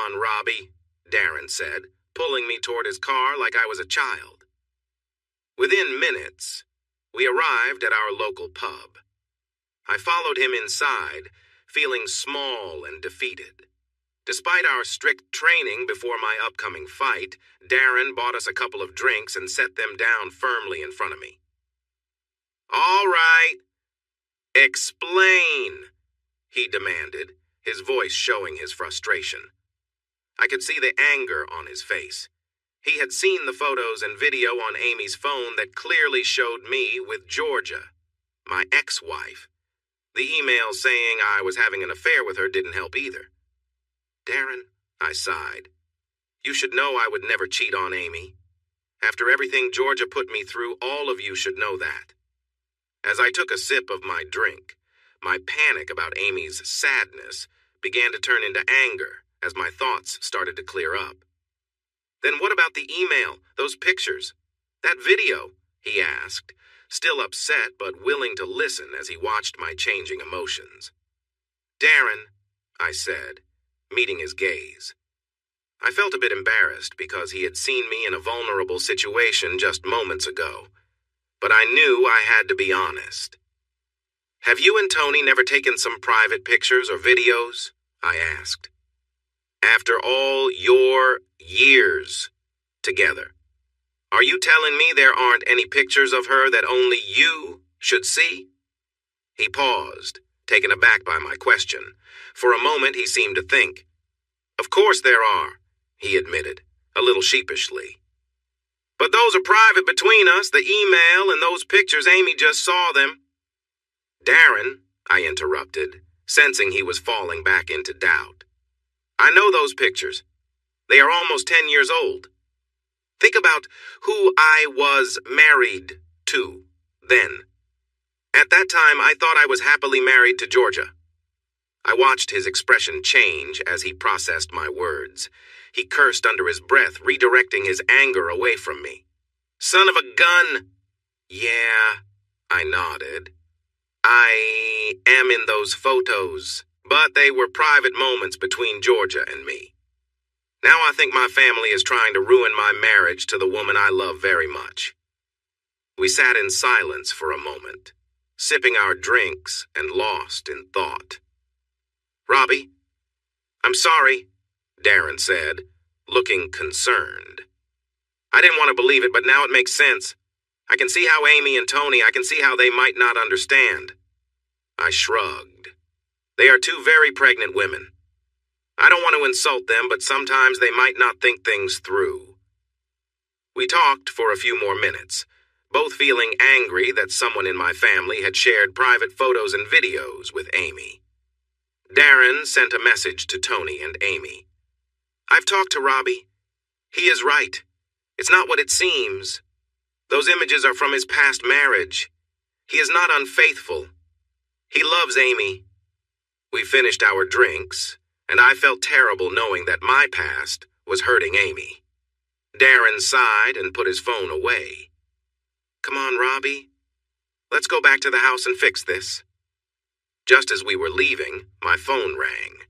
on, Robbie," Darren said, pulling me toward his car like I was a child. Within minutes, we arrived at our local pub. I followed him inside, feeling small and defeated. Despite our strict training before my upcoming fight, Darren bought us a couple of drinks and set them down firmly in front of me. "All right, explain," he demanded, his voice showing his frustration. I could see the anger on his face. He had seen the photos and video on Amy's phone that clearly showed me with Georgia, my ex-wife. The email saying I was having an affair with her didn't help either. "Darren," I sighed, "you should know I would never cheat on Amy. After everything Georgia put me through, all of you should know that." As I took a sip of my drink, my panic about Amy's sadness began to turn into anger as my thoughts started to clear up. "Then what about the email, those pictures, that video?" he asked, still upset but willing to listen as he watched my changing emotions. "Darren," I said, meeting his gaze. I felt a bit embarrassed because he had seen me in a vulnerable situation just moments ago, but I knew I had to be honest. "Have you and Tony never taken some private pictures or videos?" I asked. "After all your years together, are you telling me there aren't any pictures of her that only you should see?" He paused, taken aback by my question. For a moment he seemed to think. "Of course there are," he admitted, a little sheepishly. "But those are private between us, the email and those pictures. Amy just saw them." "Darren," I interrupted, sensing he was falling back into doubt. "I know those pictures. They are almost 10 years old. Think about who I was married to then. At that time, I thought I was happily married to Georgia." I watched his expression change as he processed my words. He cursed under his breath, redirecting his anger away from me. "Son of a gun!" "Yeah," I nodded. "I am in those photos, but they were private moments between Georgia and me. Now I think my family is trying to ruin my marriage to the woman I love very much." We sat in silence for a moment, sipping our drinks and lost in thought. "Robbie, I'm sorry," Darren said, looking concerned. "I didn't want to believe it, but now it makes sense. I can see how Amy and Tony, I can see how they might not understand." I shrugged. "They are two very pregnant women. I don't want to insult them, but sometimes they might not think things through." We talked for a few more minutes, both feeling angry that someone in my family had shared private photos and videos with Amy. Darren sent a message to Tony and Amy. "I've talked to Robbie. He is right. It's not what it seems. Those images are from his past marriage. He is not unfaithful. He loves Amy." We finished our drinks, and I felt terrible knowing that my past was hurting Amy. Darren sighed and put his phone away. "Come on, Robbie. Let's go back to the house and fix this." Just as we were leaving, my phone rang.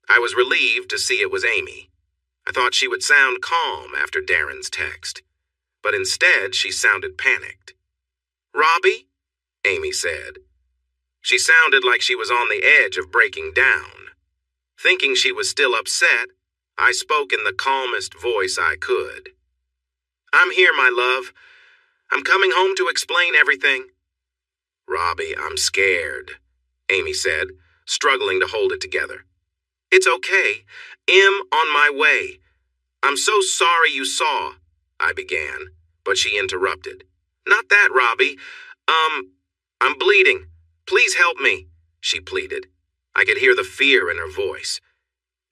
I was relieved to see it was Amy. I thought she would sound calm after Darren's text, but instead she sounded panicked. "Robbie?" Amy said. She sounded like she was on the edge of breaking down. Thinking she was still upset, I spoke in the calmest voice I could. "I'm here, my love. I'm coming home to explain everything." "Robbie, I'm scared," Amy said, struggling to hold it together. "It's okay. I'm on my way. I'm so sorry you saw," I began, but she interrupted. "Not that, Robbie. I'm bleeding. Please help me," she pleaded. I could hear the fear in her voice.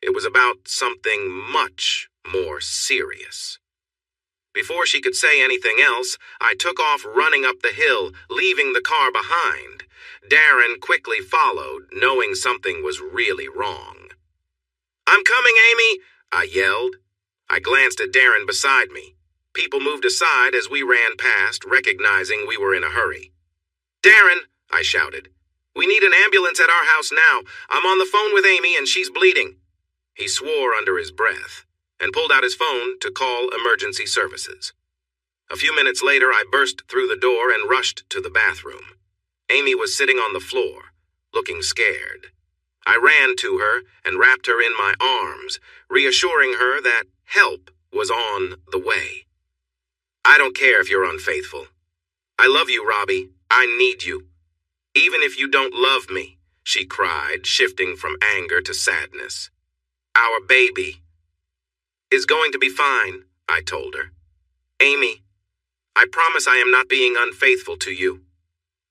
It was about something much more serious. Before she could say anything else, I took off running up the hill, leaving the car behind. Darren quickly followed, knowing something was really wrong. "I'm coming, Amy!" I yelled. I glanced at Darren beside me. People moved aside as we ran past, recognizing we were in a hurry. "Darren!" I shouted. "We need an ambulance at our house now. I'm on the phone with Amy and she's bleeding." He swore under his breath and pulled out his phone to call emergency services. A few minutes later, I burst through the door and rushed to the bathroom. Amy was sitting on the floor, looking scared. I ran to her and wrapped her in my arms, reassuring her that help was on the way. I don't care if you're unfaithful. I love you, Robbie. I need you. Even if you don't love me, she cried, shifting from anger to sadness. Our baby is going to be fine, I told her. Amy, I promise I am not being unfaithful to you.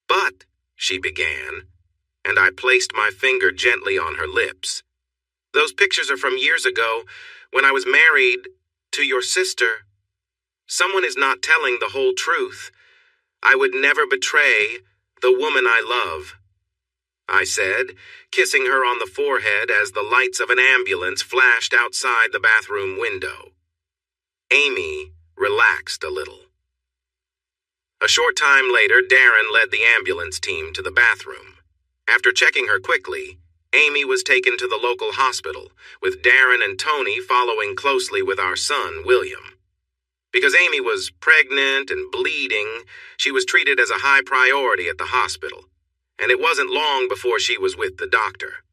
But, she began, and I placed my finger gently on her lips. Those pictures are from years ago, when I was married to your sister. Someone is not telling the whole truth. I would never betray the woman I love, I said, kissing her on the forehead as the lights of an ambulance flashed outside the bathroom window. Amy relaxed a little. A short time later, Darren led the ambulance team to the bathroom. After checking her quickly, Amy was taken to the local hospital, with Darren and Tony following closely with our son, William. Because Amy was pregnant and bleeding, she was treated as a high priority at the hospital, and it wasn't long before she was with the doctor.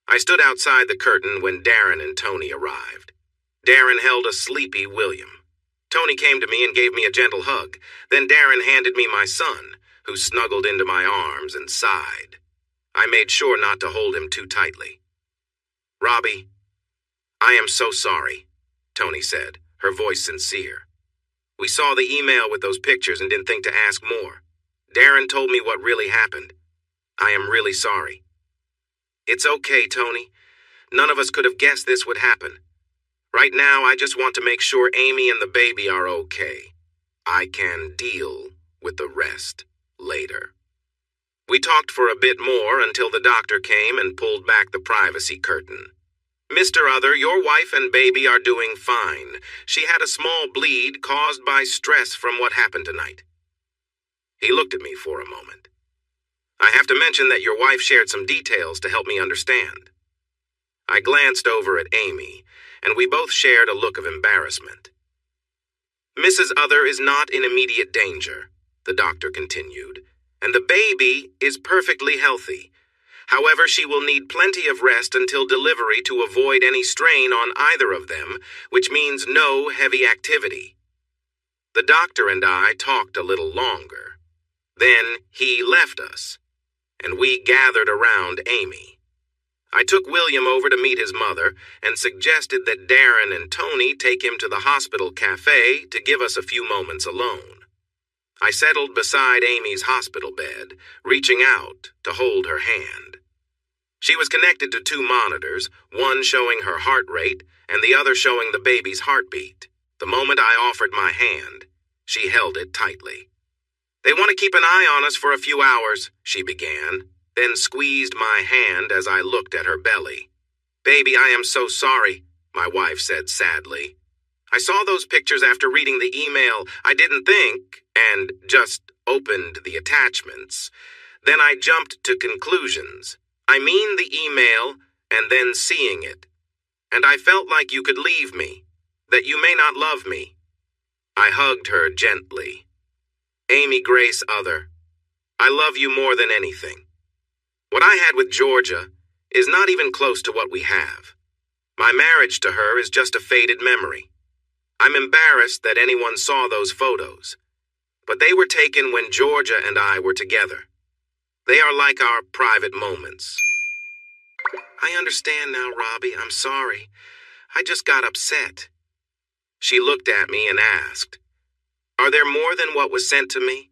I stood outside the curtain when Darren and Tony arrived. Darren held a sleepy William. Tony came to me and gave me a gentle hug. Then Darren handed me my son, who snuggled into my arms and sighed. I made sure not to hold him too tightly. Robbie, I am so sorry, Tony said, her voice sincere. We saw the email with those pictures and didn't think to ask more. Darren told me what really happened. I am really sorry. It's okay, Tony. None of us could have guessed this would happen. Right now, I just want to make sure Amy and the baby are okay. I can deal with the rest later. We talked for a bit more until the doctor came and pulled back the privacy curtain. Mr. Other, your wife and baby are doing fine. She had a small bleed caused by stress from what happened tonight. He looked at me for a moment. I have to mention that your wife shared some details to help me understand. I glanced over at Amy, and we both shared a look of embarrassment. Mrs. Other is not in immediate danger, the doctor continued, and the baby is perfectly healthy. However, she will need plenty of rest until delivery to avoid any strain on either of them, which means no heavy activity. The doctor and I talked a little longer. Then he left us, and we gathered around Amy. I took William over to meet his mother and suggested that Darren and Tony take him to the hospital cafe to give us a few moments alone. I settled beside Amy's hospital bed, reaching out to hold her hand. She was connected to two monitors, one showing her heart rate and the other showing the baby's heartbeat. The moment I offered my hand, she held it tightly. They want to keep an eye on us for a few hours, she began, then squeezed my hand as I looked at her belly. Baby, I am so sorry, my wife said sadly. I saw those pictures after reading the email. I didn't think, and just opened the attachments. Then I jumped to conclusions. I mean the email, and then seeing it. And I felt like you could leave me, that you may not love me. I hugged her gently. Amy Grace Other, I love you more than anything. What I had with Georgia is not even close to what we have. My marriage to her is just a faded memory. I'm embarrassed that anyone saw those photos, but they were taken when Georgia and I were together. They are like our private moments. I understand now, Robbie. I'm sorry. I just got upset. She looked at me and asked, Are there more than what was sent to me?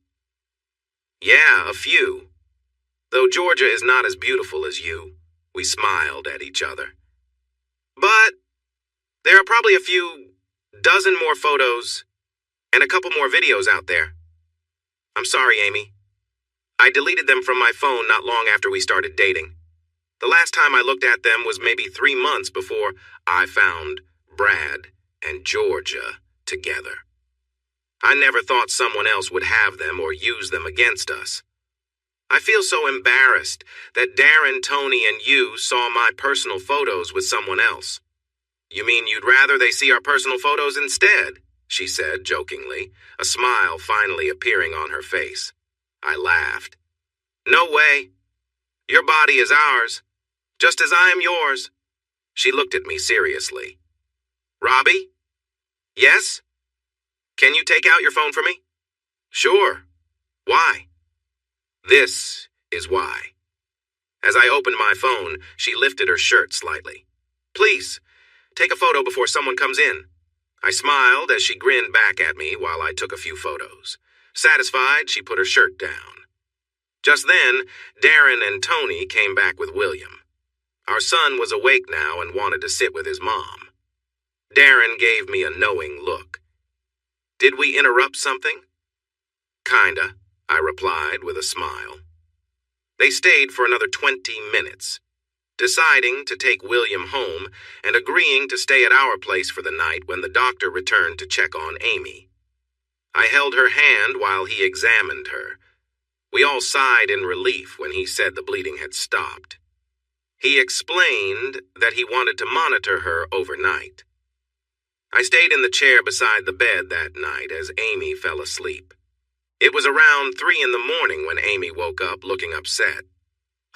Yeah, a few. Though Georgia is not as beautiful as you, we smiled at each other. But there are probably a few dozen more photos and a couple more videos out there. I'm sorry, Amy. I deleted them from my phone not long after we started dating. The last time I looked at them was maybe 3 months before I found Brad and Georgia together. I never thought someone else would have them or use them against us. I feel so embarrassed that Darren, Tony, and you saw my personal photos with someone else. You mean you'd rather they see our personal photos instead? She said jokingly, a smile finally appearing on her face. I laughed. No way. Your body is ours, just as I am yours. She looked at me seriously. Robbie? Yes? Can you take out your phone for me? Sure. Why? This is why. As I opened my phone, she lifted her shirt slightly. Please, take a photo before someone comes in. I smiled as she grinned back at me while I took a few photos. Satisfied, she put her shirt down. Just then, Darren and Tony came back with William. Our son was awake now and wanted to sit with his mom. Darren gave me a knowing look. Did we interrupt something? Kinda, I replied with a smile. They stayed for another 20 minutes, deciding to take William home and agreeing to stay at our place for the night when the doctor returned to check on Amy. I held her hand while he examined her. We all sighed in relief when he said the bleeding had stopped. He explained that he wanted to monitor her overnight. I stayed in the chair beside the bed that night as Amy fell asleep. It was around 3 in the morning when Amy woke up looking upset.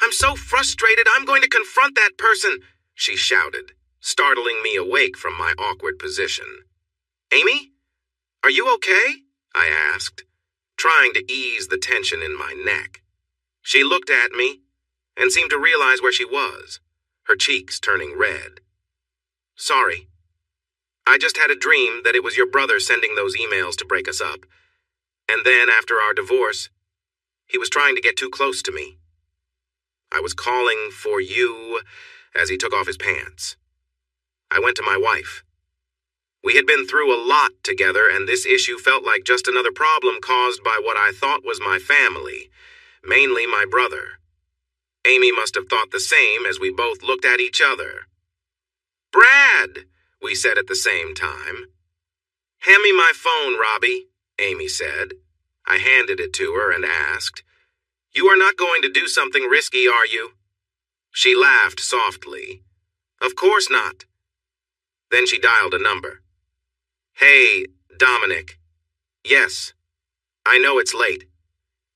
I'm so frustrated, I'm going to confront that person, she shouted, startling me awake from my awkward position. Amy? Are you okay? I asked, trying to ease the tension in my neck. She looked at me and seemed to realize where she was, her cheeks turning red. Sorry. I just had a dream that it was your brother sending those emails to break us up. And then, after our divorce, he was trying to get too close to me. I was calling for you as he took off his pants. I went to my wife. We had been through a lot together, and this issue felt like just another problem caused by what I thought was my family, mainly my brother. Amy must have thought the same as we both looked at each other. Brad, we said at the same time. Hand me my phone, Robbie, Amy said. I handed it to her and asked, You are not going to do something risky, are you? She laughed softly. Of course not. Then she dialed a number. Hey, Dominic. Yes. I know it's late.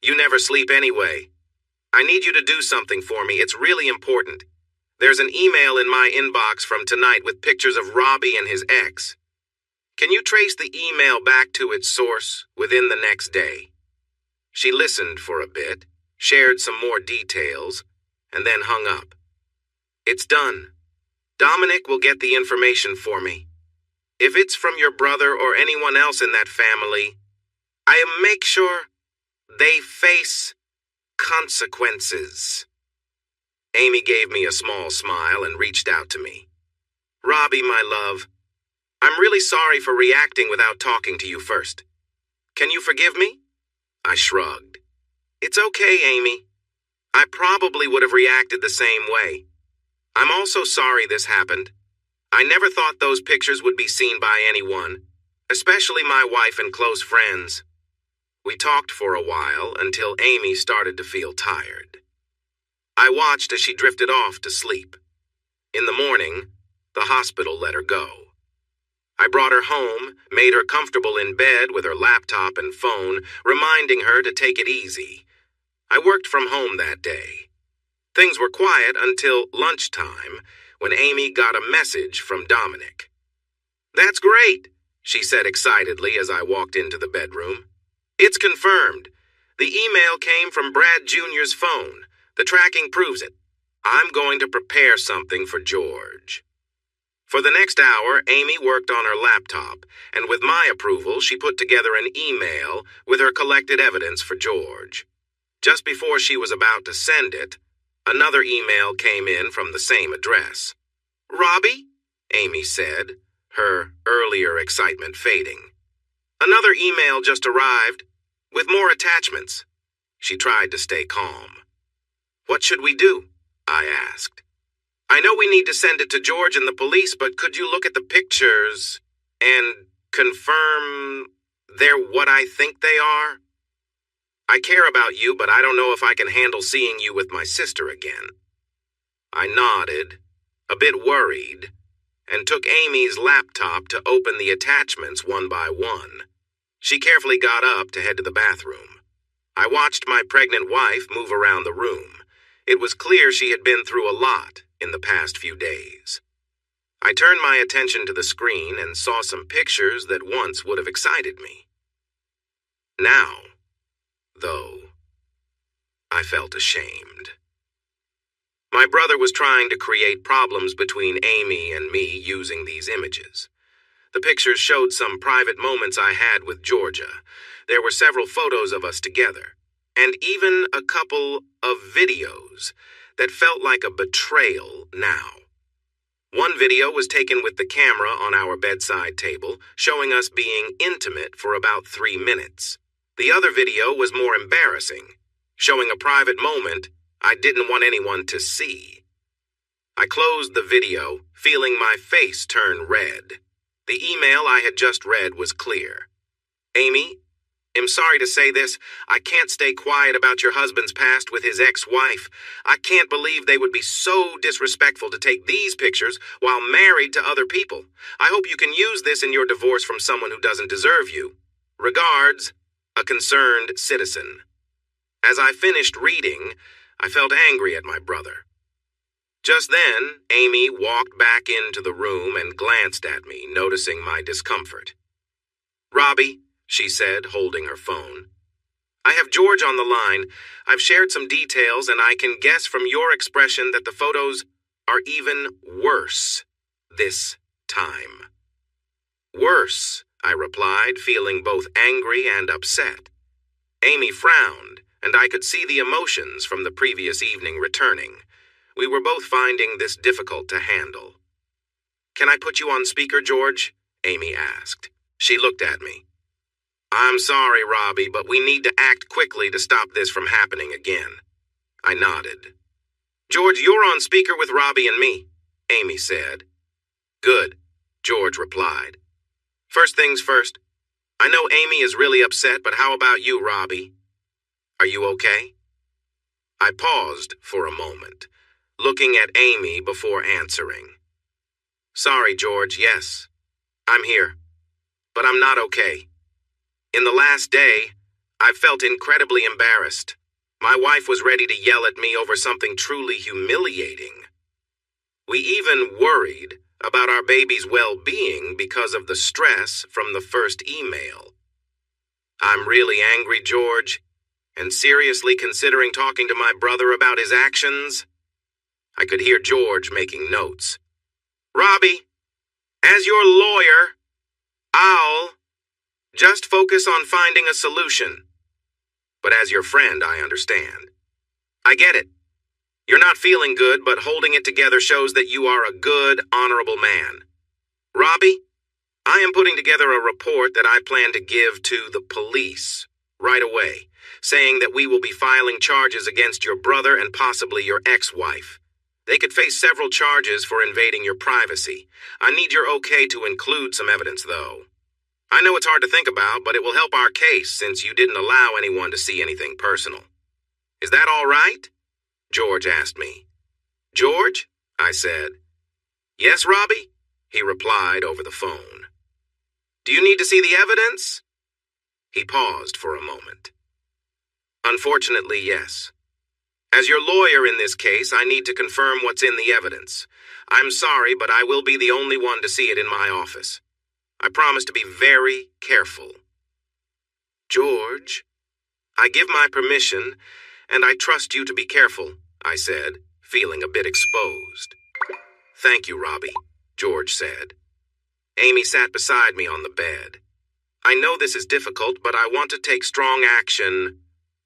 You never sleep anyway. I need you to do something for me. It's really important. There's an email in my inbox from tonight with pictures of Robbie and his ex. Can you trace the email back to its source within the next day? She listened for a bit, shared some more details, and then hung up. It's done. Dominic will get the information for me. If it's from your brother or anyone else in that family, I'll make sure they face consequences. Amy gave me a small smile and reached out to me. Robbie, my love, I'm really sorry for reacting without talking to you first. Can you forgive me? I shrugged. It's okay, Amy. I probably would have reacted the same way. I'm also sorry this happened. I never thought those pictures would be seen by anyone, especially my wife and close friends. We talked for a while until Amy started to feel tired. I watched as she drifted off to sleep. In the morning, the hospital let her go. I brought her home, made her comfortable in bed with her laptop and phone, reminding her to take it easy. I worked from home that day. Things were quiet until lunchtime, when Amy got a message from Dominic. That's great, she said excitedly as I walked into the bedroom. It's confirmed. The email came from Brad Jr.'s phone. The tracking proves it. I'm going to prepare something for George. For the next hour, Amy worked on her laptop, and with my approval, she put together an email with her collected evidence for George. Just before she was about to send it, another email came in from the same address. Robbie? Amy said, her earlier excitement fading. Another email just arrived, with more attachments. She tried to stay calm. What should we do? I asked. I know we need to send it to George and the police, but could you look at the pictures and confirm they're what I think they are? I care about you, but I don't know if I can handle seeing you with my sister again. I nodded, a bit worried, and took Amy's laptop to open the attachments one by one. She carefully got up to head to the bathroom. I watched my pregnant wife move around the room. It was clear she had been through a lot in the past few days. I turned my attention to the screen and saw some pictures that once would have excited me. Now, though, I felt ashamed. My brother was trying to create problems between Amy and me using these images. The pictures showed some private moments I had with Georgia. There were several photos of us together, and even a couple of videos that felt like a betrayal now. One video was taken with the camera on our bedside table, showing us being intimate for about 3 minutes. The other video was more embarrassing, showing a private moment I didn't want anyone to see. I closed the video, feeling my face turn red. The email I had just read was clear. Amy, I'm sorry to say this, I can't stay quiet about your husband's past with his ex-wife. I can't believe they would be so disrespectful to take these pictures while married to other people. I hope you can use this in your divorce from someone who doesn't deserve you. Regards, a concerned citizen. As I finished reading, I felt angry at my brother. Just then, Amy walked back into the room and glanced at me, noticing my discomfort. Robbie, she said, holding her phone. I have George on the line. I've shared some details, and I can guess from your expression that the photos are even worse this time. Worse, I replied, feeling both angry and upset. Amy frowned, and I could see the emotions from the previous evening returning. We were both finding this difficult to handle. Can I put you on speaker, George? Amy asked. She looked at me. I'm sorry, Robbie, but we need to act quickly to stop this from happening again. I nodded. George, you're on speaker with Robbie and me, Amy said. Good, George replied. First things first. I know Amy is really upset, but how about you, Robbie? Are you okay? I paused for a moment, looking at Amy before answering. Sorry, George, yes, I'm here, but I'm not okay. In the last day, I felt incredibly embarrassed. My wife was ready to yell at me over something truly humiliating. We even worried about our baby's well-being because of the stress from the first email. I'm really angry, George, and seriously considering talking to my brother about his actions. I could hear George making notes. Robbie, as your lawyer, I'll just focus on finding a solution. But as your friend, I understand. I get it. You're not feeling good, but holding it together shows that you are a good, honorable man. Robbie, I am putting together a report that I plan to give to the police right away, saying that we will be filing charges against your brother and possibly your ex-wife. They could face several charges for invading your privacy. I need your okay to include some evidence, though. I know it's hard to think about, but it will help our case since you didn't allow anyone to see anything personal. Is that all right? George asked me. George? I said. Yes, Robbie? He replied over the phone. Do you need to see the evidence? He paused for a moment. Unfortunately, yes. As your lawyer in this case, I need to confirm what's in the evidence. I'm sorry, but I will be the only one to see it in my office. I promise to be very careful. George, I give my permission, and I trust you to be careful, I said, feeling a bit exposed. Thank you, Robbie, George said. Amy sat beside me on the bed. I know this is difficult, but I want to take strong action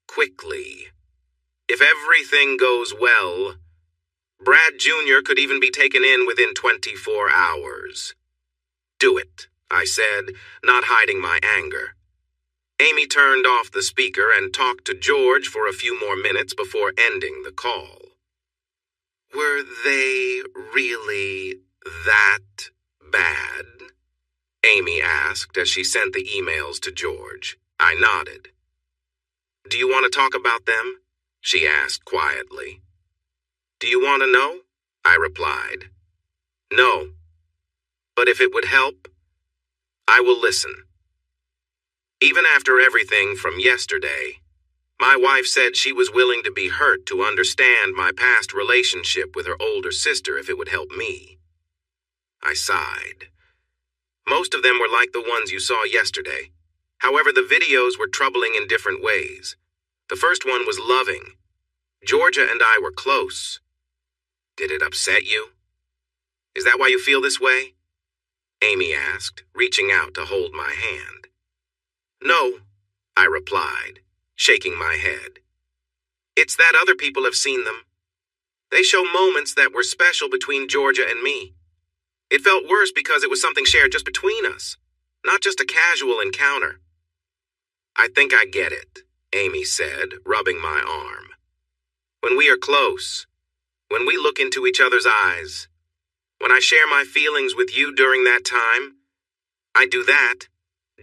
quickly. If everything goes well, Brad Jr. could even be taken in within 24 hours. Do it, I said, not hiding my anger. Amy turned off the speaker and talked to George for a few more minutes before ending the call. Were they really that bad? Amy asked as she sent the emails to George. I nodded. Do you want to talk about them? She asked quietly. Do you want to know? I replied. No. But if it would help, I will listen. Even after everything from yesterday, my wife said she was willing to be hurt to understand my past relationship with her older sister if it would help me. I sighed. Most of them were like the ones you saw yesterday. However, the videos were troubling in different ways. The first one was loving. Georgia and I were close. Did it upset you? Is that why you feel this way? Amy asked, reaching out to hold my hand. No, I replied, shaking my head. It's that other people have seen them. They show moments that were special between Georgia and me. It felt worse because it was something shared just between us, not just a casual encounter. I think I get it, Amy said, rubbing my arm. When we are close, when we look into each other's eyes, when I share my feelings with you during that time, I do that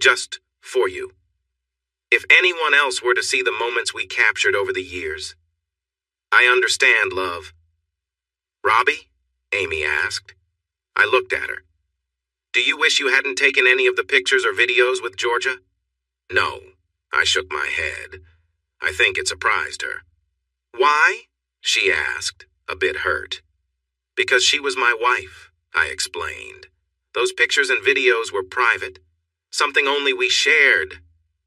just for you. If anyone else were to see the moments we captured over the years, I understand, love. Robbie? Amy asked. I looked at her. Do you wish you hadn't taken any of the pictures or videos with Georgia? No, I shook my head. I think it surprised her. Why? She asked, a bit hurt. Because she was my wife, I explained. Those pictures and videos were private, something only we shared.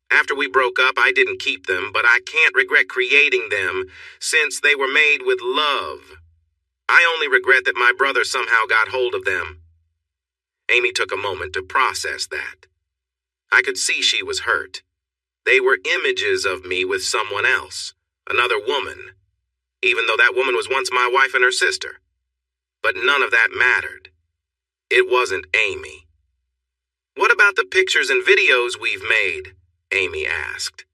After we broke up, I didn't keep them, but I can't regret creating them since they were made with love. I only regret that my brother somehow got hold of them. Amy took a moment to process that. I could see she was hurt. They were images of me with someone else, another woman, even though that woman was once my wife and her sister. But none of that mattered. It wasn't Amy. What about the pictures and videos we've made? Amy asked.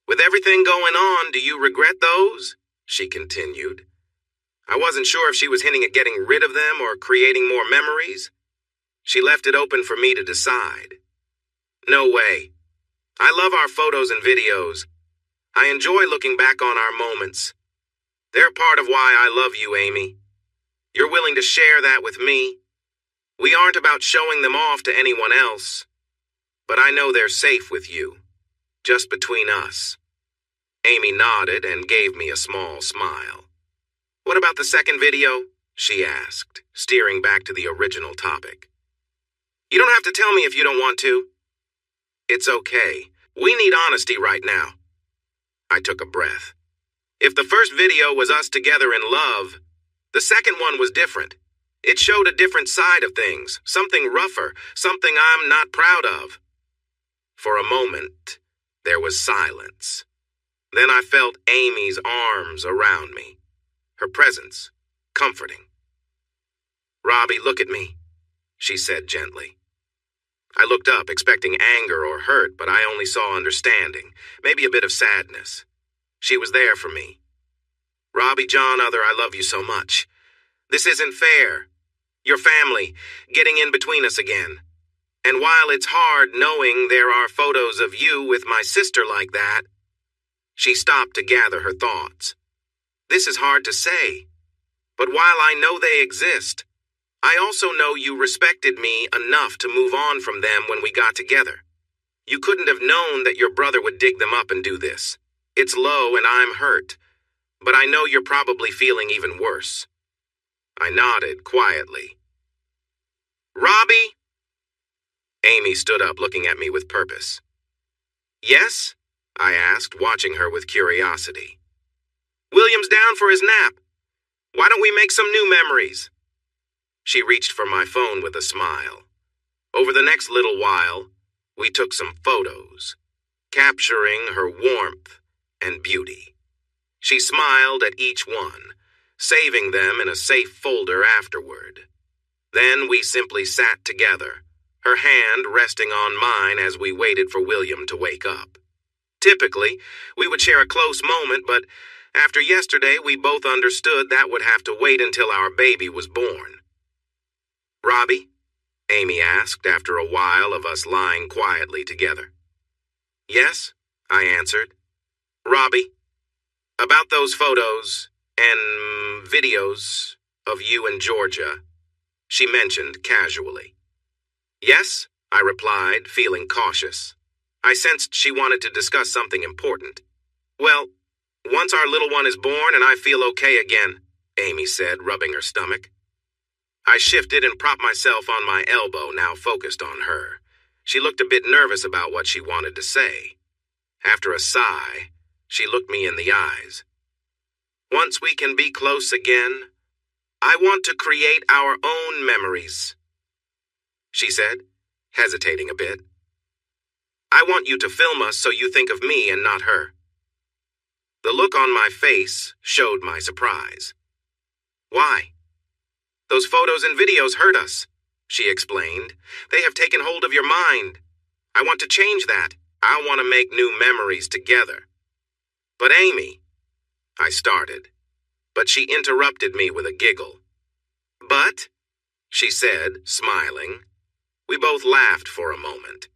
With everything going on, do you regret those? She continued. I wasn't sure if she was hinting at getting rid of them or creating more memories. She left it open for me to decide. No way. I love our photos and videos. I enjoy looking back on our moments. They're part of why I love you, Amy. You're willing to share that with me. We aren't about showing them off to anyone else. But I know they're safe with you, just between us. Amy nodded and gave me a small smile. What about the second video? She asked, steering back to the original topic. You don't have to tell me if you don't want to. It's okay. We need honesty right now. I took a breath. If the first video was us together in love, the second one was different. It showed a different side of things, something rougher, something I'm not proud of. For a moment, there was silence. Then I felt Amy's arms around me, her presence, comforting. Robbie, look at me, she said gently. I looked up, expecting anger or hurt, but I only saw understanding, maybe a bit of sadness. She was there for me. Robbie, John, Other, I love you so much. This isn't fair. Your family, getting in between us again. And while it's hard knowing there are photos of you with my sister like that, she stopped to gather her thoughts. This is hard to say, but while I know they exist, I also know you respected me enough to move on from them when we got together. You couldn't have known that your brother would dig them up and do this. It's low and I'm hurt, but I know you're probably feeling even worse. I nodded quietly. Robbie? Amy stood up, looking at me with purpose. Yes? I asked, watching her with curiosity. William's down for his nap. Why don't we make some new memories? She reached for my phone with a smile. Over the next little while, we took some photos, capturing her warmth and beauty. She smiled at each one, saving them in a safe folder afterward. Then we simply sat together, her hand resting on mine as we waited for William to wake up. Typically, we would share a close moment, but after yesterday, we both understood that would have to wait until our baby was born. Robbie? Amy asked after a while of us lying quietly together. Yes, I answered. Robbie, about those photos and videos of you and Georgia, she mentioned casually. Yes, I replied, feeling cautious. I sensed she wanted to discuss something important. Well, once our little one is born and I feel okay again, Amy said, rubbing her stomach. I shifted and propped myself on my elbow, now focused on her. She looked a bit nervous about what she wanted to say. After a sigh, she looked me in the eyes. Once we can be close again, I want to create our own memories, she said, hesitating a bit. I want you to film us so you think of me and not her. The look on my face showed my surprise. Why? Those photos and videos hurt us, she explained. They have taken hold of your mind. I want to change that. I want to make new memories together. But Amy, I started, but she interrupted me with a giggle. But, she said, smiling. We both laughed for a moment.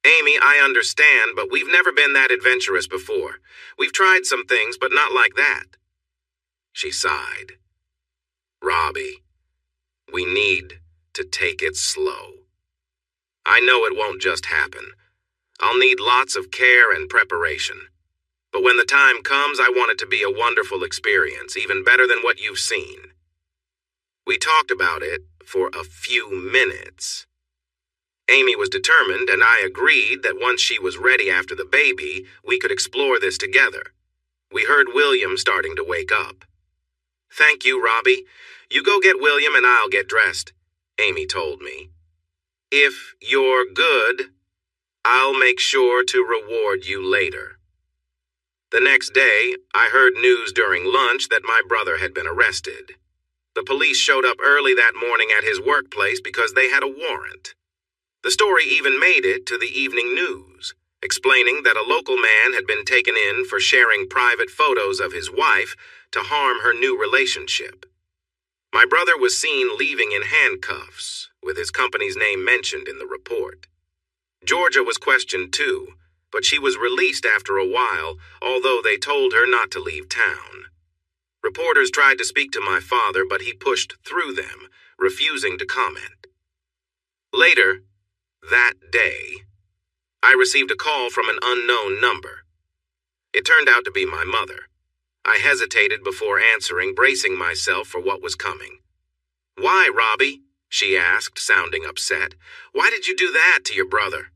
Amy, I understand, but we've never been that adventurous before. We've tried some things, but not like that. She sighed. Robbie, we need to take it slow. I know it won't just happen. I'll need lots of care and preparation. But when the time comes, I want it to be a wonderful experience, even better than what you've seen. We talked about it for a few minutes. Amy was determined, and I agreed that once she was ready after the baby, we could explore this together. We heard William starting to wake up. Thank you, Robbie. You go get William and I'll get dressed, Amy told me. If you're good, I'll make sure to reward you later. The next day, I heard news during lunch that my brother had been arrested. The police showed up early that morning at his workplace because they had a warrant. The story even made it to the evening news, explaining that a local man had been taken in for sharing private photos of his wife to harm her new relationship. My brother was seen leaving in handcuffs, with his company's name mentioned in the report. Georgia was questioned too, but she was released after a while, although they told her not to leave town. Reporters tried to speak to my father, but he pushed through them, refusing to comment. Later, that day, I received a call from an unknown number. It turned out to be my mother. I hesitated before answering, bracing myself for what was coming. Why, Robbie? She asked, sounding upset. Why did you do that to your brother?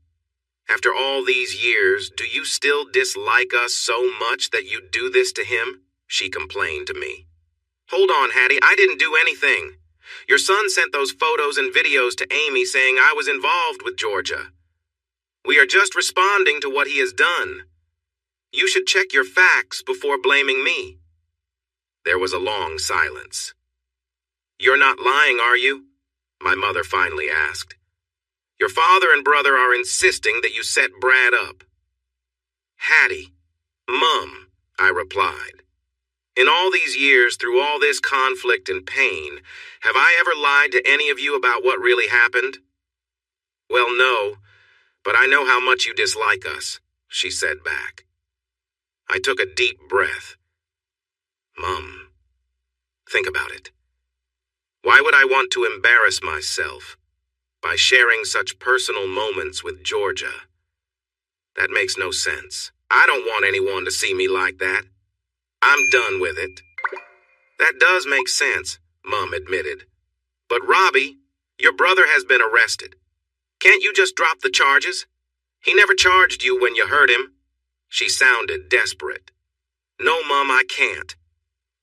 After all these years, do you still dislike us so much that you do this to him? She complained to me. Hold on, Hattie, I didn't do anything. Your son sent those photos and videos to Amy saying I was involved with Georgia. We are just responding to what he has done. You should check your facts before blaming me. There was a long silence. You're not lying, are you? My mother finally asked. Your father and brother are insisting that you set Brad up. Hattie, Mum, I replied. In all these years, through all this conflict and pain, have I ever lied to any of you about what really happened? Well, no, but I know how much you dislike us, she said back. I took a deep breath. Mum, think about it. Why would I want to embarrass myself by sharing such personal moments with Georgia? That makes no sense. I don't want anyone to see me like that. I'm done with it. That does make sense, Mum admitted. But Robbie, your brother has been arrested. Can't you just drop the charges? He never charged you when you hurt him. She sounded desperate. No, Mum, I can't.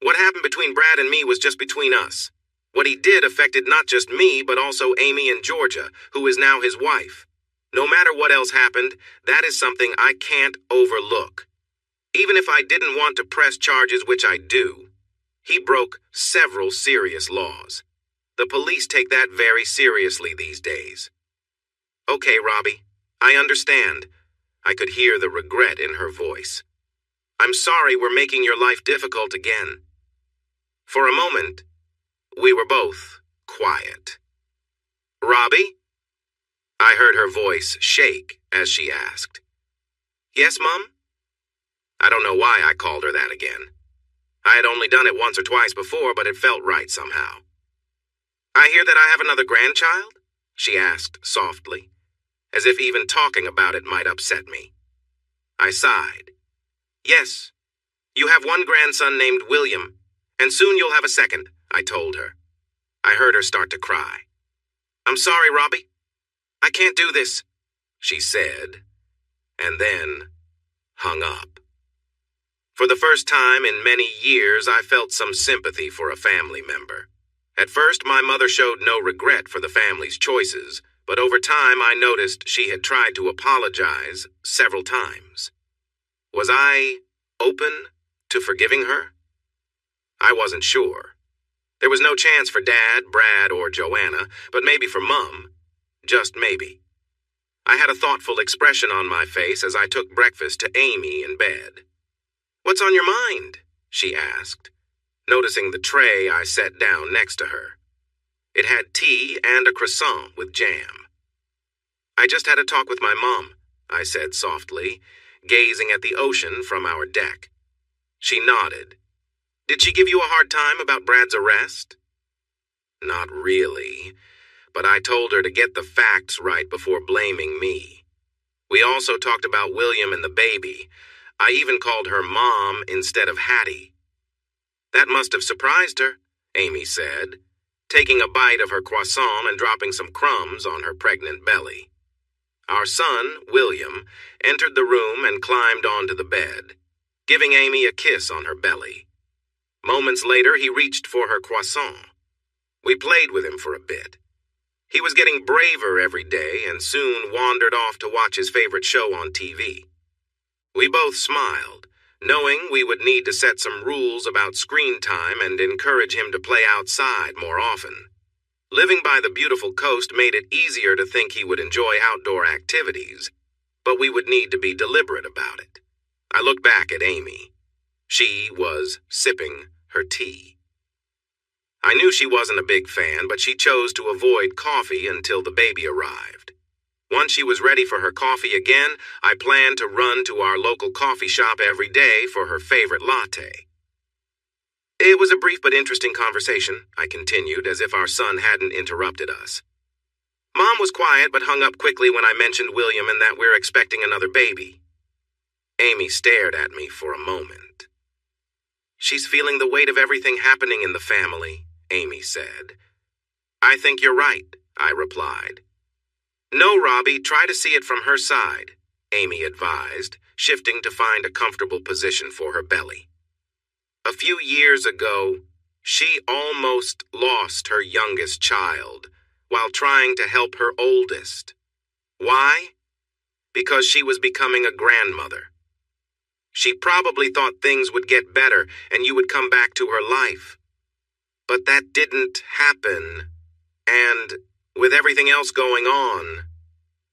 What happened between Brad and me was just between us. What he did affected not just me, but also Amy and Georgia, who is now his wife. No matter what else happened, that is something I can't overlook. Even if I didn't want to press charges, which I do, he broke several serious laws. The police take that very seriously these days. Okay, Robbie, I understand. I could hear the regret in her voice. I'm sorry we're making your life difficult again. For a moment, we were both quiet. Robbie? I heard her voice shake as she asked. Yes, Mum? I don't know why I called her that again. I had only done it once or twice before, but it felt right somehow. I hear that I have another grandchild? She asked softly, as if even talking about it might upset me. I sighed. Yes, you have one grandson named William, and soon you'll have a second, I told her. I heard her start to cry. I'm sorry, Robbie. I can't do this, she said, and then hung up. For the first time in many years, I felt some sympathy for a family member. At first, my mother showed no regret for the family's choices, but over time I noticed she had tried to apologize several times. Was I open to forgiving her? I wasn't sure. There was no chance for Dad, Brad, or Joanna, but maybe for Mum. Just maybe. I had a thoughtful expression on my face as I took breakfast to Amy in bed. What's on your mind? She asked, noticing the tray I set down next to her. It had tea and a croissant with jam. I just had a talk with my mom, I said softly, gazing at the ocean from our deck. She nodded. Did she give you a hard time about Brad's arrest? Not really, but I told her to get the facts right before blaming me. We also talked about William and the baby. I even called her Mom instead of Hattie. That must have surprised her, Amy said, taking a bite of her croissant and dropping some crumbs on her pregnant belly. Our son, William, entered the room and climbed onto the bed, giving Amy a kiss on her belly. Moments later, he reached for her croissant. We played with him for a bit. He was getting braver every day and soon wandered off to watch his favorite show on TV. We both smiled, knowing we would need to set some rules about screen time and encourage him to play outside more often. Living by the beautiful coast made it easier to think he would enjoy outdoor activities, but we would need to be deliberate about it. I looked back at Amy. She was sipping her tea. I knew she wasn't a big fan, but she chose to avoid coffee until the baby arrived. Once she was ready for her coffee again, I planned to run to our local coffee shop every day for her favorite latte. It was a brief but interesting conversation, I continued, as if our son hadn't interrupted us. Mom was quiet but hung up quickly when I mentioned William and that we're expecting another baby. Amy stared at me for a moment. She's feeling the weight of everything happening in the family, Amy said. I think you're right, I replied. No, Robbie, try to see it from her side, Amy advised, shifting to find a comfortable position for her belly. A few years ago, she almost lost her youngest child while trying to help her oldest. Why? Because she was becoming a grandmother. She probably thought things would get better and you would come back to her life. But that didn't happen, and with everything else going on,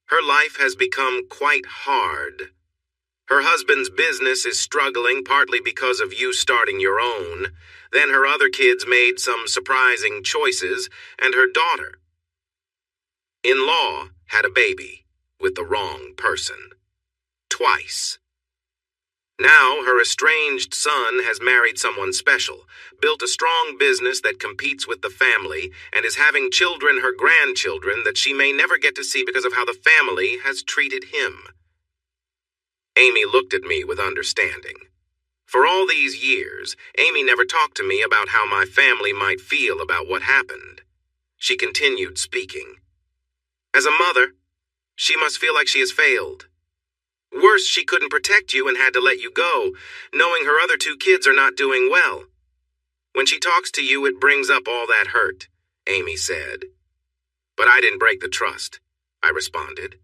her life has become quite hard. Her husband's business is struggling partly because of you starting your own. Then her other kids made some surprising choices, and her daughter-in-law had a baby with the wrong person. Twice. Now her estranged son has married someone special, built a strong business that competes with the family, and is having children, her grandchildren, that she may never get to see because of how the family has treated him. Amy looked at me with understanding. For all these years, Amy never talked to me about how my family might feel about what happened. She continued speaking. As a mother, she must feel like she has failed. Worse, she couldn't protect you and had to let you go, knowing her other two kids are not doing well. When she talks to you, it brings up all that hurt, Amy said. But I didn't break the trust, I responded.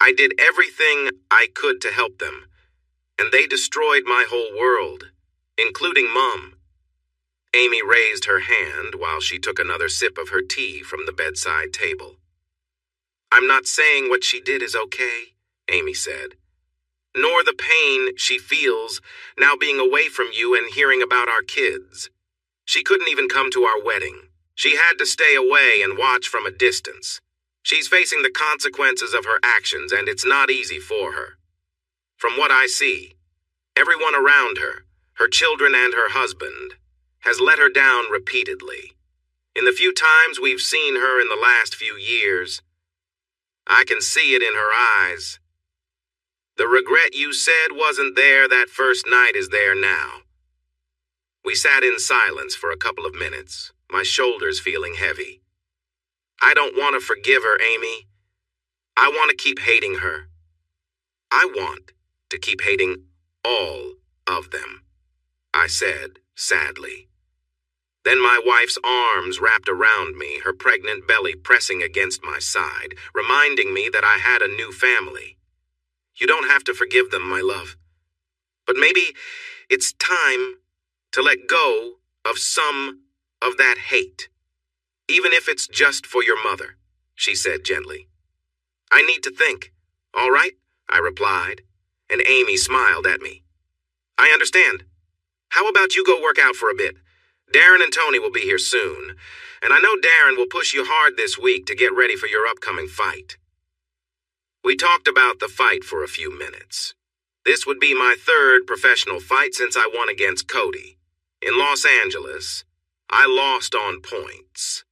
I did everything I could to help them, and they destroyed my whole world, including Mom. Amy raised her hand while she took another sip of her tea from the bedside table. I'm not saying what she did is okay, Amy said, nor the pain she feels now being away from you and hearing about our kids. She couldn't even come to our wedding. She had to stay away and watch from a distance. She's facing the consequences of her actions, and it's not easy for her. From what I see, Everyone around her, her children and her husband, has let her down repeatedly. In the few times we've seen her in the last few years, I can see it in her eyes. The regret you said wasn't there that first night is there now. We sat in silence for a couple of minutes, my shoulders feeling heavy. I don't want to forgive her, Amy. I want to keep hating her. I want to keep hating all of them, I said sadly. Then my wife's arms wrapped around me, her pregnant belly pressing against my side, reminding me that I had a new family. You don't have to forgive them, my love. But maybe it's time to let go of some of that hate, even if it's just for your mother, she said gently. I need to think. All right, I replied, and Amy smiled at me. I understand. How about you go work out for a bit? Darren and Tony will be here soon, and I know Darren will push you hard this week to get ready for your upcoming fight. We talked about the fight for a few minutes. This would be my third professional fight since I won against Cody. In Los Angeles, I lost on points.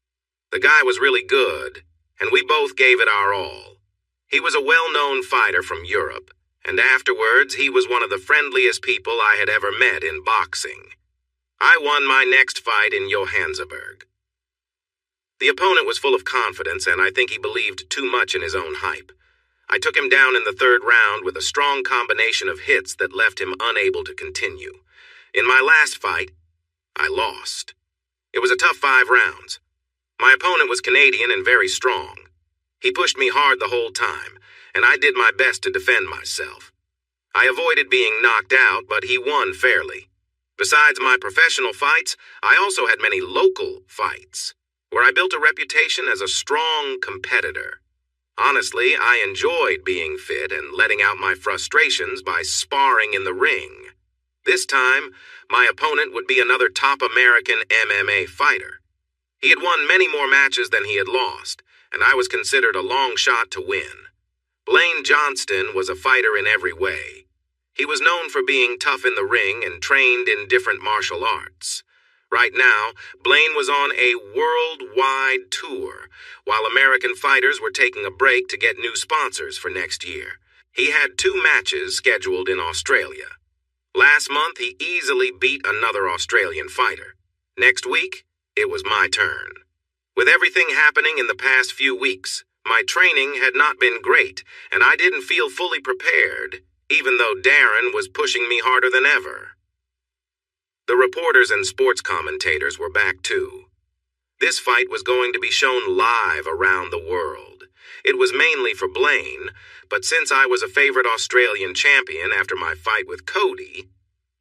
The guy was really good, and we both gave it our all. He was a well-known fighter from Europe, and afterwards he was one of the friendliest people I had ever met in boxing. I won my next fight in Johannesburg. The opponent was full of confidence, and I think he believed too much in his own hype. I took him down in the third round with a strong combination of hits that left him unable to continue. In my last fight, I lost. It was a tough 5 rounds. My opponent was Canadian and very strong. He pushed me hard the whole time, and I did my best to defend myself. I avoided being knocked out, but he won fairly. Besides my professional fights, I also had many local fights, where I built a reputation as a strong competitor. Honestly, I enjoyed being fit and letting out my frustrations by sparring in the ring. This time, my opponent would be another top American MMA fighter. He had won many more matches than he had lost, and I was considered a long shot to win. Blaine Johnston was a fighter in every way. He was known for being tough in the ring and trained in different martial arts. Right now, Blaine was on a worldwide tour, while American fighters were taking a break to get new sponsors for next year. He had 2 matches scheduled in Australia. Last month, he easily beat another Australian fighter. Next week, it was my turn. With everything happening in the past few weeks, my training had not been great, and I didn't feel fully prepared, even though Darren was pushing me harder than ever. The reporters and sports commentators were back too. This fight was going to be shown live around the world. It was mainly for Blaine, but since I was a favorite Australian champion after my fight with Cody,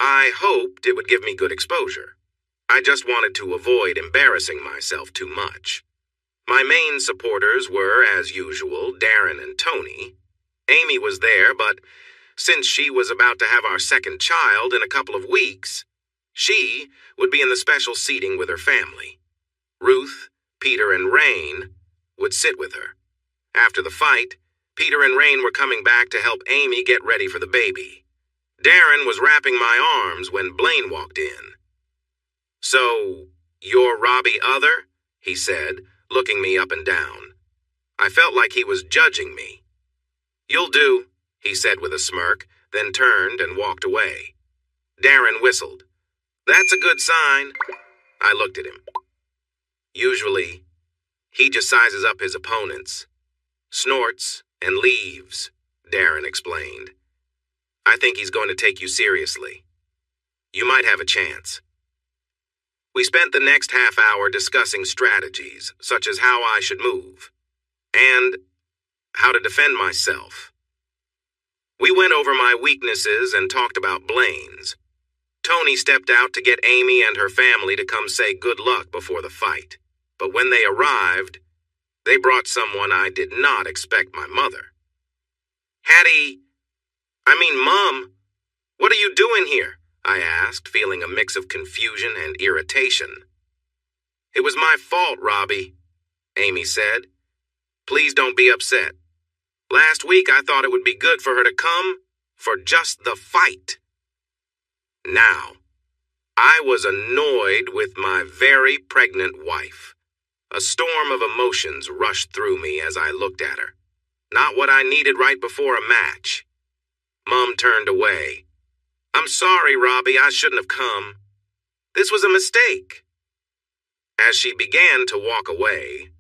I hoped it would give me good exposure. I just wanted to avoid embarrassing myself too much. My main supporters were, as usual, Darren and Tony. Amy was there, but since she was about to have our second child in a couple of weeks, she would be in the special seating with her family. Ruth, Peter, and Rain would sit with her. After the fight, Peter and Rain were coming back to help Amy get ready for the baby. Darren was wrapping my arms when Blaine walked in. "So, you're Robbie Other?" he said, looking me up and down. I felt like he was judging me. "You'll do," he said with a smirk, then turned and walked away. Darren whistled. "That's a good sign." I looked at him. Usually, he just sizes up his opponents, snorts, and leaves, Darren explained. "I think he's going to take you seriously. You might have a chance." We spent the next half hour discussing strategies, such as how I should move, and how to defend myself. We went over my weaknesses and talked about Blaine's. Tony stepped out to get Amy and her family to come say good luck before the fight. But when they arrived, they brought someone I did not expect, my mother. Mom, what are you doing here?" I asked, feeling a mix of confusion and irritation. "It was my fault, Robbie," Amy said. "Please don't be upset. Last week I thought it would be good for her to come for just the fight." Now, I was annoyed with my very pregnant wife. A storm of emotions rushed through me as I looked at her. Not what I needed right before a match. Mom turned away. "I'm sorry, Robbie, I shouldn't have come. This was a mistake." As she began to walk away,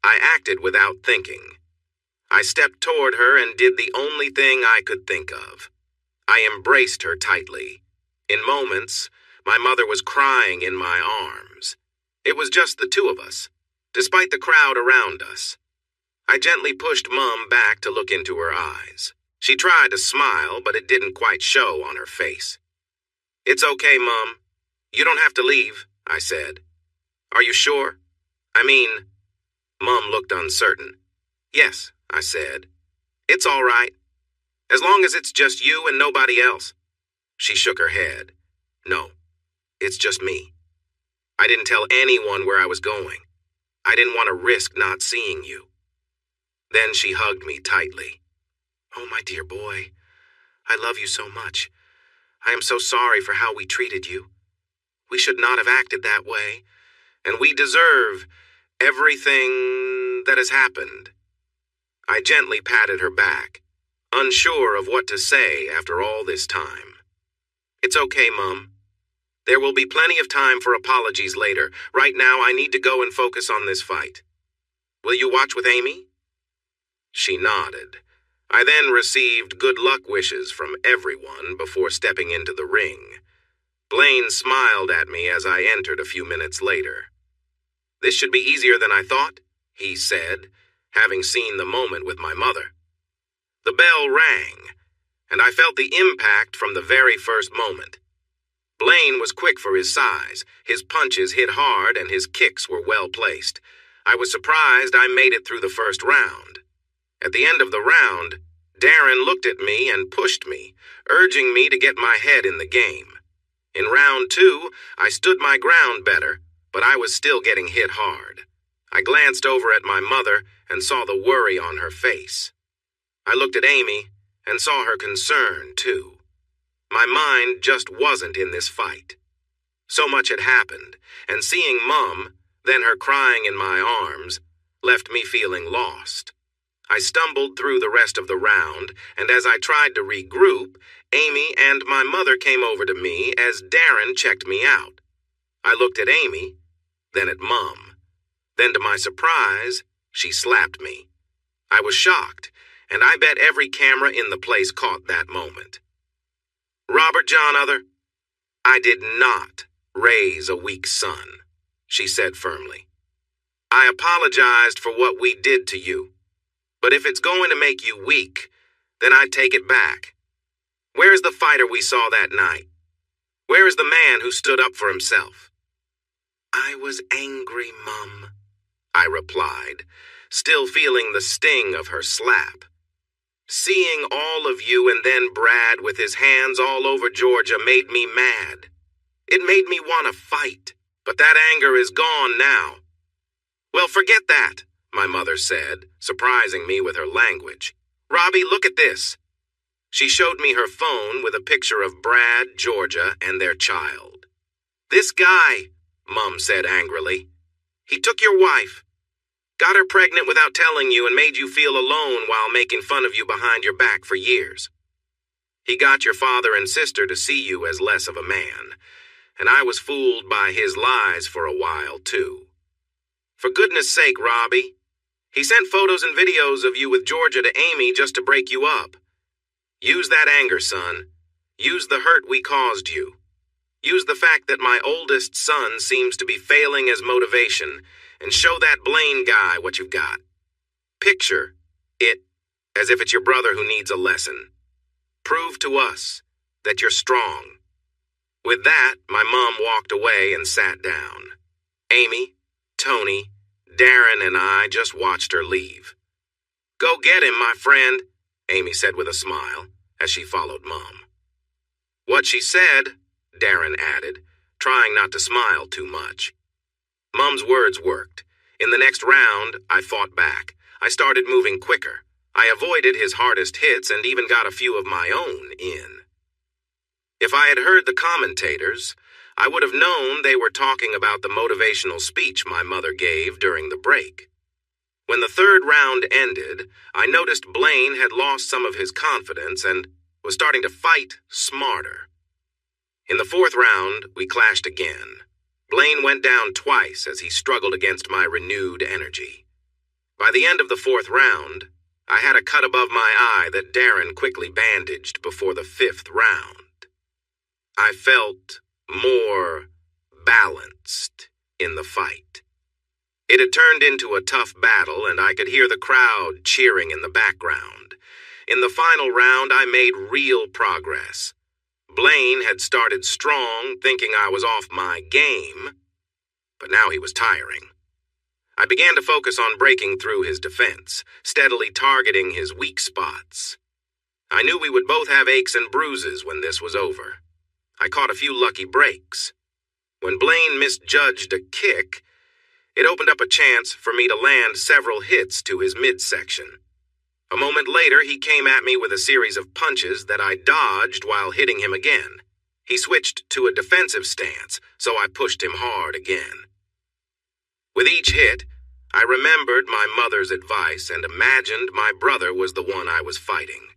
I acted without thinking. I stepped toward her and did the only thing I could think of. I embraced her tightly. In moments, my mother was crying in my arms. It was just the two of us, despite the crowd around us. I gently pushed Mom back to look into her eyes. She tried to smile, but it didn't quite show on her face. "It's okay, Mom. You don't have to leave," I said. "Are you sure? I mean..." Mom looked uncertain. "Yes," I said. "It's all right. As long as it's just you and nobody else." She shook her head. "No, it's just me. I didn't tell anyone where I was going. I didn't want to risk not seeing you." Then she hugged me tightly. "Oh, my dear boy, I love you so much. I am so sorry for how we treated you. We should not have acted that way, and we deserve everything that has happened." I gently patted her back, unsure of what to say after all this time. "It's okay, Mom. There will be plenty of time for apologies later. Right now, I need to go and focus on this fight. Will you watch with Amy?" She nodded. I then received good luck wishes from everyone before stepping into the ring. Blaine smiled at me as I entered a few minutes later. "This should be easier than I thought," he said, having seen the moment with my mother. The bell rang, and I felt the impact from the very first moment. Blaine was quick for his size. His punches hit hard and his kicks were well placed. I was surprised I made it through the first round. At the end of the round, Darren looked at me and pushed me, urging me to get my head in the game. In round 2, I stood my ground better, but I was still getting hit hard. I glanced over at my mother and saw the worry on her face. I looked at Amy and saw her concern, too. My mind just wasn't in this fight. So much had happened, and seeing Mom, then her crying in my arms, left me feeling lost. I stumbled through the rest of the round, and as I tried to regroup, Amy and my mother came over to me as Darren checked me out. I looked at Amy, then at Mom. Then to my surprise, she slapped me. I was shocked, and I bet every camera in the place caught that moment. "Robert John Other, I did not raise a weak son," she said firmly. "I apologized for what we did to you, but if it's going to make you weak, then I take it back. Where's the fighter we saw that night? Where is the man who stood up for himself?" "I was angry, Mom," I replied, still feeling the sting of her slap. Seeing all of you and then Brad with his hands all over Georgia made me mad. It made me want to fight, but that anger is gone now. "Well, forget that," my mother said, surprising me with her language. "Robbie, look at this." She showed me her phone with a picture of Brad, Georgia, and their child. "This guy," Mom said angrily, "he took your wife. Got her pregnant without telling you and made you feel alone while making fun of you behind your back for years. He got your father and sister to see you as less of a man, and I was fooled by his lies for a while, too. For goodness sake, Robbie, he sent photos and videos of you with Georgia to Amy just to break you up. Use that anger, son. Use the hurt we caused you. Use the fact that my oldest son seems to be failing as motivation, and show that Blaine guy what you've got. Picture it as if it's your brother who needs a lesson. Prove to us that you're strong." With that, my mom walked away and sat down. Amy, Tony, Darren, and I just watched her leave. "Go get him, my friend," Amy said with a smile as she followed Mom. "What she said," Darren added, trying not to smile too much. Mom's words worked. In the next round, I fought back. I started moving quicker. I avoided his hardest hits and even got a few of my own in. If I had heard the commentators, I would have known they were talking about the motivational speech my mother gave during the break. When the third round ended, I noticed Blaine had lost some of his confidence and was starting to fight smarter. In the fourth round, we clashed again. Blaine went down twice as he struggled against my renewed energy. By the end of the fourth round, I had a cut above my eye that Darren quickly bandaged before the fifth round. I felt more balanced in the fight. It had turned into a tough battle, and I could hear the crowd cheering in the background. In the final round, I made real progress. Blaine had started strong, thinking I was off my game, but now he was tiring. I began to focus on breaking through his defense, steadily targeting his weak spots. I knew we would both have aches and bruises when this was over. I caught a few lucky breaks. When Blaine misjudged a kick, it opened up a chance for me to land several hits to his midsection. A moment later, he came at me with a series of punches that I dodged while hitting him again. He switched to a defensive stance, so I pushed him hard again. With each hit, I remembered my mother's advice and imagined my brother was the one I was fighting.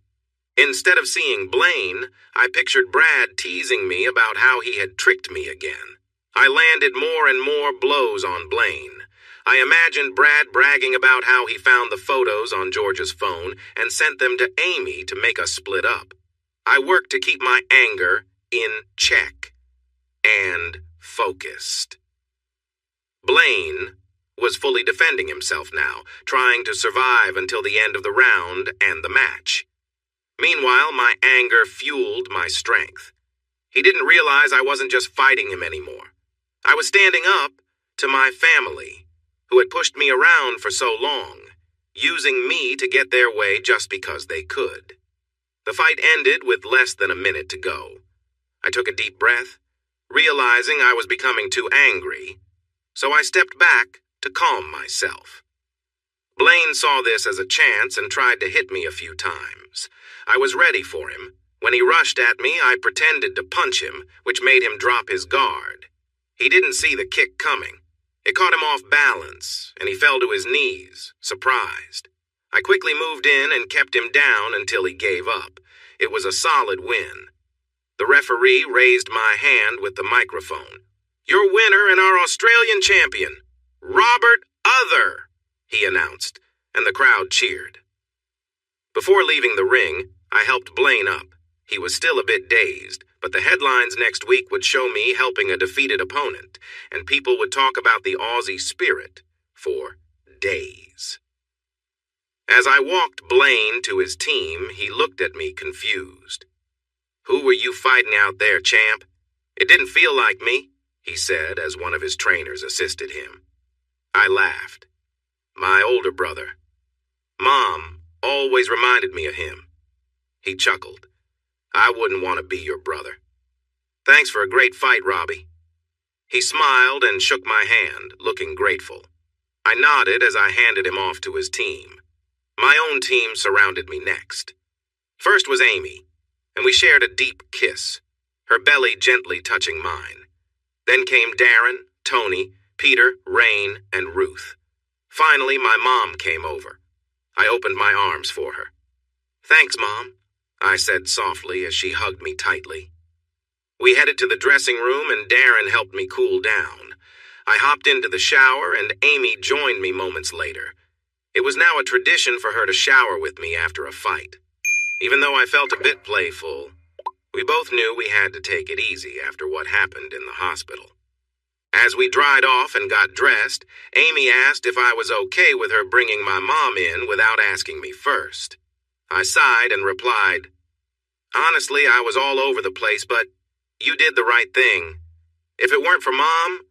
Instead of seeing Blaine, I pictured Brad teasing me about how he had tricked me again. I landed more and more blows on Blaine. I imagined Brad bragging about how he found the photos on George's phone and sent them to Amy to make us split up. I worked to keep my anger in check and focused. Blaine was fully defending himself now, trying to survive until the end of the round and the match. Meanwhile, my anger fueled my strength. He didn't realize I wasn't just fighting him anymore. I was standing up to my family, who had pushed me around for so long, using me to get their way just because they could. The fight ended with less than a minute to go. I took a deep breath, realizing I was becoming too angry, so I stepped back to calm myself. Blaine saw this as a chance and tried to hit me a few times. I was ready for him. When he rushed at me, I pretended to punch him, which made him drop his guard. He didn't see the kick coming. It caught him off balance, and he fell to his knees, surprised. I quickly moved in and kept him down until he gave up. It was a solid win. The referee raised my hand with the microphone. "Your winner and our Australian champion, Robert Other," he announced, and the crowd cheered. Before leaving the ring, I helped Blaine up. He was still a bit dazed, but the headlines next week would show me helping a defeated opponent, and people would talk about the Aussie spirit for days. As I walked Blaine to his team, he looked at me confused. "Who were you fighting out there, champ? It didn't feel like me," he said as one of his trainers assisted him. I laughed. "My older brother. Mom always reminded me of him." He chuckled. "I wouldn't want to be your brother. Thanks for a great fight, Robbie." He smiled and shook my hand, looking grateful. I nodded as I handed him off to his team. My own team surrounded me next. First was Amy, and we shared a deep kiss, her belly gently touching mine. Then came Darren, Tony, Peter, Rain, and Ruth. Finally, my mom came over. I opened my arms for her. "Thanks, Mom," I said softly as she hugged me tightly. We headed to the dressing room and Darren helped me cool down. I hopped into the shower and Amy joined me moments later. It was now a tradition for her to shower with me after a fight. Even though I felt a bit playful, we both knew we had to take it easy after what happened in the hospital. As we dried off and got dressed, Amy asked if I was okay with her bringing my mom in without asking me first. I sighed and replied, "Honestly, I was all over the place, but you did the right thing. If it weren't for Mom,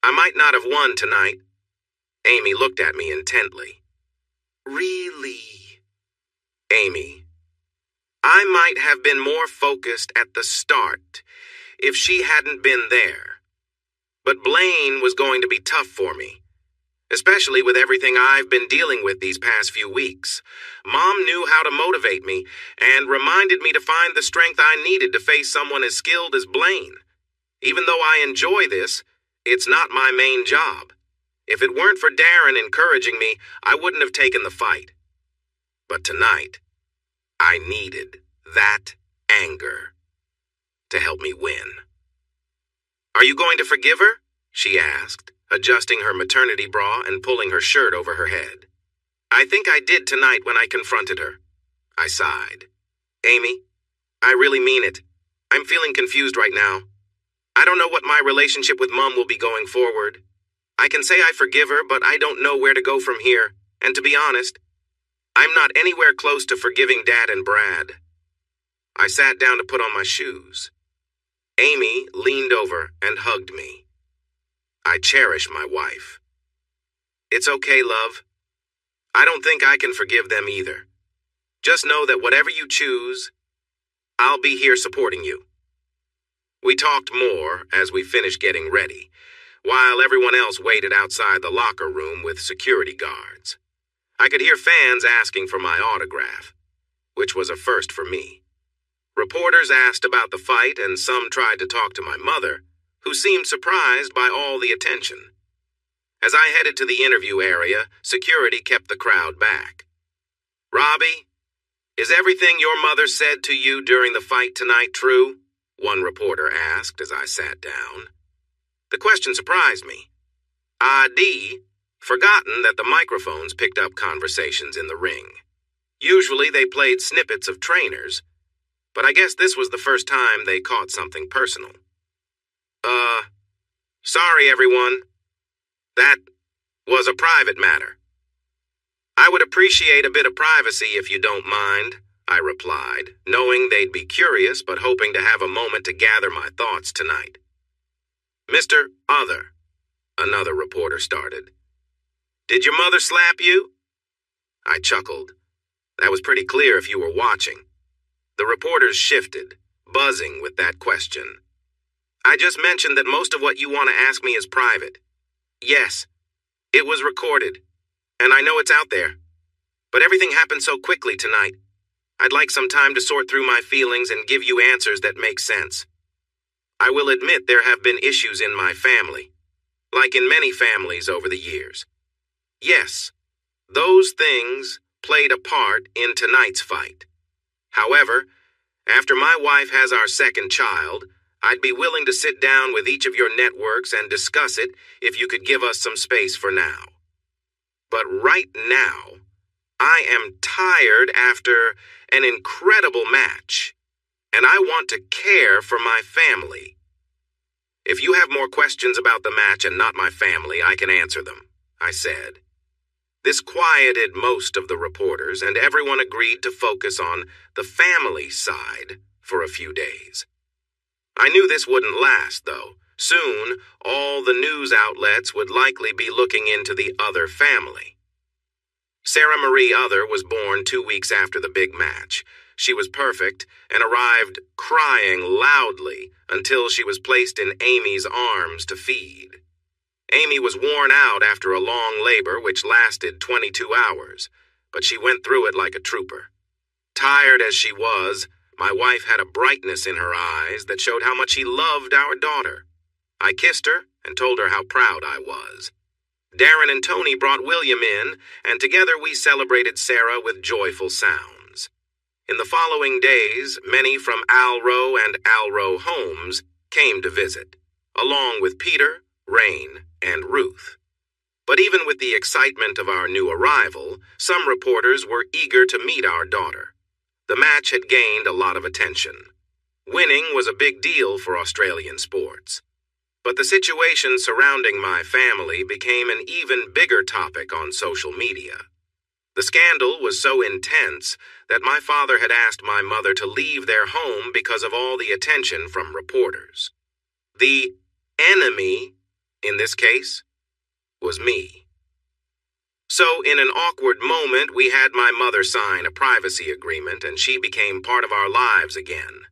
I might not have won tonight." Amy looked at me intently. "Really?" "Amy, I might have been more focused at the start if she hadn't been there. But Blaine was going to be tough for me. especially with everything I've been dealing with these past few weeks. Mom knew how to motivate me and reminded me to find the strength I needed to face someone as skilled as Blaine. Even though I enjoy this, it's not my main job. If it weren't for Darren encouraging me, I wouldn't have taken the fight. But tonight, I needed that anger to help me win. "Are you going to forgive her?" she asked, adjusting her maternity bra and pulling her shirt over her head. "I think I did tonight when I confronted her." I sighed. "Amy, I really mean it. I'm feeling confused right now. I don't know what my relationship with Mom will be going forward. I can say I forgive her, but I don't know where to go from here. And to be honest, I'm not anywhere close to forgiving Dad and Brad." I sat down to put on my shoes. Amy leaned over and hugged me. I cherish my wife. "It's okay, love. I don't think I can forgive them either. Just know that whatever you choose, I'll be here supporting you." We talked more as we finished getting ready, while everyone else waited outside the locker room with security guards. I could hear fans asking for my autograph, which was a first for me. Reporters asked about the fight, and some tried to talk to my mother, who seemed surprised by all the attention. As I headed to the interview area, security kept the crowd back. "Robbie, is everything your mother said to you during the fight tonight true?" one reporter asked as I sat down. The question surprised me. I'd forgotten that the microphones picked up conversations in the ring. Usually they played snippets of trainers, but I guess this was the first time they caught something personal. Sorry everyone. That was a private matter." "I would appreciate a bit of privacy if you don't mind," I replied, knowing they'd be curious but hoping to have a moment to gather my thoughts tonight. "Mr. Other," another reporter started, "did your mother slap you?" I chuckled. That was pretty clear if you were watching. The reporters shifted, buzzing with that question. "I just mentioned that most of what you want to ask me is private. Yes, it was recorded, and I know it's out there. But everything happened so quickly tonight. I'd like some time to sort through my feelings and give you answers that make sense. I will admit there have been issues in my family, like in many families over the years. Yes, those things played a part in tonight's fight. However, after my wife has our second child, I'd be willing to sit down with each of your networks and discuss it if you could give us some space for now. But right now, I am tired after an incredible match, and I want to care for my family. If you have more questions about the match and not my family, I can answer them," I said. This quieted most of the reporters, and everyone agreed to focus on the family side for a few days. I knew this wouldn't last, though. Soon, all the news outlets would likely be looking into the Other family. Sarah Marie Other was born 2 weeks after the big match. She was perfect and arrived crying loudly until she was placed in Amy's arms to feed. Amy was worn out after a long labor which lasted 22 hours, but she went through it like a trooper. Tired as she was, my wife had a brightness in her eyes that showed how much she loved our daughter. I kissed her and told her how proud I was. Darren and Tony brought William in, and together we celebrated Sarah with joyful sounds. In the following days, many from Alro and Alro Homes came to visit, along with Peter, Rain, and Ruth. But even with the excitement of our new arrival, some reporters were eager to meet our daughter. The match had gained a lot of attention. Winning was a big deal for Australian sports. But the situation surrounding my family became an even bigger topic on social media. The scandal was so intense that my father had asked my mother to leave their home because of all the attention from reporters. The enemy, in this case, was me. So in an awkward moment, we had my mother sign a privacy agreement and she became part of our lives again.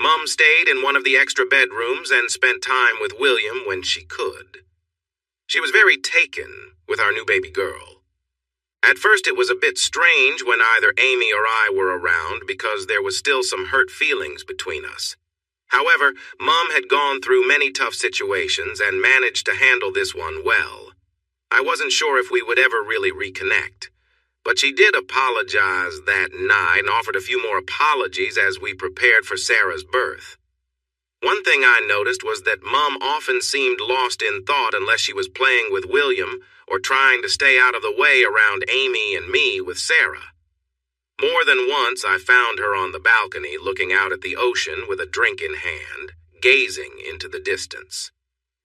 Mom stayed in one of the extra bedrooms and spent time with William when she could. She was very taken with our new baby girl. At first it was a bit strange when either Amy or I were around because there was still some hurt feelings between us. However, Mom had gone through many tough situations and managed to handle this one well. I wasn't sure if we would ever really reconnect, but she did apologize that night and offered a few more apologies as we prepared for Sarah's birth. One thing I noticed was that Mom often seemed lost in thought unless she was playing with William or trying to stay out of the way around Amy and me with Sarah. More than once I found her on the balcony looking out at the ocean with a drink in hand, gazing into the distance.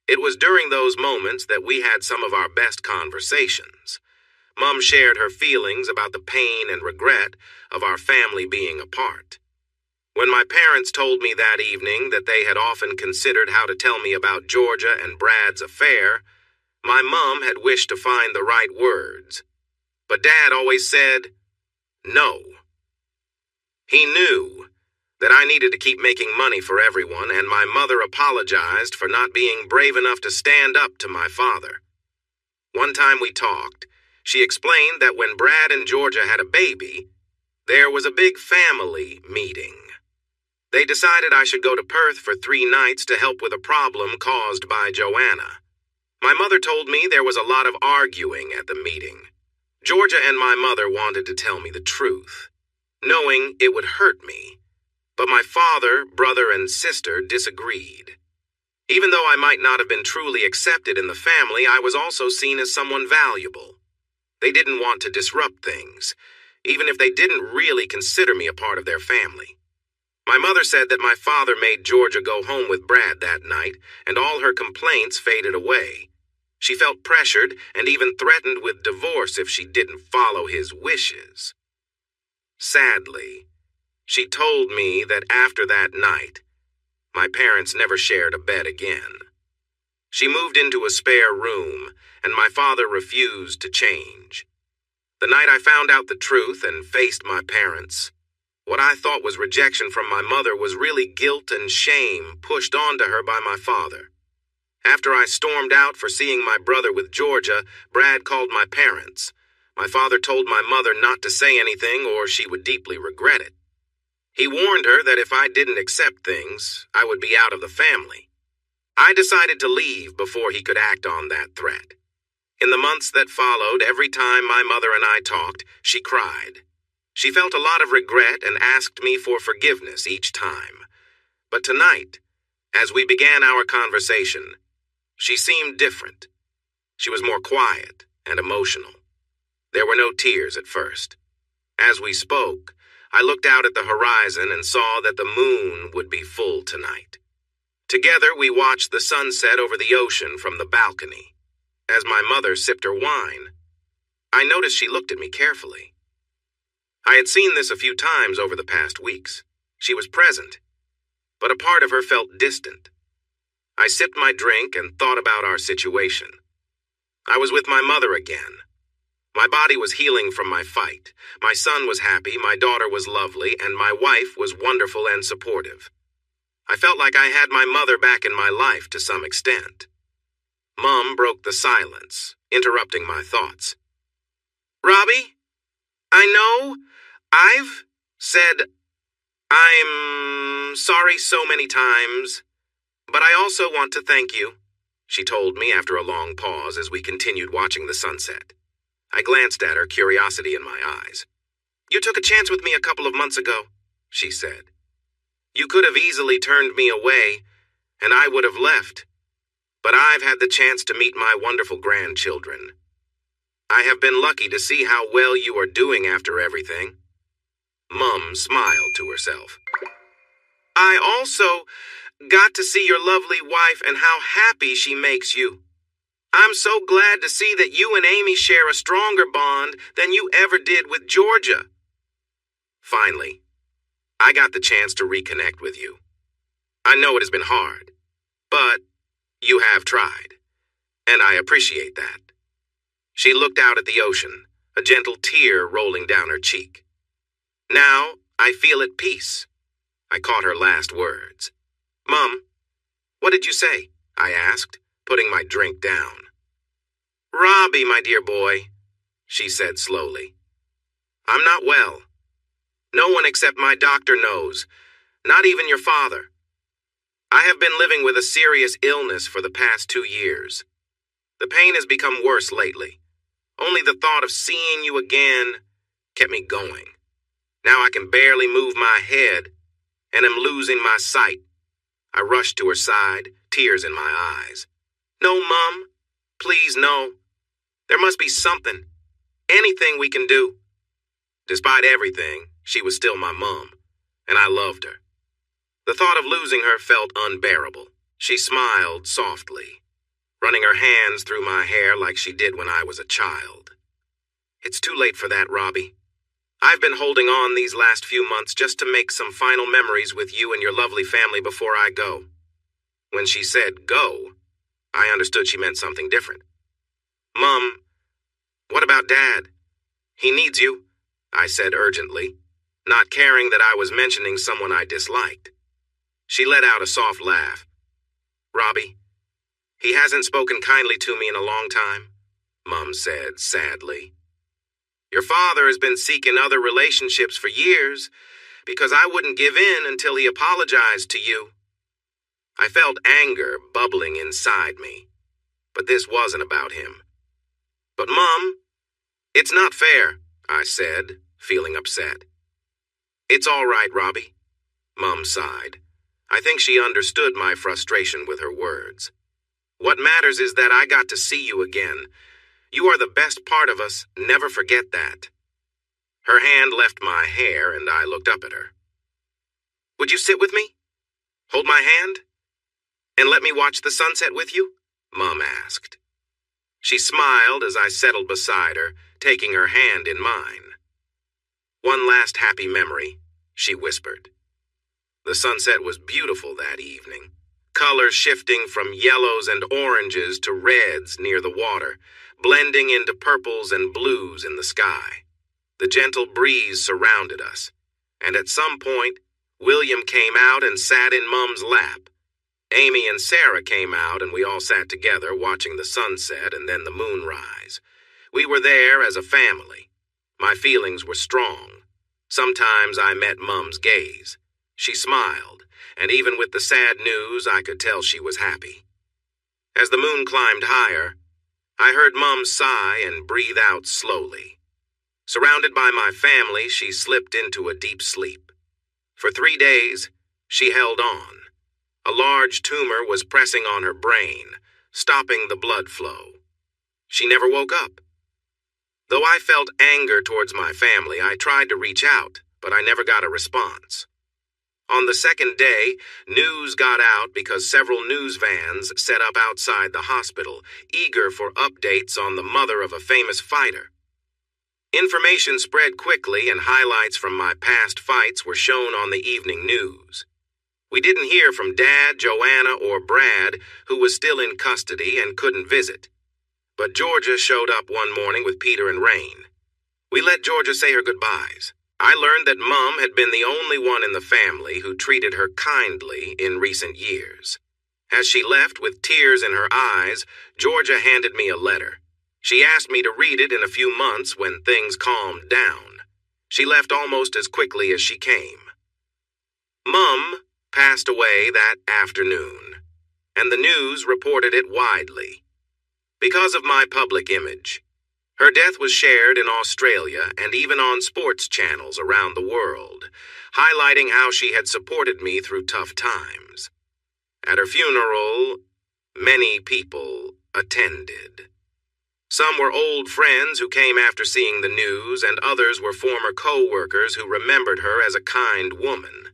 It was during those moments that we had some of our best conversations. Mom shared her feelings about the pain and regret of our family being apart. When my parents told me that evening that they had often considered how to tell me about Georgia and Brad's affair, my mom had wished to find the right words. But Dad always said, no. He knew that I needed to keep making money for everyone, and my mother apologized for not being brave enough to stand up to my father. One time we talked, she explained that when Brad and Georgia had a baby, there was a big family meeting. They decided I should go to Perth for 3 nights to help with a problem caused by Joanna. My mother told me there was a lot of arguing at the meeting. Georgia and my mother wanted to tell me the truth, knowing it would hurt me. But my father, brother, and sister disagreed. Even though I might not have been truly accepted in the family, I was also seen as someone valuable. They didn't want to disrupt things, even if they didn't really consider me a part of their family. My mother said that my father made Georgia go home with Brad that night, and all her complaints faded away. She felt pressured and even threatened with divorce if she didn't follow his wishes. Sadly, she told me that after that night, my parents never shared a bed again. She moved into a spare room, and my father refused to change. The night I found out the truth and faced my parents, what I thought was rejection from my mother was really guilt and shame pushed onto her by my father. After I stormed out for seeing my brother with Georgia, Brad called my parents. My father told my mother not to say anything or she would deeply regret it. He warned her that if I didn't accept things, I would be out of the family. I decided to leave before he could act on that threat. In the months that followed, every time my mother and I talked, she cried. She felt a lot of regret and asked me for forgiveness each time. But tonight, as we began our conversation, she seemed different. She was more quiet and emotional. There were no tears at first. As we spoke, I looked out at the horizon and saw that the moon would be full tonight. Together we watched the sunset over the ocean from the balcony. As my mother sipped her wine, I noticed she looked at me carefully. I had seen this a few times over the past weeks. She was present, but a part of her felt distant. I sipped my drink and thought about our situation. I was with my mother again. My body was healing from my fight. My son was happy, my daughter was lovely, and my wife was wonderful and supportive. I felt like I had my mother back in my life to some extent. Mom broke the silence, interrupting my thoughts. Robbie, I know I've said I'm sorry so many times, but I also want to thank you, she told me after a long pause as we continued watching the sunset. I glanced at her, curiosity in my eyes. You took a chance with me a couple of months ago, she said. You could have easily turned me away, and I would have left. But I've had the chance to meet my wonderful grandchildren. I have been lucky to see how well you are doing after everything. Mum smiled to herself. I also got to see your lovely wife and how happy she makes you. I'm so glad to see that you and Amy share a stronger bond than you ever did with Georgia. Finally, I got the chance to reconnect with you. I know it has been hard, but you have tried, and I appreciate that. She looked out at the ocean, a gentle tear rolling down her cheek. Now I feel at peace. I caught her last words. Mum, what did you say? I asked, putting my drink down. Robbie, my dear boy, she said slowly. I'm not well. No one except my doctor knows, not even your father. I have been living with a serious illness for the past 2 years. The pain has become worse lately. Only the thought of seeing you again kept me going. Now I can barely move my head and am losing my sight. I rushed to her side, tears in my eyes. No, Mum. Please, no. There must be something. Anything we can do. Despite everything, she was still my mom, and I loved her. The thought of losing her felt unbearable. She smiled softly, running her hands through my hair like she did when I was a child. It's too late for that, Robbie. I've been holding on these last few months just to make some final memories with you and your lovely family before I go. When she said go, I understood she meant something different. Mum, what about Dad? He needs you, I said urgently, not caring that I was mentioning someone I disliked. She let out a soft laugh. Robbie, he hasn't spoken kindly to me in a long time, Mum said sadly. Your father has been seeking other relationships for years because I wouldn't give in until he apologized to you. I felt anger bubbling inside me, but this wasn't about him. But Mum, it's not fair, I said, feeling upset. It's all right, Robbie, Mum sighed. I think she understood my frustration with her words. What matters is that I got to see you again. You are the best part of us, never forget that. Her hand left my hair and I looked up at her. Would you sit with me? Hold my hand? And let me watch the sunset with you? Mum asked. She smiled as I settled beside her, taking her hand in mine. One last happy memory, she whispered. The sunset was beautiful that evening, colors shifting from yellows and oranges to reds near the water, blending into purples and blues in the sky. The gentle breeze surrounded us, and at some point, William came out and sat in Mum's lap. Amy and Sarah came out and we all sat together watching the sunset and then the moon rise. We were there as a family. My feelings were strong. Sometimes I met Mum's gaze. She smiled, and even with the sad news, I could tell she was happy. As the moon climbed higher, I heard Mum sigh and breathe out slowly. Surrounded by my family, she slipped into a deep sleep. For 3 days, she held on. A large tumor was pressing on her brain, stopping the blood flow. She never woke up. Though I felt anger towards my family, I tried to reach out, but I never got a response. On the second day, news got out because several news vans set up outside the hospital, eager for updates on the mother of a famous fighter. Information spread quickly and highlights from my past fights were shown on the evening news. We didn't hear from Dad, Joanna, or Brad, who was still in custody and couldn't visit. But Georgia showed up one morning with Peter and Rain. We let Georgia say her goodbyes. I learned that Mum had been the only one in the family who treated her kindly in recent years. As she left with tears in her eyes, Georgia handed me a letter. She asked me to read it in a few months when things calmed down. She left almost as quickly as she came. Mum passed away that afternoon, and the news reported it widely. Because of my public image, her death was shared in Australia and even on sports channels around the world, highlighting how she had supported me through tough times. At her funeral, many people attended. Some were old friends who came after seeing the news, and others were former co-workers who remembered her as a kind woman.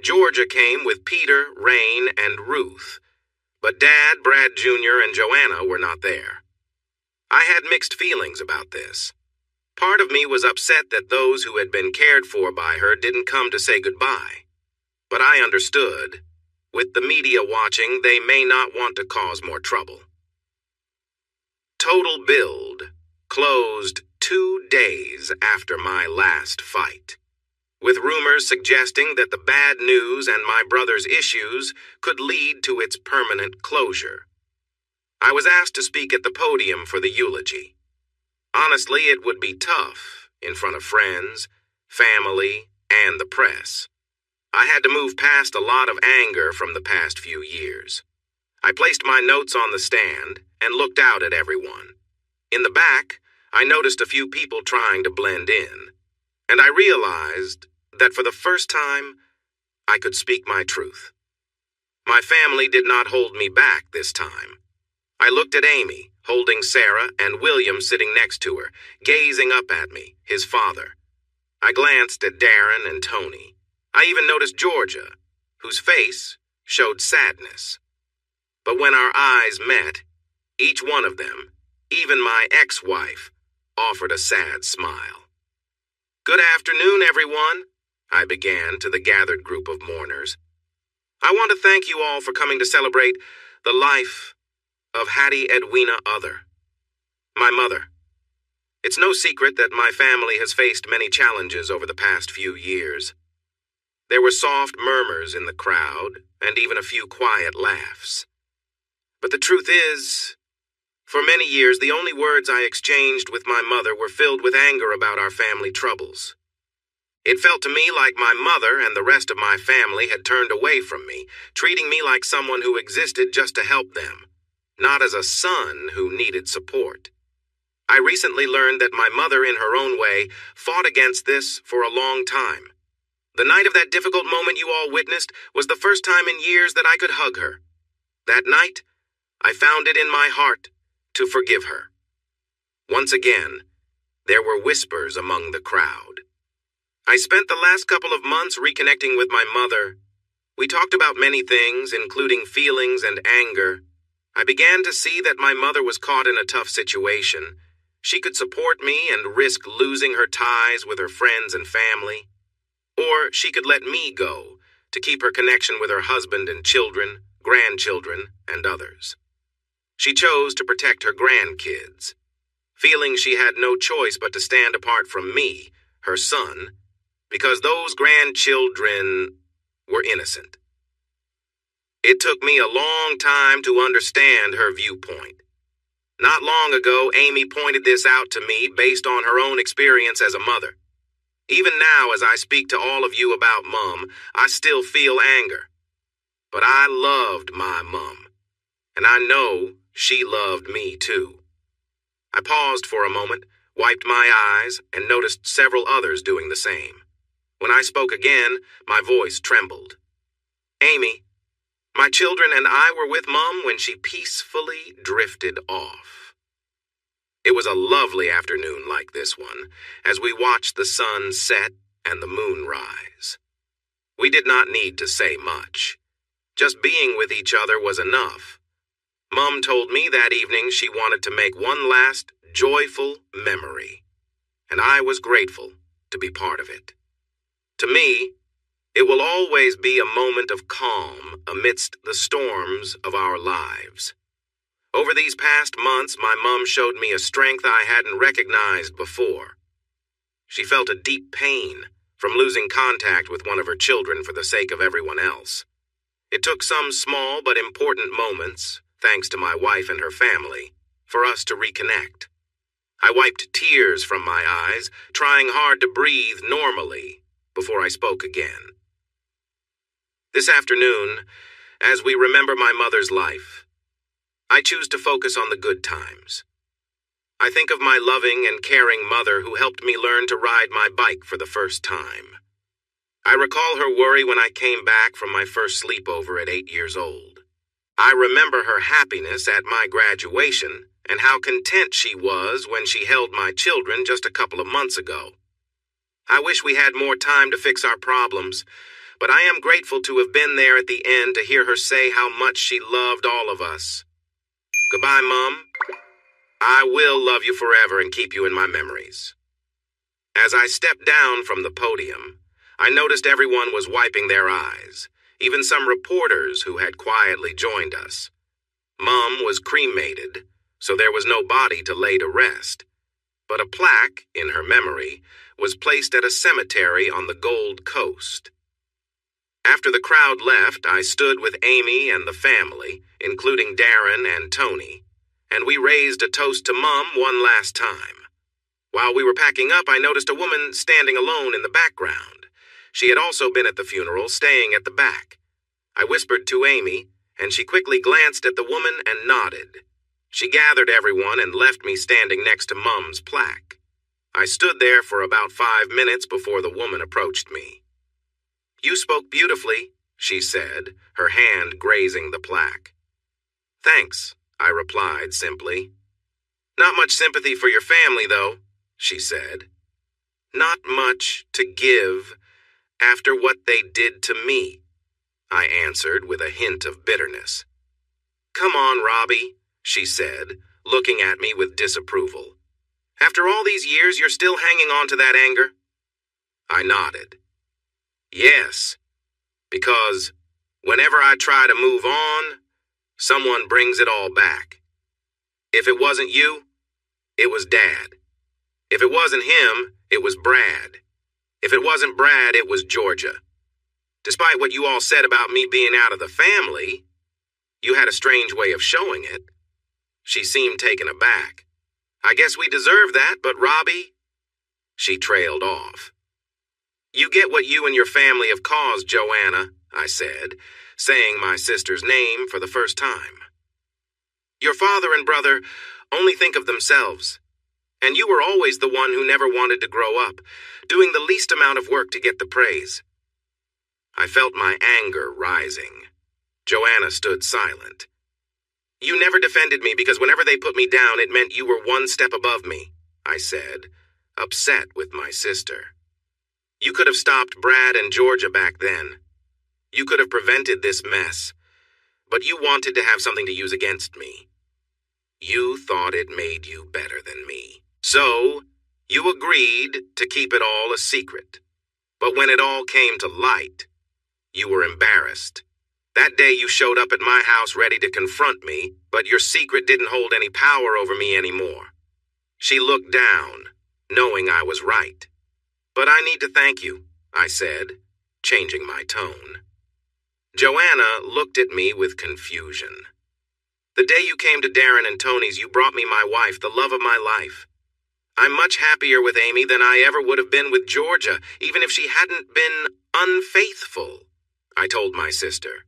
Georgia came with Peter, Rain, and Ruth, but Dad, Brad Jr., and Joanna were not there. I had mixed feelings about this. Part of me was upset that those who had been cared for by her didn't come to say goodbye. But I understood. With the media watching, they may not want to cause more trouble. Total Build closed 2 days after my last fight, with rumors suggesting that the bad news and my brother's issues could lead to its permanent closure. I was asked to speak at the podium for the eulogy. Honestly, it would be tough in front of friends, family, and the press. I had to move past a lot of anger from the past few years. I placed my notes on the stand and looked out at everyone. In the back, I noticed a few people trying to blend in, and I realized that for the first time, I could speak my truth. My family did not hold me back this time. I looked at Amy, holding Sarah, and William sitting next to her, gazing up at me, his father. I glanced at Darren and Tony. I even noticed Georgia, whose face showed sadness. But when our eyes met, each one of them, even my ex-wife, offered a sad smile. "Good afternoon, everyone," I began to the gathered group of mourners. "I want to thank you all for coming to celebrate the life of Hattie Edwina Other, my mother. It's no secret that my family has faced many challenges over the past few years. There were soft murmurs in the crowd and even a few quiet laughs. But the truth is, for many years, the only words I exchanged with my mother were filled with anger about our family troubles. It felt to me like my mother and the rest of my family had turned away from me, treating me like someone who existed just to help them, not as a son who needed support. I recently learned that my mother, in her own way, fought against this for a long time. The night of that difficult moment you all witnessed was the first time in years that I could hug her. That night, I found it in my heart to forgive her. Once again, there were whispers among the crowd. I spent the last couple of months reconnecting with my mother. We talked about many things, including feelings and anger. I began to see that my mother was caught in a tough situation. She could support me and risk losing her ties with her friends and family. Or she could let me go to keep her connection with her husband and children, grandchildren, and others. She chose to protect her grandkids, feeling she had no choice but to stand apart from me, her son, because those grandchildren were innocent. It took me a long time to understand her viewpoint. Not long ago, Amy pointed this out to me based on her own experience as a mother. Even now, as I speak to all of you about Mom, I still feel anger. But I loved my Mom, and I know she loved me too. I paused for a moment, wiped my eyes, and noticed several others doing the same. When I spoke again, my voice trembled. "Amy, my children and I were with Mom when she peacefully drifted off." It was a lovely afternoon like this one, as we watched the sun set and the moon rise. We did not need to say much. Just being with each other was enough. Mom told me that evening she wanted to make one last joyful memory, and I was grateful to be part of it. To me, it will always be a moment of calm amidst the storms of our lives. Over these past months, my mom showed me a strength I hadn't recognized before. She felt a deep pain from losing contact with one of her children for the sake of everyone else. It took some small but important moments, thanks to my wife and her family, for us to reconnect. I wiped tears from my eyes, trying hard to breathe normally before I spoke again. This afternoon, as we remember my mother's life, I choose to focus on the good times. I think of my loving and caring mother who helped me learn to ride my bike for the first time. I recall her worry when I came back from my first sleepover at 8 years old. I remember her happiness at my graduation and how content she was when she held my children just a couple of months ago. I wish we had more time to fix our problems, but I am grateful to have been there at the end to hear her say how much she loved all of us. Goodbye, Mom. I will love you forever and keep you in my memories. As I stepped down from the podium, I noticed everyone was wiping their eyes, even some reporters who had quietly joined us. Mom was cremated, so there was no body to lay to rest, but a plaque in her memory was placed at a cemetery on the Gold Coast. After the crowd left, I stood with Amy and the family, including Darren and Tony, and we raised a toast to Mom one last time. While we were packing up, I noticed a woman standing alone in the background. She had also been at the funeral, staying at the back. I whispered to Amy, and she quickly glanced at the woman and nodded. She gathered everyone and left me standing next to Mom's plaque. I stood there for about 5 minutes before the woman approached me. "You spoke beautifully," she said, her hand grazing the plaque. "Thanks," I replied simply. "Not much sympathy for your family, though," she said. "Not much to give after what they did to me," I answered with a hint of bitterness. "Come on, Robbie," she said, looking at me with disapproval. "After all these years, you're still hanging on to that anger?" I nodded. "Yes, because whenever I try to move on, someone brings it all back. If it wasn't you, it was Dad. If it wasn't him, it was Brad. If it wasn't Brad, it was Georgia. Despite what you all said about me being out of the family, you had a strange way of showing it." She seemed taken aback. "I guess we deserve that, but Robbie..." She trailed off. "You get what you and your family have caused, Joanna," I said, saying my sister's name for the first time. "Your father and brother only think of themselves, and you were always the one who never wanted to grow up, doing the least amount of work to get the praise." I felt my anger rising. Joanna stood silent. "You never defended me because whenever they put me down, it meant you were one step above me," I said, upset with my sister. "You could have stopped Brad and Georgia back then. You could have prevented this mess, but you wanted to have something to use against me. You thought it made you better than me. So, you agreed to keep it all a secret. But when it all came to light, you were embarrassed. That day you showed up at my house ready to confront me, but your secret didn't hold any power over me anymore." She looked down, knowing I was right. "But I need to thank you," I said, changing my tone. Joanna looked at me with confusion. "The day you came to Darren and Tony's, you brought me my wife, the love of my life. I'm much happier with Amy than I ever would have been with Georgia, even if she hadn't been unfaithful," I told my sister.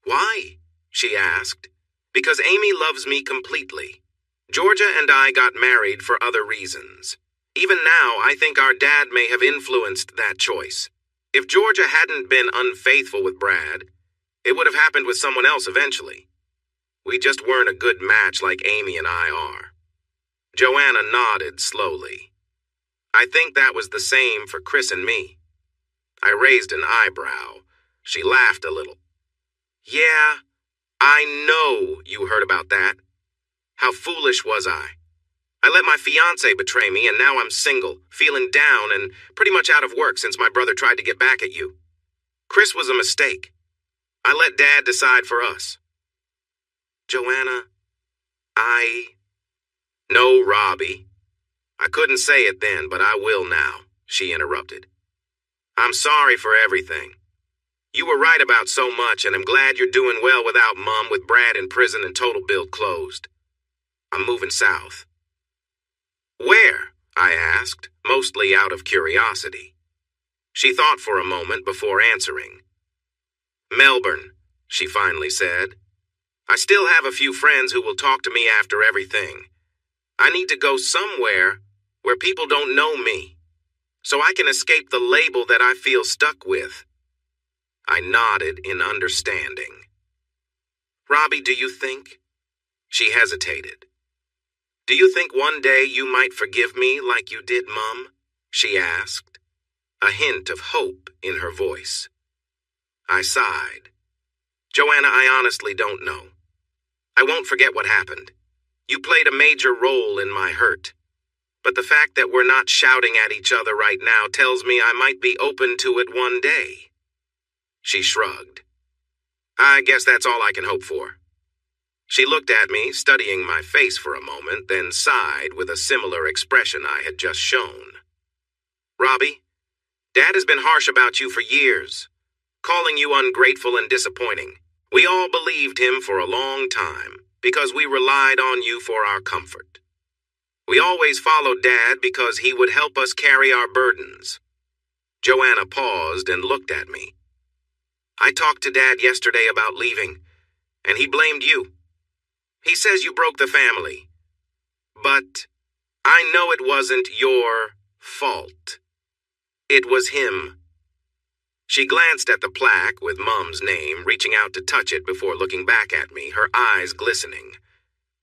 "Why?" she asked. "Because Amy loves me completely. Georgia and I got married for other reasons. Even now, I think our dad may have influenced that choice. If Georgia hadn't been unfaithful with Brad, it would have happened with someone else eventually. We just weren't a good match like Amy and I are." Joanna nodded slowly. "I think that was the same for Chris and me." I raised an eyebrow. She laughed a little. "Yeah, I know you heard about that. How foolish was I? I let my fiancé betray me, and now I'm single, feeling down and pretty much out of work since my brother tried to get back at you. Chris was a mistake. I let Dad decide for us." "Joanna, "No, Robbie. I couldn't say it then, but I will now," she interrupted. "I'm sorry for everything. You were right about so much, and I'm glad you're doing well without Mom, with Brad in prison and Total Build closed. I'm moving south." "Where?" I asked, mostly out of curiosity. She thought for a moment before answering. "Melbourne," she finally said. "I still have a few friends who will talk to me after everything. I need to go somewhere where people don't know me, so I can escape the label that I feel stuck with." I nodded in understanding. "Robbie, do you think?" She hesitated. "Do you think one day you might forgive me like you did Mom?" she asked, a hint of hope in her voice. I sighed. "Joanna, I honestly don't know. I won't forget what happened. You played a major role in my hurt. But the fact that we're not shouting at each other right now tells me I might be open to it one day." She shrugged. "I guess that's all I can hope for." She looked at me, studying my face for a moment, then sighed with a similar expression I had just shown. "Robbie, Dad has been harsh about you for years, calling you ungrateful and disappointing. We all believed him for a long time. because we relied on you for our comfort. We always followed Dad because he would help us carry our burdens." Joanna paused and looked at me. "I talked to Dad yesterday about leaving, and he blamed you. He says you broke the family. But I know it wasn't your fault. It was him." She glanced at the plaque with Mum's name, reaching out to touch it before looking back at me, her eyes glistening.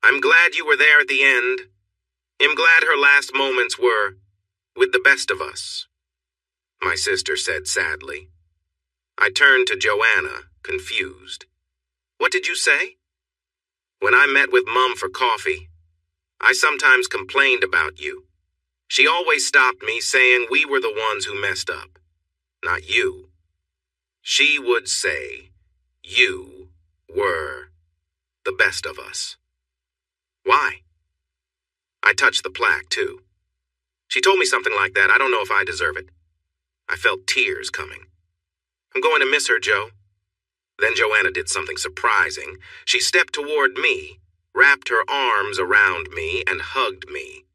"I'm glad you were there at the end. I'm glad her last moments were with the best of us," my sister said sadly. I turned to Joanna, confused. "What did you say?" "When I met with Mum for coffee, I sometimes complained about you. She always stopped me, saying we were the ones who messed up, not you. She would say you were the best of us." "Why?" I touched the plaque, too. "She told me something like that. I don't know if I deserve it." I felt tears coming. "I'm going to miss her, Joe." Then Joanna did something surprising. She stepped toward me, wrapped her arms around me, and hugged me.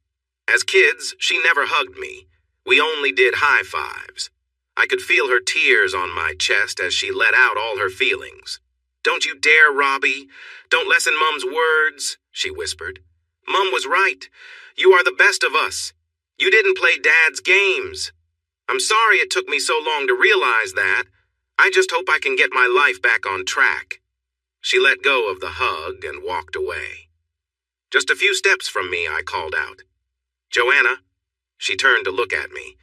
As kids, she never hugged me. We only did high fives. I could feel her tears on my chest as she let out all her feelings. "Don't you dare, Robbie. Don't lessen Mum's words," she whispered. "Mum was right. You are the best of us. You didn't play Dad's games. I'm sorry it took me so long to realize that. I just hope I can get my life back on track." She let go of the hug and walked away. "Just a few steps from me," I called out. "Joanna." She turned to look at me.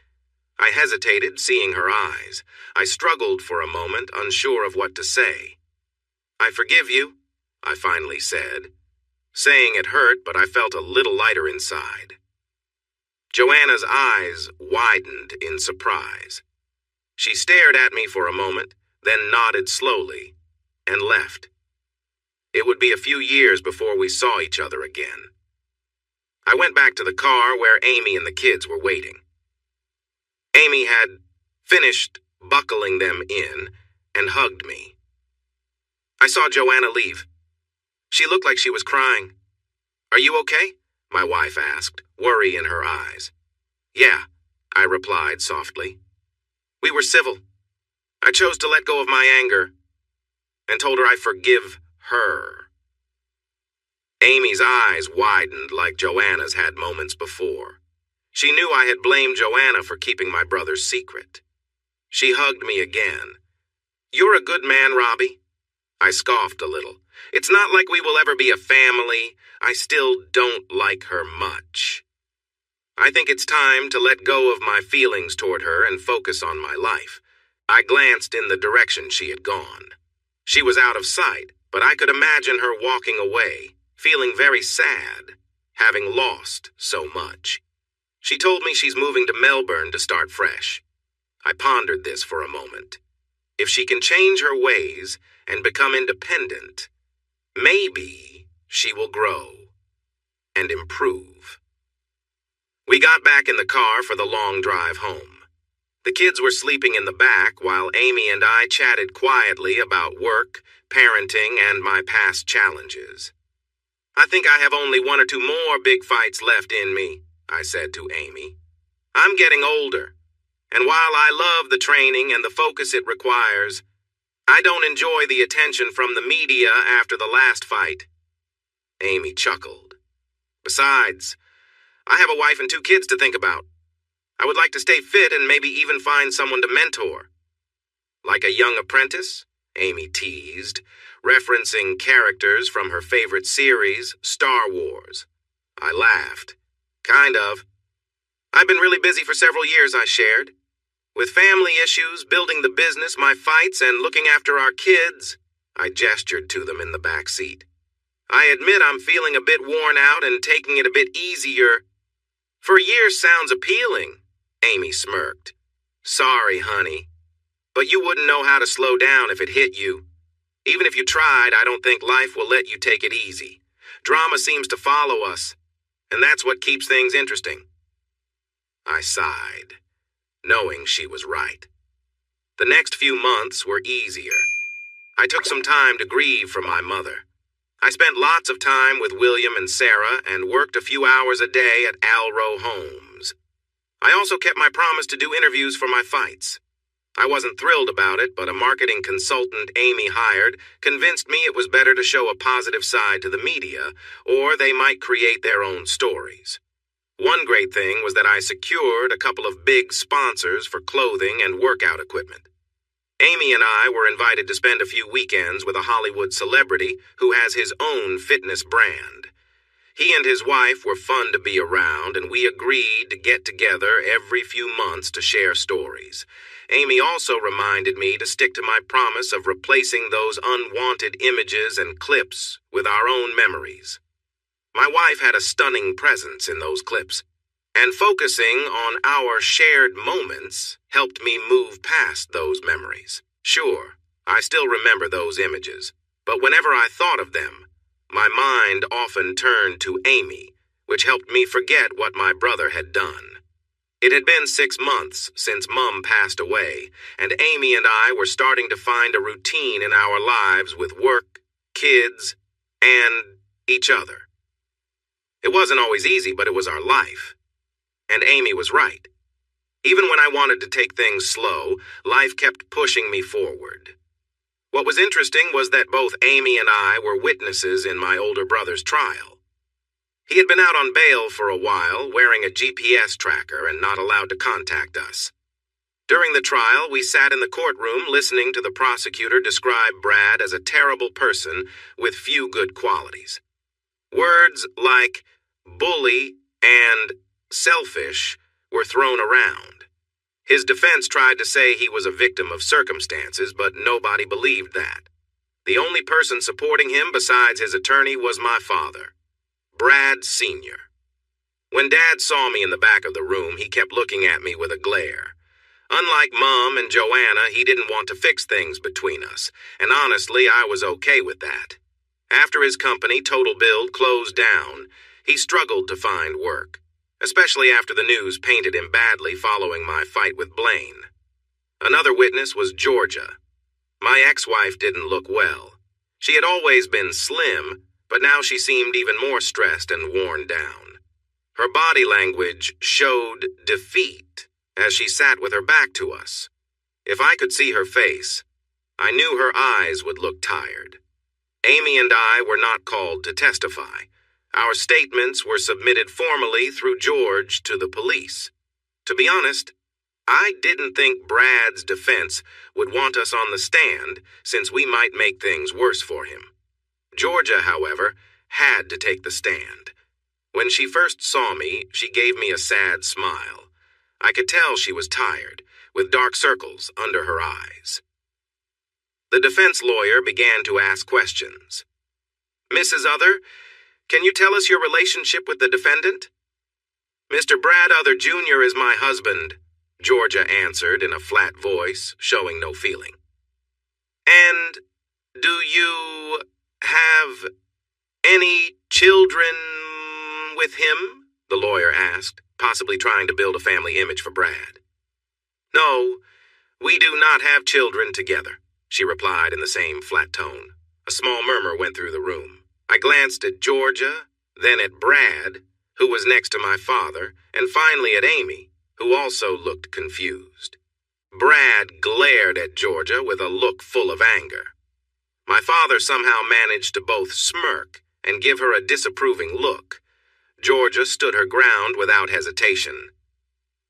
I hesitated, seeing her eyes. I struggled for a moment, unsure of what to say. "I forgive you," I finally said. Saying it hurt, but I felt a little lighter inside. Joanna's eyes widened in surprise. She stared at me for a moment, then nodded slowly, and left. It would be a few years before we saw each other again. I went back to the car where Amy and the kids were waiting. Amy had finished buckling them in and hugged me. I saw Joanna leave. She looked like she was crying. "Are you okay?" my wife asked, worry in her eyes. "Yeah," I replied softly. "We were civil. I chose to let go of my anger and told her I forgive her." Amy's eyes widened like Joanna's had moments before. She knew I had blamed Joanna for keeping my brother's secret. She hugged me again. "You're a good man, Robbie." I scoffed a little. "It's not like we will ever be a family. I still don't like her much. I think it's time to let go of my feelings toward her and focus on my life." I glanced in the direction she had gone. She was out of sight, but I could imagine her walking away, feeling very sad, having lost so much. She told me she's moving to Melbourne to start fresh. I pondered this for a moment. If she can change her ways and become independent, maybe she will grow and improve. We got back in the car for the long drive home. The kids were sleeping in the back while Amy and I chatted quietly about work, parenting, and my past challenges. "I think I have only one or two more big fights left in me," I said to Amy. "I'm getting older, and while I love the training and the focus it requires, I don't enjoy the attention from the media after the last fight." Amy chuckled. "Besides, I have a wife and two kids to think about. I would like to stay fit and maybe even find someone to mentor." "Like a young apprentice?" Amy teased, referencing characters from her favorite series, Star Wars. I laughed. "Kind of. I've been really busy for several years," I shared. "With family issues, building the business, my fights, and looking after our kids." I gestured to them in the back seat. "I admit I'm feeling a bit worn out and taking it a bit easier." "For years sounds appealing," Amy smirked. "Sorry, honey, but you wouldn't know how to slow down if it hit you. Even if you tried, I don't think life will let you take it easy. Drama seems to follow us, and that's what keeps things interesting." I sighed, knowing she was right. The next few months were easier. I took some time to grieve for my mother. I spent lots of time with William and Sarah and worked a few hours a day at Alro Homes. I also kept my promise to do interviews for my fights. I wasn't thrilled about it, but a marketing consultant Amy hired convinced me it was better to show a positive side to the media, or they might create their own stories. One great thing was that I secured a couple of big sponsors for clothing and workout equipment. Amy and I were invited to spend a few weekends with a Hollywood celebrity who has his own fitness brand. He and his wife were fun to be around, and we agreed to get together every few months to share stories. Amy also reminded me to stick to my promise of replacing those unwanted images and clips with our own memories. My wife had a stunning presence in those clips, and focusing on our shared moments helped me move past those memories. Sure, I still remember those images, but whenever I thought of them, my mind often turned to Amy, which helped me forget what my brother had done. It had been 6 months since Mum passed away, and Amy and I were starting to find a routine in our lives with work, kids, and each other. It wasn't always easy, but it was our life. And Amy was right. Even when I wanted to take things slow, life kept pushing me forward. What was interesting was that both Amy and I were witnesses in my older brother's trial. He had been out on bail for a while, wearing a GPS tracker and not allowed to contact us. During the trial, we sat in the courtroom listening to the prosecutor describe Brad as a terrible person with few good qualities. Words like bully and selfish were thrown around. His defense tried to say he was a victim of circumstances, but nobody believed that. The only person supporting him besides his attorney was my father, Brad Sr. When Dad saw me in the back of the room, he kept looking at me with a glare. Unlike Mom and Joanna, he didn't want to fix things between us, and honestly, I was okay with that. After his company, Total Build, closed down, he struggled to find work, especially after the news painted him badly following my fight with Blaine. Another witness was Georgia. My ex-wife didn't look well. She had always been slim, but now she seemed even more stressed and worn down. Her body language showed defeat as she sat with her back to us. If I could see her face, I knew her eyes would look tired. Amy and I were not called to testify. Our statements were submitted formally through George to the police. To be honest, I didn't think Brad's defense would want us on the stand since we might make things worse for him. Georgia, however, had to take the stand. When she first saw me, she gave me a sad smile. I could tell she was tired, with dark circles under her eyes. The defense lawyer began to ask questions. Mrs. Other, can you tell us your relationship with the defendant? Mr. Brad Other Jr. is my husband, Georgia answered in a flat voice, showing no feeling. And do you have any children with him? The lawyer asked, possibly trying to build a family image for Brad. No, we do not have children together, she replied in the same flat tone. A small murmur went through the room. I glanced at Georgia, then at Brad, who was next to my father, and finally at Amy, who also looked confused. Brad glared at Georgia with a look full of anger. My father somehow managed to both smirk and give her a disapproving look. Georgia stood her ground without hesitation.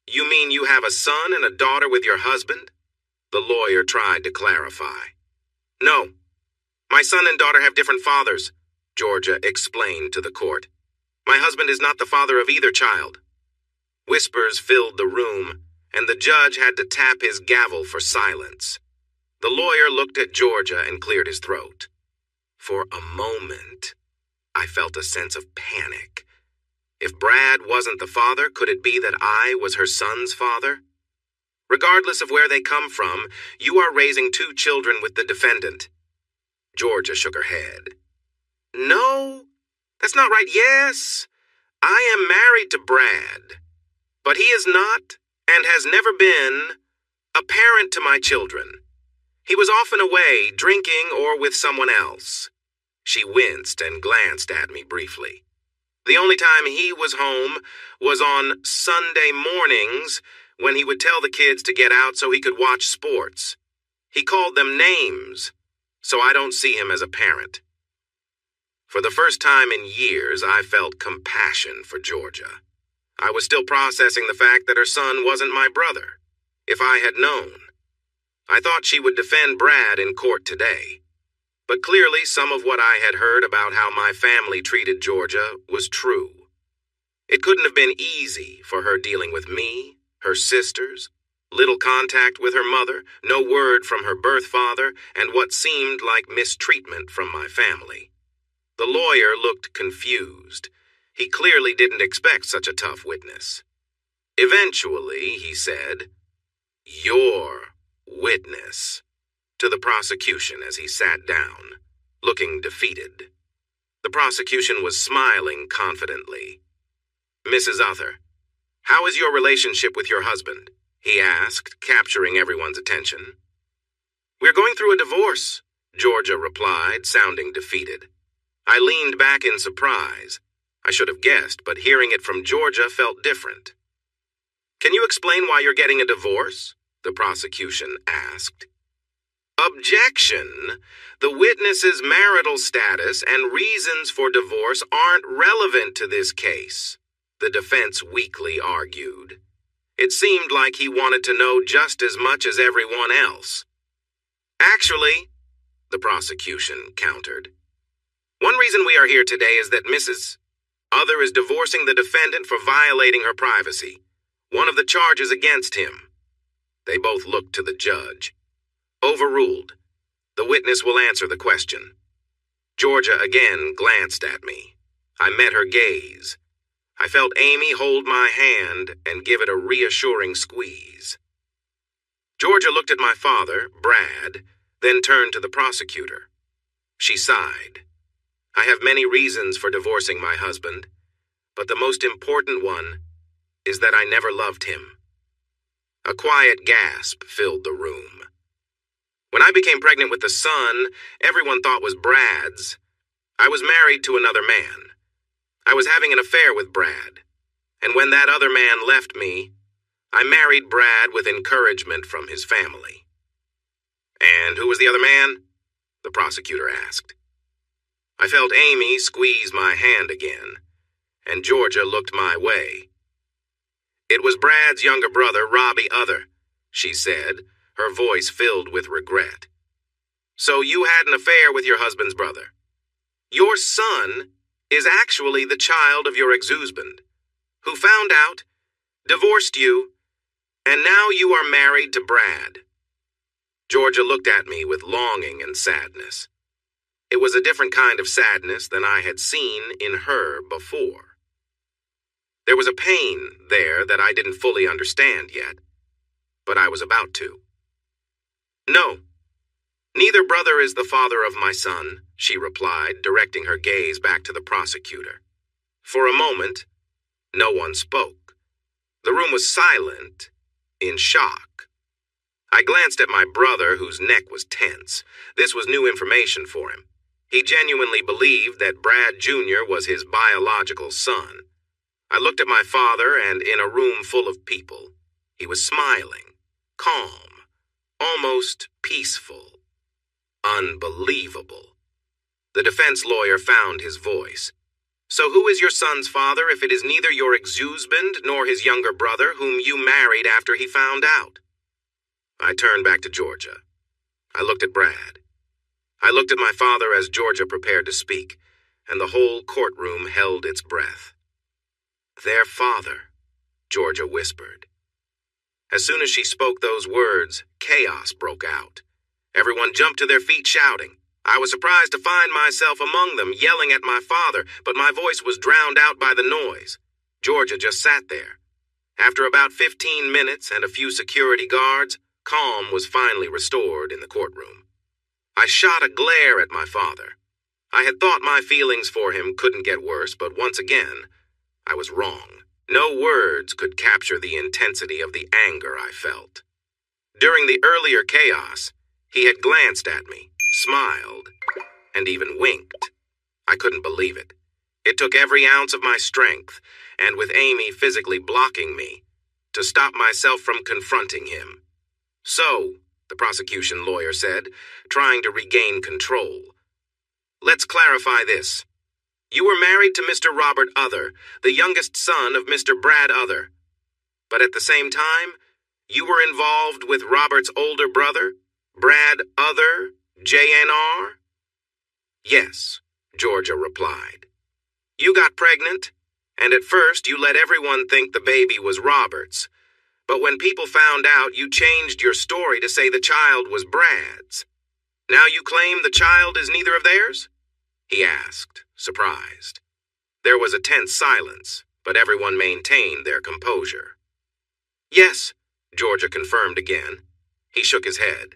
You mean you have a son and a daughter with your husband? The lawyer tried to clarify. No, my son and daughter have different fathers, Georgia explained to the court. My husband is not the father of either child. Whispers filled the room, and the judge had to tap his gavel for silence. The lawyer looked at Georgia and cleared his throat. For a moment, I felt a sense of panic. If Brad wasn't the father, could it be that I was her son's father? Regardless of where they come from, you are raising 2 children with the defendant. Georgia shook her head. No, that's not right. Yes, I am married to Brad, but he is not and has never been a parent to my children. He was often away, drinking or with someone else. She winced and glanced at me briefly. The only time he was home was on Sunday mornings when he would tell the kids to get out so he could watch sports. He called them names, so I don't see him as a parent. For the first time in years, I felt compassion for Georgia. I was still processing the fact that her son wasn't my brother. If I had known, I thought she would defend Brad in court today. But clearly some of what I had heard about how my family treated Georgia was true. It couldn't have been easy for her dealing with me, her sisters, little contact with her mother, no word from her birth father, and what seemed like mistreatment from my family. The lawyer looked confused. He clearly didn't expect such a tough witness. Eventually, he said, "Your witness," to the prosecution as he sat down, looking defeated. The prosecution was smiling confidently. "Mrs. Uther, how is your relationship with your husband?" he asked, capturing everyone's attention. "We're going through a divorce," Georgia replied, sounding defeated. I leaned back in surprise. I should have guessed, but hearing it from Georgia felt different. "Can you explain why you're getting a divorce?" the prosecution asked. "Objection! The witness's marital status and reasons for divorce aren't relevant to this case," the defense weakly argued. It seemed like he wanted to know just as much as everyone else. "Actually," the prosecution countered, "one reason we are here today is that Mrs. Uther is divorcing the defendant for violating her privacy, one of the charges against him." They both looked to the judge. "Overruled. The witness will answer the question." Georgia again glanced at me. I met her gaze. I felt Amy hold my hand and give it a reassuring squeeze. Georgia looked at my father, Brad, then turned to the prosecutor. She sighed. "I have many reasons for divorcing my husband, but the most important one is that I never loved him." A quiet gasp filled the room. "When I became pregnant with the son everyone thought was Brad's, I was married to another man. I was having an affair with Brad, and when that other man left me, I married Brad with encouragement from his family." "And who was the other man?" the prosecutor asked. I felt Amy squeeze my hand again, and Georgia looked my way. "It was Brad's younger brother, Robbie Uther," she said, her voice filled with regret. "So you had an affair with your husband's brother. Your son is actually the child of your ex-husband, who found out, divorced you, and now you are married to Brad." Georgia looked at me with longing and sadness. It was a different kind of sadness than I had seen in her before. There was a pain there that I didn't fully understand yet, but I was about to. "No, neither brother is the father of my son," she replied, directing her gaze back to the prosecutor. For a moment, no one spoke. The room was silent, in shock. I glanced at my brother, whose neck was tense. This was new information for him. He genuinely believed that Brad Jr. was his biological son. I looked at my father, and in a room full of people, he was smiling, calm, almost peaceful. Unbelievable. The defense lawyer found his voice. "So who is your son's father if it is neither your ex-husband nor his younger brother whom you married after he found out?" I turned back to Georgia. I looked at Brad. I looked at my father as Georgia prepared to speak, and the whole courtroom held its breath. "Their father," Georgia whispered. As soon as she spoke those words, chaos broke out. Everyone jumped to their feet shouting. I was surprised to find myself among them, yelling at my father, but my voice was drowned out by the noise. Georgia just sat there. After about 15 minutes and a few security guards, calm was finally restored in the courtroom. I shot a glare at my father. I had thought my feelings for him couldn't get worse, but once again, I was wrong. No words could capture the intensity of the anger I felt. During the earlier chaos, he had glanced at me, smiled, and even winked. I couldn't believe it. It took every ounce of my strength, and with Amy physically blocking me, to stop myself from confronting him. So, the prosecution lawyer said, trying to regain control. Let's clarify this. You were married to Mr. Robert Other, the youngest son of Mr. Brad Other. But at the same time, you were involved with Robert's older brother, Brad Other, JNR? Yes, Georgia replied. You got pregnant, and at first you let everyone think the baby was Robert's. But when people found out, you changed your story to say the child was Brad's. Now you claim the child is neither of theirs? He asked, surprised. There was a tense silence, but everyone maintained their composure. Yes, Georgia confirmed again. He shook his head.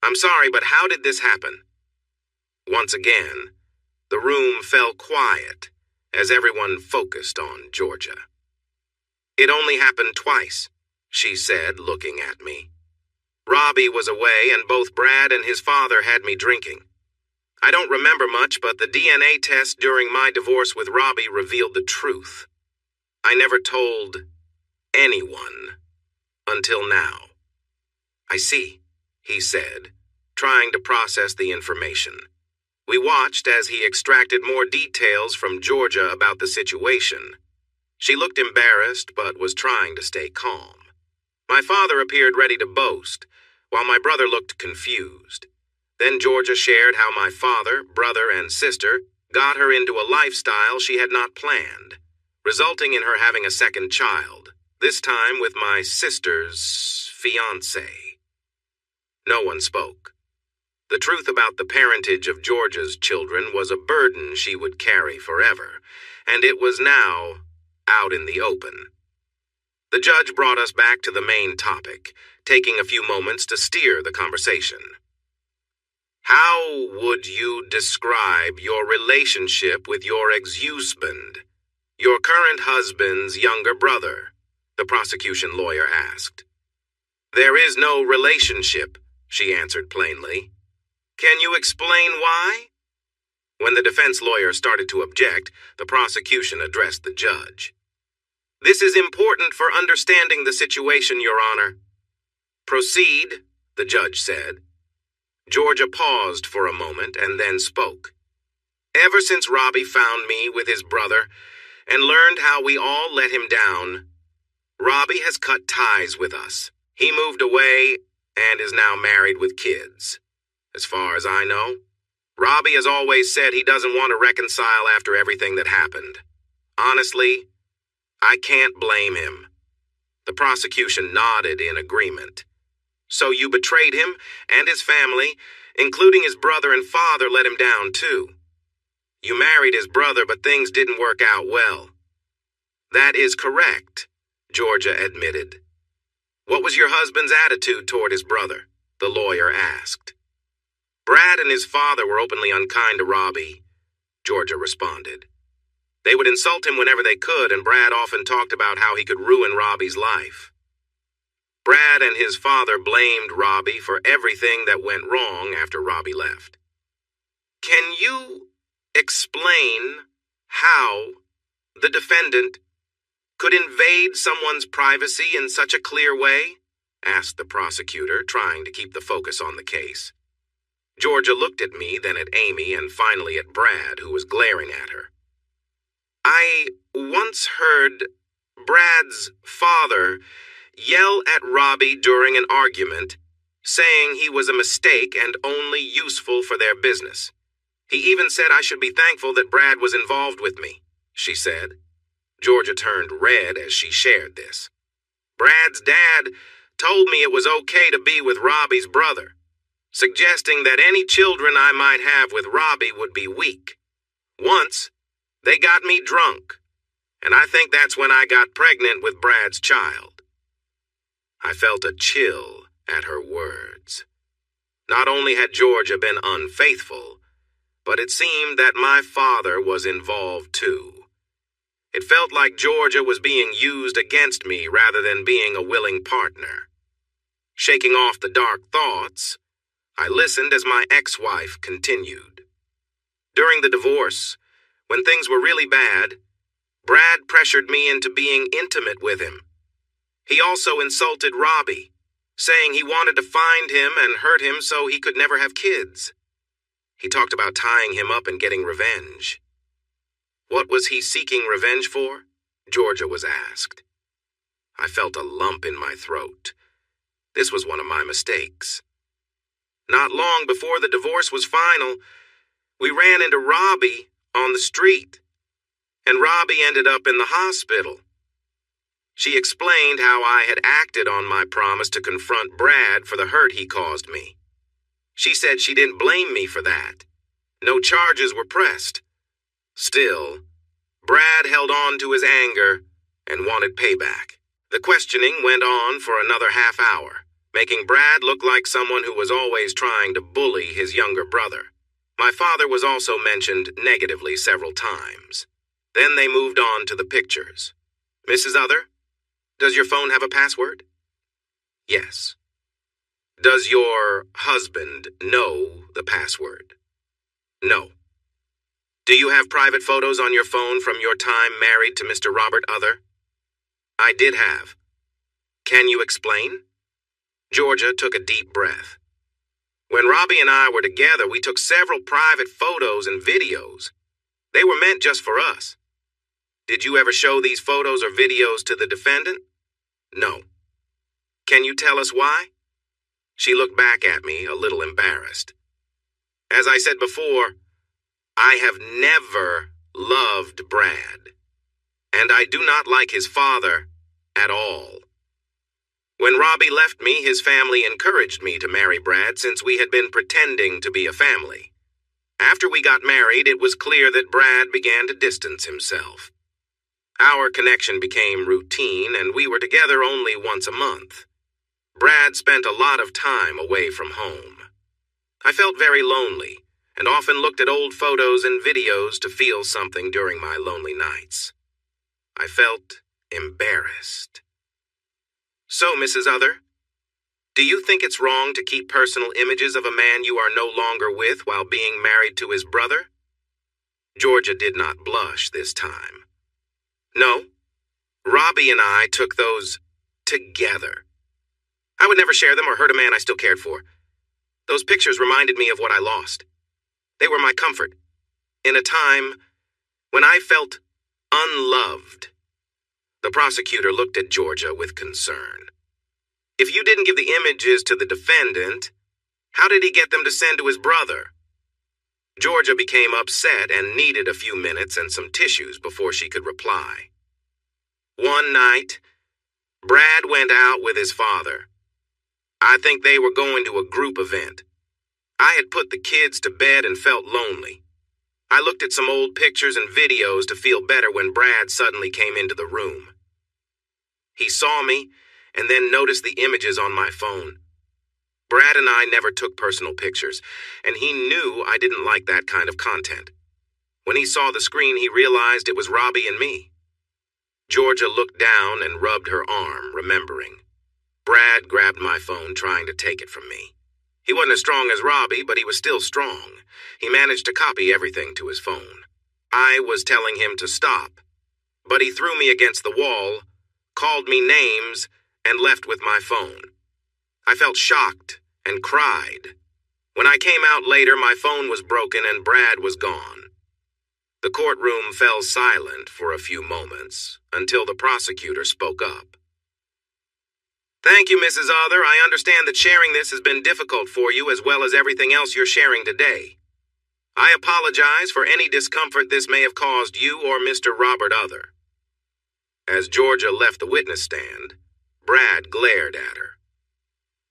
I'm sorry, but how did this happen? Once again, the room fell quiet as everyone focused on Georgia. It only happened twice, she said, looking at me. Robbie was away, and both Brad and his father had me drinking. I don't remember much, but the DNA test during my divorce with Robbie revealed the truth. I never told anyone until now. I see, he said, trying to process the information. We watched as he extracted more details from Georgia about the situation. She looked embarrassed, but was trying to stay calm. My father appeared ready to boast, while my brother looked confused. Then Georgia shared how my father, brother, and sister got her into a lifestyle she had not planned, resulting in her having a second child, this time with my sister's fiancé. No one spoke. The truth about the parentage of Georgia's children was a burden she would carry forever, and it was now out in the open. The judge brought us back to the main topic, taking a few moments to steer the conversation. How would you describe your relationship with your ex-husband, your current husband's younger brother? The prosecution lawyer asked. There is no relationship, she answered plainly. Can you explain why? When the defense lawyer started to object, the prosecution addressed the judge. This is important for understanding the situation, Your Honor. Proceed, the judge said. Georgia paused for a moment and then spoke. Ever since Robbie found me with his brother and learned how we all let him down, Robbie has cut ties with us. He moved away and is now married with kids. As far as I know, Robbie has always said he doesn't want to reconcile after everything that happened. Honestly, I can't blame him. The prosecution nodded in agreement. So you betrayed him and his family, including his brother and father, let him down too. You married his brother, but things didn't work out well. That is correct, Georgia admitted. What was your husband's attitude toward his brother? The lawyer asked. Brad and his father were openly unkind to Robbie, Georgia responded. They would insult him whenever they could, and Brad often talked about how he could ruin Robbie's life. Brad and his father blamed Robbie for everything that went wrong after Robbie left. Can you explain how the defendant could invade someone's privacy in such a clear way? Asked the prosecutor, trying to keep the focus on the case. Georgia looked at me, then at Amy, and finally at Brad, who was glaring at her. I once heard Brad's father yell at Robbie during an argument, saying he was a mistake and only useful for their business. He even said I should be thankful that Brad was involved with me, she said. Georgia turned red as she shared this. Brad's dad told me it was okay to be with Robbie's brother, suggesting that any children I might have with Robbie would be weak. Once, they got me drunk, and I think that's when I got pregnant with Brad's child. I felt a chill at her words. Not only had Georgia been unfaithful, but it seemed that my father was involved too. It felt like Georgia was being used against me rather than being a willing partner. Shaking off the dark thoughts, I listened as my ex-wife continued. During the divorce, when things were really bad, Brad pressured me into being intimate with him. He also insulted Robbie, saying he wanted to find him and hurt him so he could never have kids. He talked about tying him up and getting revenge. What was he seeking revenge for? Georgia was asked. I felt a lump in my throat. This was one of my mistakes. Not long before the divorce was final, we ran into Robbie on the street, and Robbie ended up in the hospital. She explained how I had acted on my promise to confront Brad for the hurt he caused me. She said she didn't blame me for that. No charges were pressed. Still, Brad held on to his anger and wanted payback. The questioning went on for another half hour, making Brad look like someone who was always trying to bully his younger brother. My father was also mentioned negatively several times. Then they moved on to the pictures. Mrs. Other, does your phone have a password? Yes. Does your husband know the password? No. Do you have private photos on your phone from your time married to Mr. Robert Other? I did have. Can you explain? Georgia took a deep breath. When Robbie and I were together, we took several private photos and videos. They were meant just for us. Did you ever show these photos or videos to the defendant? No. Can you tell us why? She looked back at me, a little embarrassed. As I said before, I have never loved Brad, and I do not like his father at all. When Robbie left me, his family encouraged me to marry Brad since we had been pretending to be a family. After we got married, it was clear that Brad began to distance himself. Our connection became routine, and we were together only once a month. Brad spent a lot of time away from home. I felt very lonely, and often looked at old photos and videos to feel something during my lonely nights. I felt embarrassed. So, Mrs. Other, do you think it's wrong to keep personal images of a man you are no longer with while being married to his brother? Georgia did not blush this time. No, Robbie and I took those together. I would never share them or hurt a man I still cared for. Those pictures reminded me of what I lost. They were my comfort, in a time when I felt unloved. The prosecutor looked at Georgia with concern. If you didn't give the images to the defendant, how did he get them to send to his brother? Georgia became upset and needed a few minutes and some tissues before she could reply. One night, Brad went out with his father. I think they were going to a group event. I had put the kids to bed and felt lonely. I looked at some old pictures and videos to feel better when Brad suddenly came into the room. He saw me and then noticed the images on my phone. Brad and I never took personal pictures, and he knew I didn't like that kind of content. When he saw the screen, he realized it was Robbie and me. Georgia looked down and rubbed her arm, remembering. Brad grabbed my phone, trying to take it from me. He wasn't as strong as Robbie, but he was still strong. He managed to copy everything to his phone. I was telling him to stop, but he threw me against the wall, called me names, and left with my phone. I felt shocked and cried. When I came out later, my phone was broken and Brad was gone. The courtroom fell silent for a few moments until the prosecutor spoke up. Thank you, Mrs. Other. I understand that sharing this has been difficult for you as well as everything else you're sharing today. I apologize for any discomfort this may have caused you or Mr. Robert Other. As Georgia left the witness stand, Brad glared at her.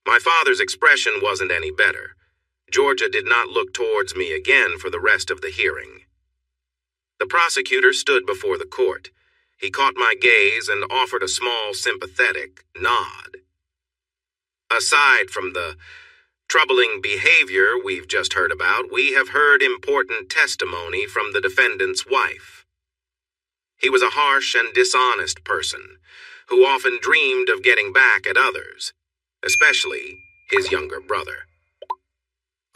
My father's expression wasn't any better. Georgia did not look towards me again for the rest of the hearing. The prosecutor stood before the court. He caught my gaze and offered a small, sympathetic nod. Aside from the troubling behavior we've just heard about, we have heard important testimony from the defendant's wife. He was a harsh and dishonest person who often dreamed of getting back at others, especially his younger brother.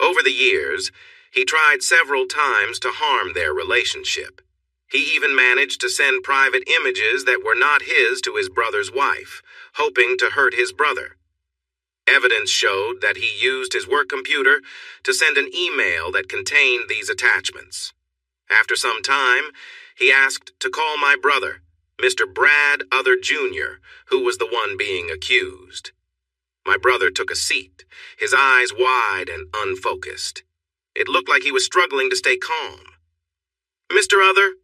Over the years, He tried several times to harm their relationship. He even managed to send private images that were not his to his brother's wife, hoping to hurt his brother. Evidence showed that he used his work computer to send an email that contained these attachments. After some time, he asked to call my brother, Mr. Brad Other Jr., who was the one being accused. My brother took a seat, his eyes wide and unfocused. It looked like he was struggling to stay calm. Mr. Other,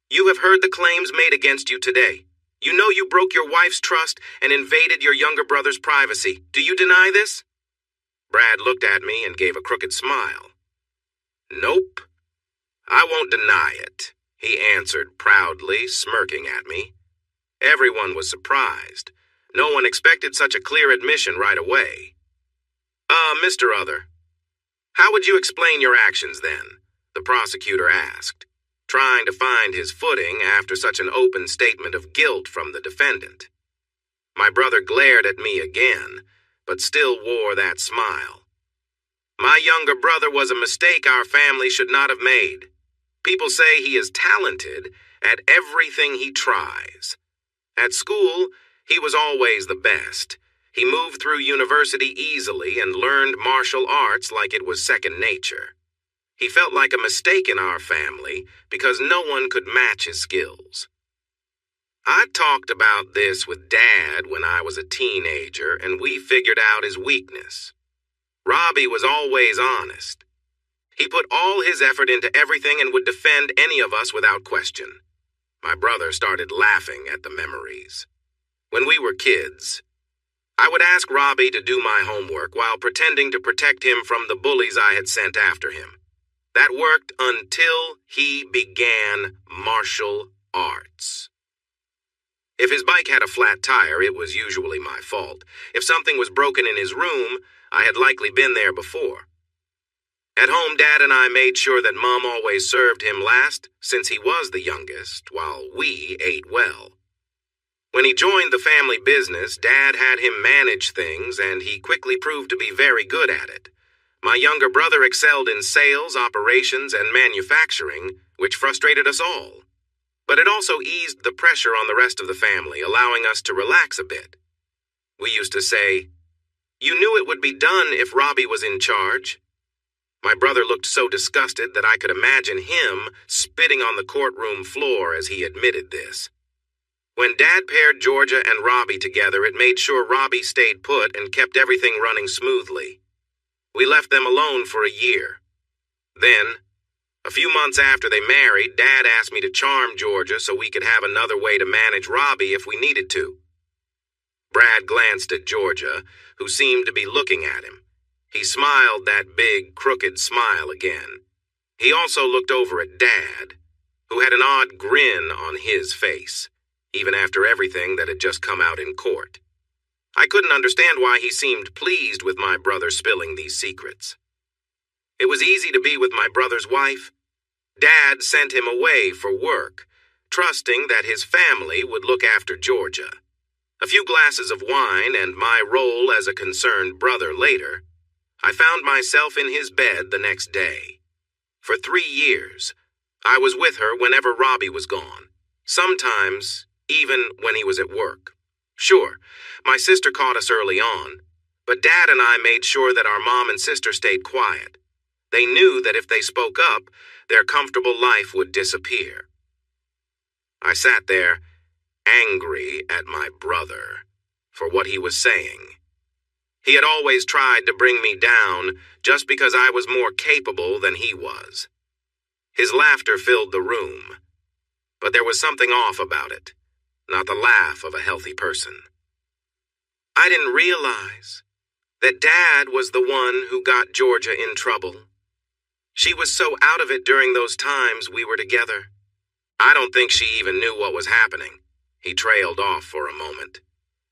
you have heard the claims made against you today. You know you broke your wife's trust and invaded your younger brother's privacy. Do you deny this? Brad looked at me and gave a crooked smile. Nope. I won't deny it, he answered proudly, smirking at me. Everyone was surprised. No one expected such a clear admission right away. Mr. Other, how would you explain your actions then? The prosecutor asked, trying to find his footing after such an open statement of guilt from the defendant. My brother glared at me again, but still wore that smile. My younger brother was a mistake our family should not have made. People say he is talented at everything he tries. At school, he was always the best. He moved through university easily and learned martial arts like it was second nature. He felt like a mistake in our family because no one could match his skills. I talked about this with Dad when I was a teenager, and we figured out his weakness. Robbie was always honest. He put all his effort into everything and would defend any of us without question. My brother started laughing at the memories. When we were kids, I would ask Robbie to do my homework while pretending to protect him from the bullies I had sent after him. That worked until he began martial arts. If his bike had a flat tire, it was usually my fault. If something was broken in his room, I had likely been there before. At home, Dad and I made sure that Mom always served him last, since he was the youngest, while we ate well. When he joined the family business, Dad had him manage things, and he quickly proved to be very good at it. My younger brother excelled in sales, operations, and manufacturing, which frustrated us all. But it also eased the pressure on the rest of the family, allowing us to relax a bit. We used to say, "You knew it would be done if Robbie was in charge." My brother looked so disgusted that I could imagine him spitting on the courtroom floor as he admitted this. When Dad paired Georgia and Robbie together, it made sure Robbie stayed put and kept everything running smoothly. We left them alone for a year. Then, a few months after they married, Dad asked me to charm Georgia so we could have another way to manage Robbie if we needed to. Brad glanced at Georgia, who seemed to be looking at him. He smiled that big, crooked smile again. He also looked over at Dad, who had an odd grin on his face, even after everything that had just come out in court. I couldn't understand why he seemed pleased with my brother spilling these secrets. It was easy to be with my brother's wife. Dad sent him away for work, trusting that his family would look after Georgia. A few glasses of wine and my role as a concerned brother later, I found myself in his bed the next day. For 3 years, I was with her whenever Robbie was gone, sometimes even when he was at work. Sure, my sister caught us early on, but Dad and I made sure that our mom and sister stayed quiet. They knew that if they spoke up, their comfortable life would disappear. I sat there, angry at my brother for what he was saying. He had always tried to bring me down just because I was more capable than he was. His laughter filled the room, but there was something off about it, not the laugh of a healthy person. I didn't realize that Dad was the one who got Georgia in trouble. She was so out of it during those times we were together. I don't think she even knew what was happening. He trailed off for a moment.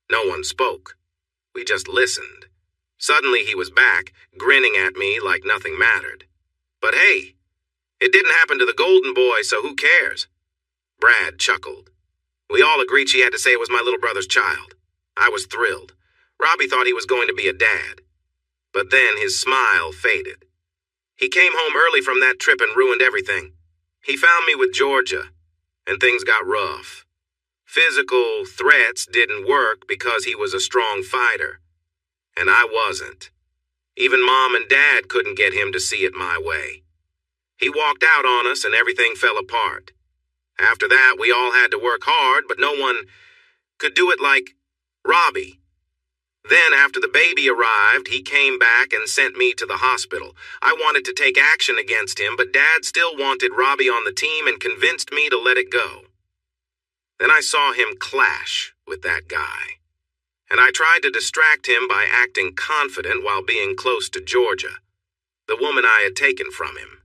No one spoke. We just listened. Suddenly he was back, grinning at me like nothing mattered. But hey, it didn't happen to the golden boy, so who cares? Brad chuckled. We all agreed she had to say it was my little brother's child. I was thrilled. Robbie thought he was going to be a dad. But then his smile faded. He came home early from that trip and ruined everything. He found me with Georgia, and things got rough. Physical threats didn't work because he was a strong fighter, and I wasn't. Even Mom and Dad couldn't get him to see it my way. He walked out on us and everything fell apart. After that, we all had to work hard, but no one could do it like Robbie. Then, after the baby arrived, he came back and sent me to the hospital. I wanted to take action against him, but Dad still wanted Robbie on the team and convinced me to let it go. Then I saw him clash with that guy, and I tried to distract him by acting confident while being close to Georgia, the woman I had taken from him.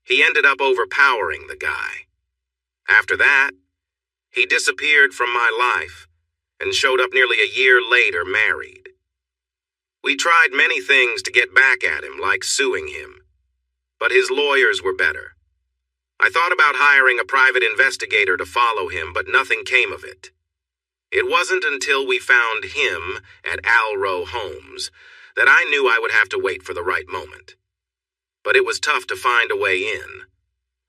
He ended up overpowering the guy. After that, he disappeared from my life and showed up nearly a year later married. We tried many things to get back at him, like suing him, but his lawyers were better. I thought about hiring a private investigator to follow him, but nothing came of it. It wasn't until we found him at Alro Homes that I knew I would have to wait for the right moment. But it was tough to find a way in.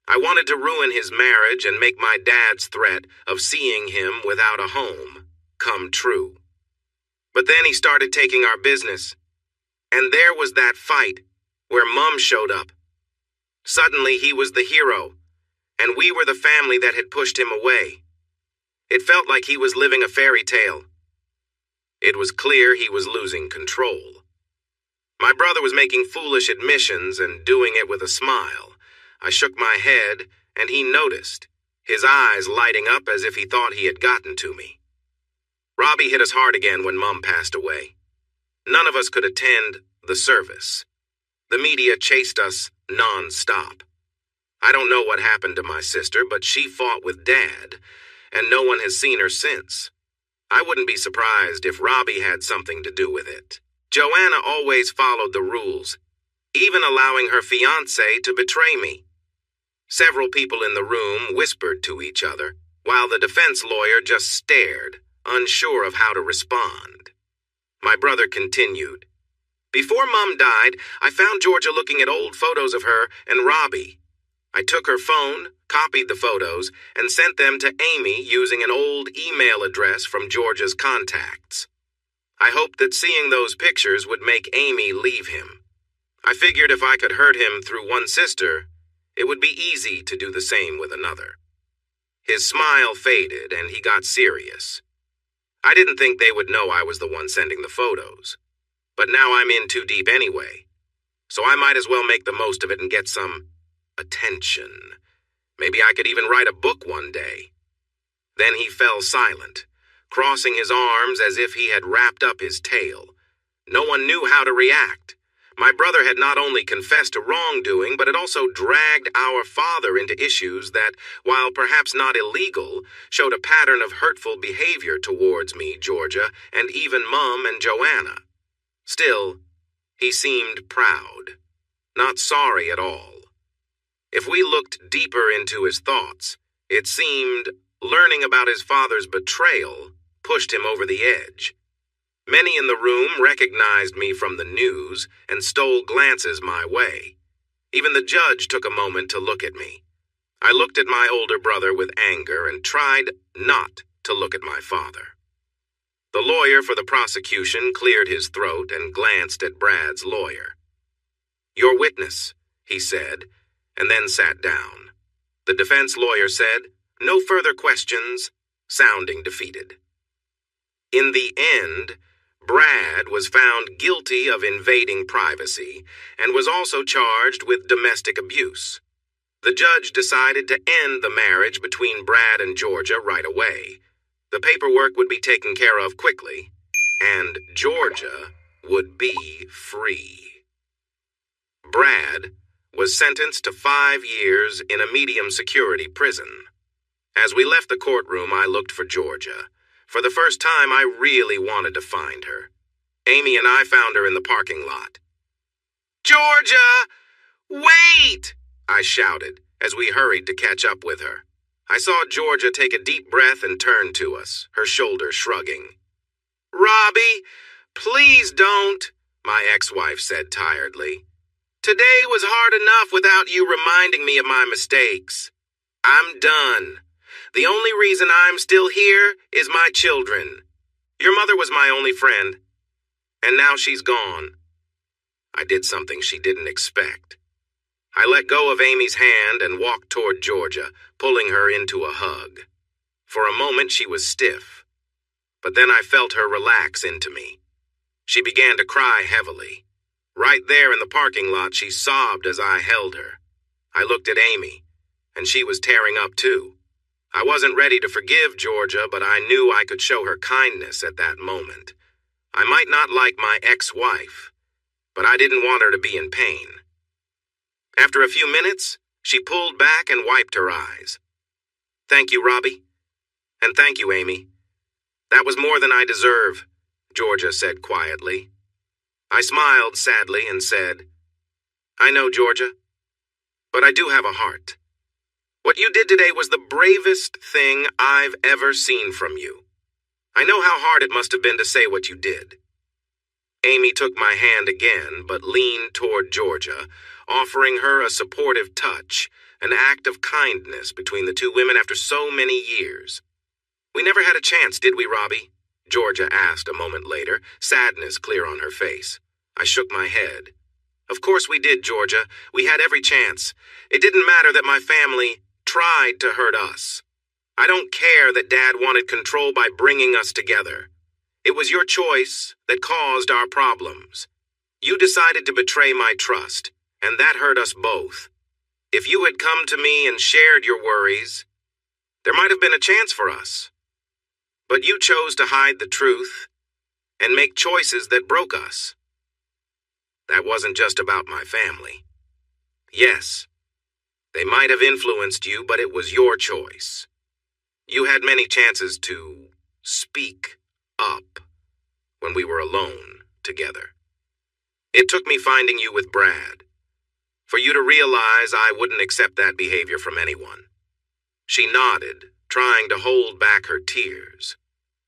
I wanted to ruin his marriage and make my dad's threat of seeing him without a home come true. But then he started taking our business, and there was that fight where Mom showed up. Suddenly he was the hero, and we were the family that had pushed him away. It felt like he was living a fairy tale. It was clear he was losing control. My brother was making foolish admissions and doing it with a smile. I shook my head, and he noticed, his eyes lighting up as if he thought he had gotten to me. Robbie hit us hard again when Mom passed away. None of us could attend the service. The media chased us non-stop. I don't know what happened to my sister, but she fought with Dad, and no one has seen her since. I wouldn't be surprised if Robbie had something to do with it. Joanna always followed the rules, even allowing her fiancé to betray me. Several people in the room whispered to each other, while the defense lawyer just stared, unsure of how to respond. My brother continued. Before Mom died, I found Georgia looking at old photos of her and Robbie. I took her phone, copied the photos, and sent them to Amy using an old email address from Georgia's contacts. I hoped that seeing those pictures would make Amy leave him. I figured if I could hurt him through one sister, it would be easy to do the same with another. His smile faded and he got serious. I didn't think they would know I was the one sending the photos. But now I'm in too deep anyway, so I might as well make the most of it and get some attention. Maybe I could even write a book one day. Then he fell silent, crossing his arms as if he had wrapped up his tale. No one knew how to react. My brother had not only confessed to wrongdoing, but had also dragged our father into issues that, while perhaps not illegal, showed a pattern of hurtful behavior towards me, Georgia, and even Mom and Joanna. Still, he seemed proud, not sorry at all. If we looked deeper into his thoughts, it seemed learning about his father's betrayal pushed him over the edge. Many in the room recognized me from the news and stole glances my way. Even the judge took a moment to look at me. I looked at my older brother with anger and tried not to look at my father. The lawyer for the prosecution cleared his throat and glanced at Brad's lawyer. "Your witness," he said, and then sat down. The defense lawyer said, "No further questions," sounding defeated. In the end, Brad was found guilty of invading privacy and was also charged with domestic abuse. The judge decided to end the marriage between Brad and Georgia right away. The paperwork would be taken care of quickly, and Georgia would be free. Brad was sentenced to 5 years in a medium security prison. As we left the courtroom, I looked for Georgia. For the first time, I really wanted to find her. Amy and I found her in the parking lot. "Georgia! Wait!" I shouted as we hurried to catch up with her. I saw Georgia take a deep breath and turn to us, her shoulders shrugging. "Robbie, please don't," my ex-wife said tiredly. Today was hard enough without you reminding me of my mistakes. I'm done. The only reason I'm still here is my children. Your mother was my only friend, and now she's gone. I did something she didn't expect. I let go of Amy's hand and walked toward Georgia, pulling her into a hug. For a moment she was stiff, but then I felt her relax into me. She began to cry heavily. Right there in the parking lot, she sobbed as I held her. I looked at Amy, and she was tearing up too. I wasn't ready to forgive Georgia, but I knew I could show her kindness at that moment. I might not like my ex-wife, but I didn't want her to be in pain. After a few minutes, she pulled back and wiped her eyes. "Thank you, Robbie. And thank you, Amy. That was more than I deserve," Georgia said quietly. I smiled sadly and said, "I know, Georgia, but I do have a heart. What you did today was the bravest thing I've ever seen from you. I know how hard it must have been to say what you did." Amy took my hand again, but leaned toward Georgia, offering her a supportive touch, an act of kindness between the two women after so many years. "We never had a chance, did we, Robbie?" Georgia asked a moment later, sadness clear on her face. I shook my head. "Of course we did, Georgia. We had every chance. It didn't matter that my family tried to hurt us. I don't care that Dad wanted control by bringing us together. It was your choice that caused our problems. You decided to betray my trust, and that hurt us both. If you had come to me and shared your worries, there might have been a chance for us. But you chose to hide the truth and make choices that broke us. That wasn't just about my family. Yes, they might have influenced you, but it was your choice. You had many chances to speak up when we were alone together. It took me finding you with Brad, for you to realize I wouldn't accept that behavior from anyone." She nodded, trying to hold back her tears.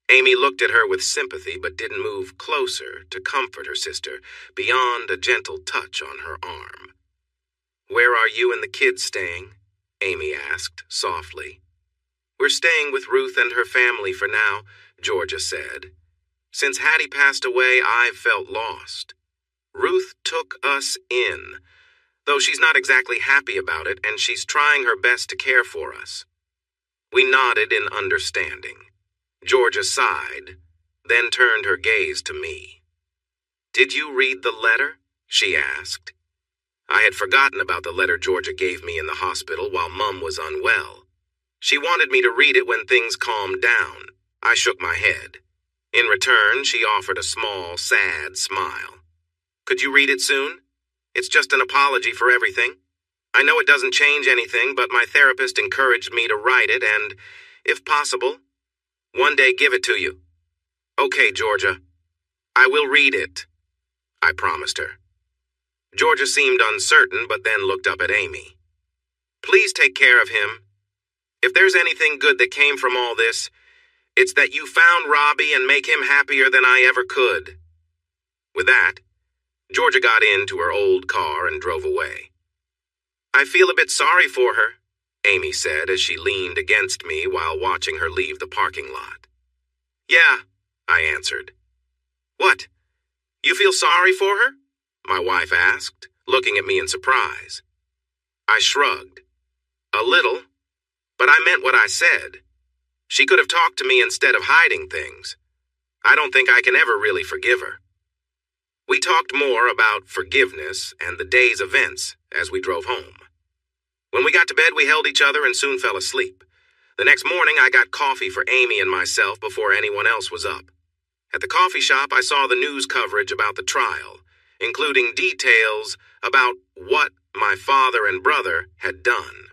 Amy looked at her with sympathy but didn't move closer to comfort her sister beyond a gentle touch on her arm. "Where are you and the kids staying?" Amy asked softly. "We're staying with Ruth and her family for now," Georgia said. "Since Hattie passed away, I've felt lost. Ruth took us in, though she's not exactly happy about it, and she's trying her best to care for us." We nodded in understanding. Georgia sighed, then turned her gaze to me. "Did you read the letter?" she asked. I had forgotten about the letter Georgia gave me in the hospital while Mum was unwell. She wanted me to read it when things calmed down. I shook my head. In return, she offered a small, sad smile. "Could you read it soon? It's just an apology for everything. I know it doesn't change anything, but my therapist encouraged me to write it and, if possible, one day give it to you." "Okay, Georgia. I will read it," I promised her. Georgia seemed uncertain, but then looked up at Amy. "Please take care of him. If there's anything good that came from all this, it's that you found Robbie and make him happier than I ever could." With that, Georgia got into her old car and drove away. "I feel a bit sorry for her," Amy said as she leaned against me while watching her leave the parking lot. "Yeah," I answered. "What? You feel sorry for her?" my wife asked, looking at me in surprise. I shrugged. "A little, but I meant what I said. She could have talked to me instead of hiding things. I don't think I can ever really forgive her." We talked more about forgiveness and the day's events as we drove home. When we got to bed, we held each other and soon fell asleep. The next morning, I got coffee for Amy and myself before anyone else was up. At the coffee shop, I saw the news coverage about the trial, including details about what my father and brother had done.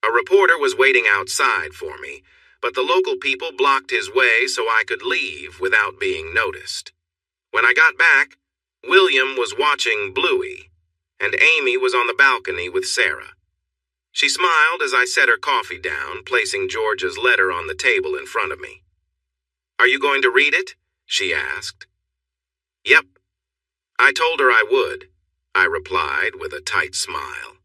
A reporter was waiting outside for me, but the local people blocked his way so I could leave without being noticed. When I got back, William was watching Bluey, and Amy was on the balcony with Sarah. She smiled as I set her coffee down, placing Georgia's letter on the table in front of me. "Are you going to read it?" she asked. "Yep." I told her I would. I replied with a tight smile.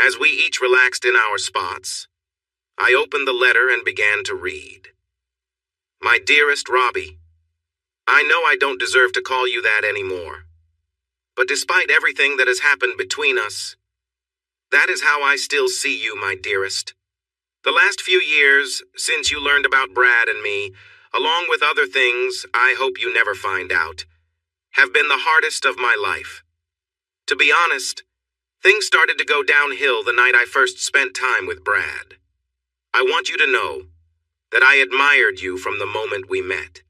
As we each relaxed in our spots, I opened the letter and began to read. My dearest Robbie, I know I don't deserve to call you that anymore. But despite everything that has happened between us, that is how I still see you, my dearest. The last few years, since you learned about Brad and me, along with other things I hope you never find out, have been the hardest of my life. To be honest, things started to go downhill the night I first spent time with Brad. I want you to know that I admired you from the moment we met.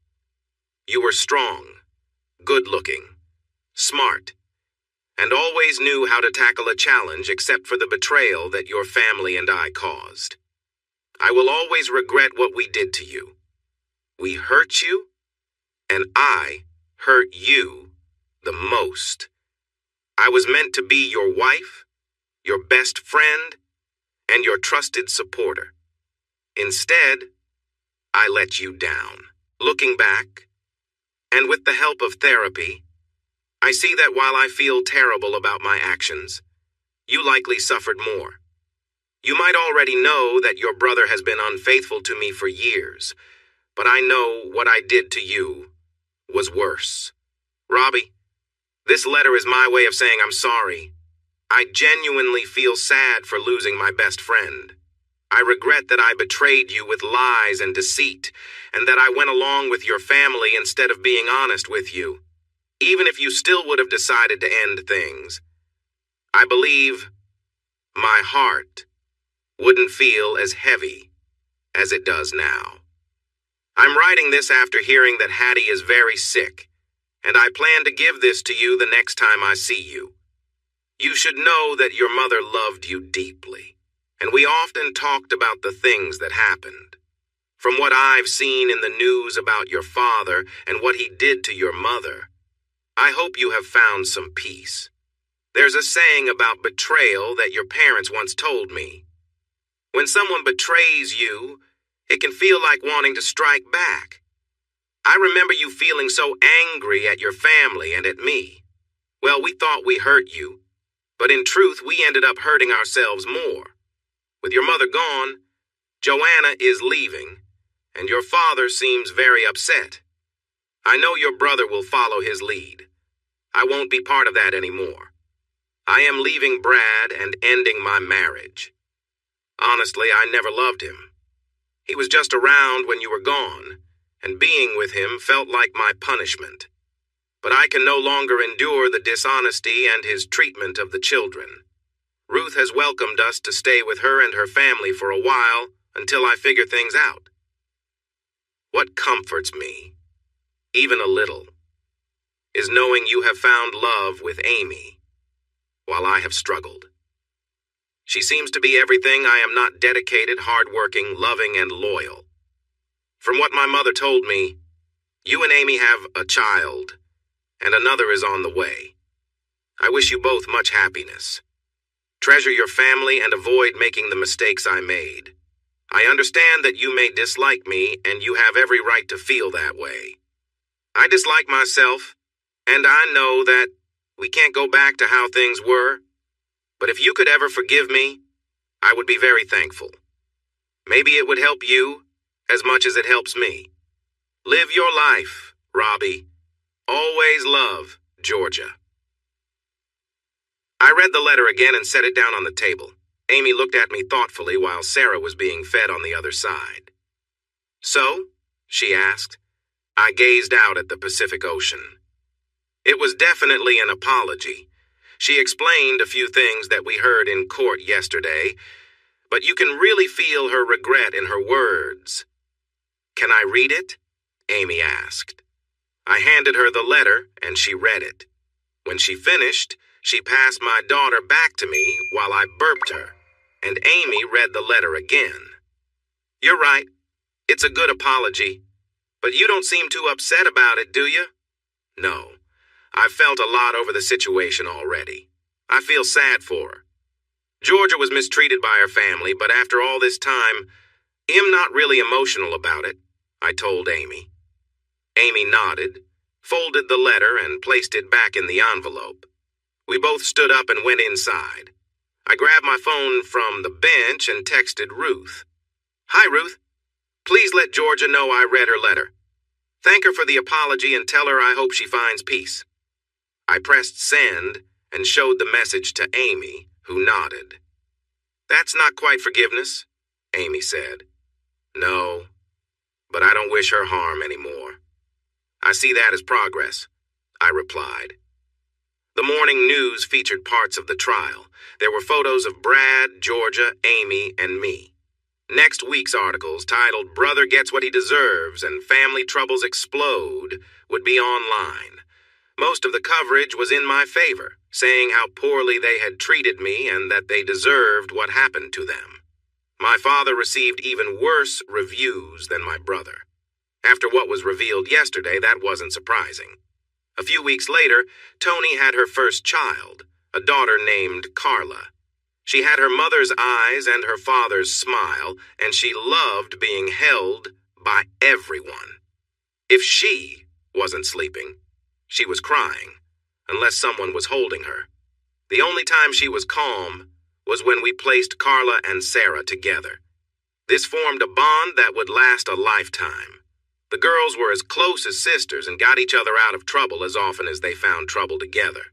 You were strong, good-looking, smart, and always knew how to tackle a challenge except for the betrayal that your family and I caused. I will always regret what we did to you. We hurt you, and I hurt you the most. I was meant to be your wife, your best friend, and your trusted supporter. Instead, I let you down. Looking back, and with the help of therapy, I see that while I feel terrible about my actions, you likely suffered more. You might already know that your brother has been unfaithful to me for years, but I know what I did to you was worse. Robbie, this letter is my way of saying I'm sorry. I genuinely feel sad for losing my best friend. I regret that I betrayed you with lies and deceit, and that I went along with your family instead of being honest with you. Even if you still would have decided to end things, I believe my heart wouldn't feel as heavy as it does now. I'm writing this after hearing that Hattie is very sick, and I plan to give this to you the next time I see you. You should know that your mother loved you deeply, and we often talked about the things that happened. From what I've seen in the news about your father and what he did to your mother, I hope you have found some peace. There's a saying about betrayal that your parents once told me. When someone betrays you, it can feel like wanting to strike back. I remember you feeling so angry at your family and at me. Well, we thought we hurt you, but in truth, we ended up hurting ourselves more. With your mother gone, Joanna is leaving, and your father seems very upset. I know your brother will follow his lead. I won't be part of that anymore. I am leaving Brad and ending my marriage. Honestly, I never loved him. He was just around when you were gone, and being with him felt like my punishment. But I can no longer endure the dishonesty and his treatment of the children. Ruth has welcomed us to stay with her and her family for a while until I figure things out. What comforts me, even a little, is knowing you have found love with Amy, while I have struggled. She seems to be everything I am not: dedicated, hardworking, loving, and loyal. From what my mother told me, you and Amy have a child, and another is on the way. I wish you both much happiness. Treasure your family and avoid making the mistakes I made. I understand that you may dislike me, and you have every right to feel that way. I dislike myself, and I know that we can't go back to how things were, but if you could ever forgive me, I would be very thankful. Maybe it would help you as much as it helps me. Live your life, Robbie. Always love, Georgia. I read the letter again and set it down on the table. Amy looked at me thoughtfully while Sarah was being fed on the other side. So? She asked. I gazed out at the Pacific Ocean. It was definitely an apology. She explained a few things that we heard in court yesterday, but you can really feel her regret in her words. Can I read it? Amy asked. I handed her the letter, and she read it. When she finished, she passed my daughter back to me while I burped her, and Amy read the letter again. You're right. It's a good apology. But you don't seem too upset about it, do you? No. I've felt a lot over the situation already. I feel sad for her. Georgia was mistreated by her family, but after all this time, I'm not really emotional about it, I told Amy. Amy nodded, folded the letter, and placed it back in the envelope. We both stood up and went inside. I grabbed my phone from the bench and texted Ruth. "Hi, Ruth. Please let Georgia know I read her letter. Thank her for the apology and tell her I hope she finds peace." I pressed send and showed the message to Amy, who nodded. "That's not quite forgiveness," Amy said. "No, but I don't wish her harm anymore." "I see that as progress," I replied. The morning news featured parts of the trial. There were photos of Brad, Georgia, Amy, and me. Next week's articles, titled "Brother Gets What He Deserves" and "Family Troubles Explode," would be online. Most of the coverage was in my favor, saying how poorly they had treated me and that they deserved what happened to them. My father received even worse reviews than my brother. After what was revealed yesterday, that wasn't surprising. A few weeks later, Toni had her first child, a daughter named Carla. She had her mother's eyes and her father's smile, and she loved being held by everyone. If she wasn't sleeping, she was crying, unless someone was holding her. The only time she was calm was when we placed Carla and Sarah together. This formed a bond that would last a lifetime. The girls were as close as sisters and got each other out of trouble as often as they found trouble together.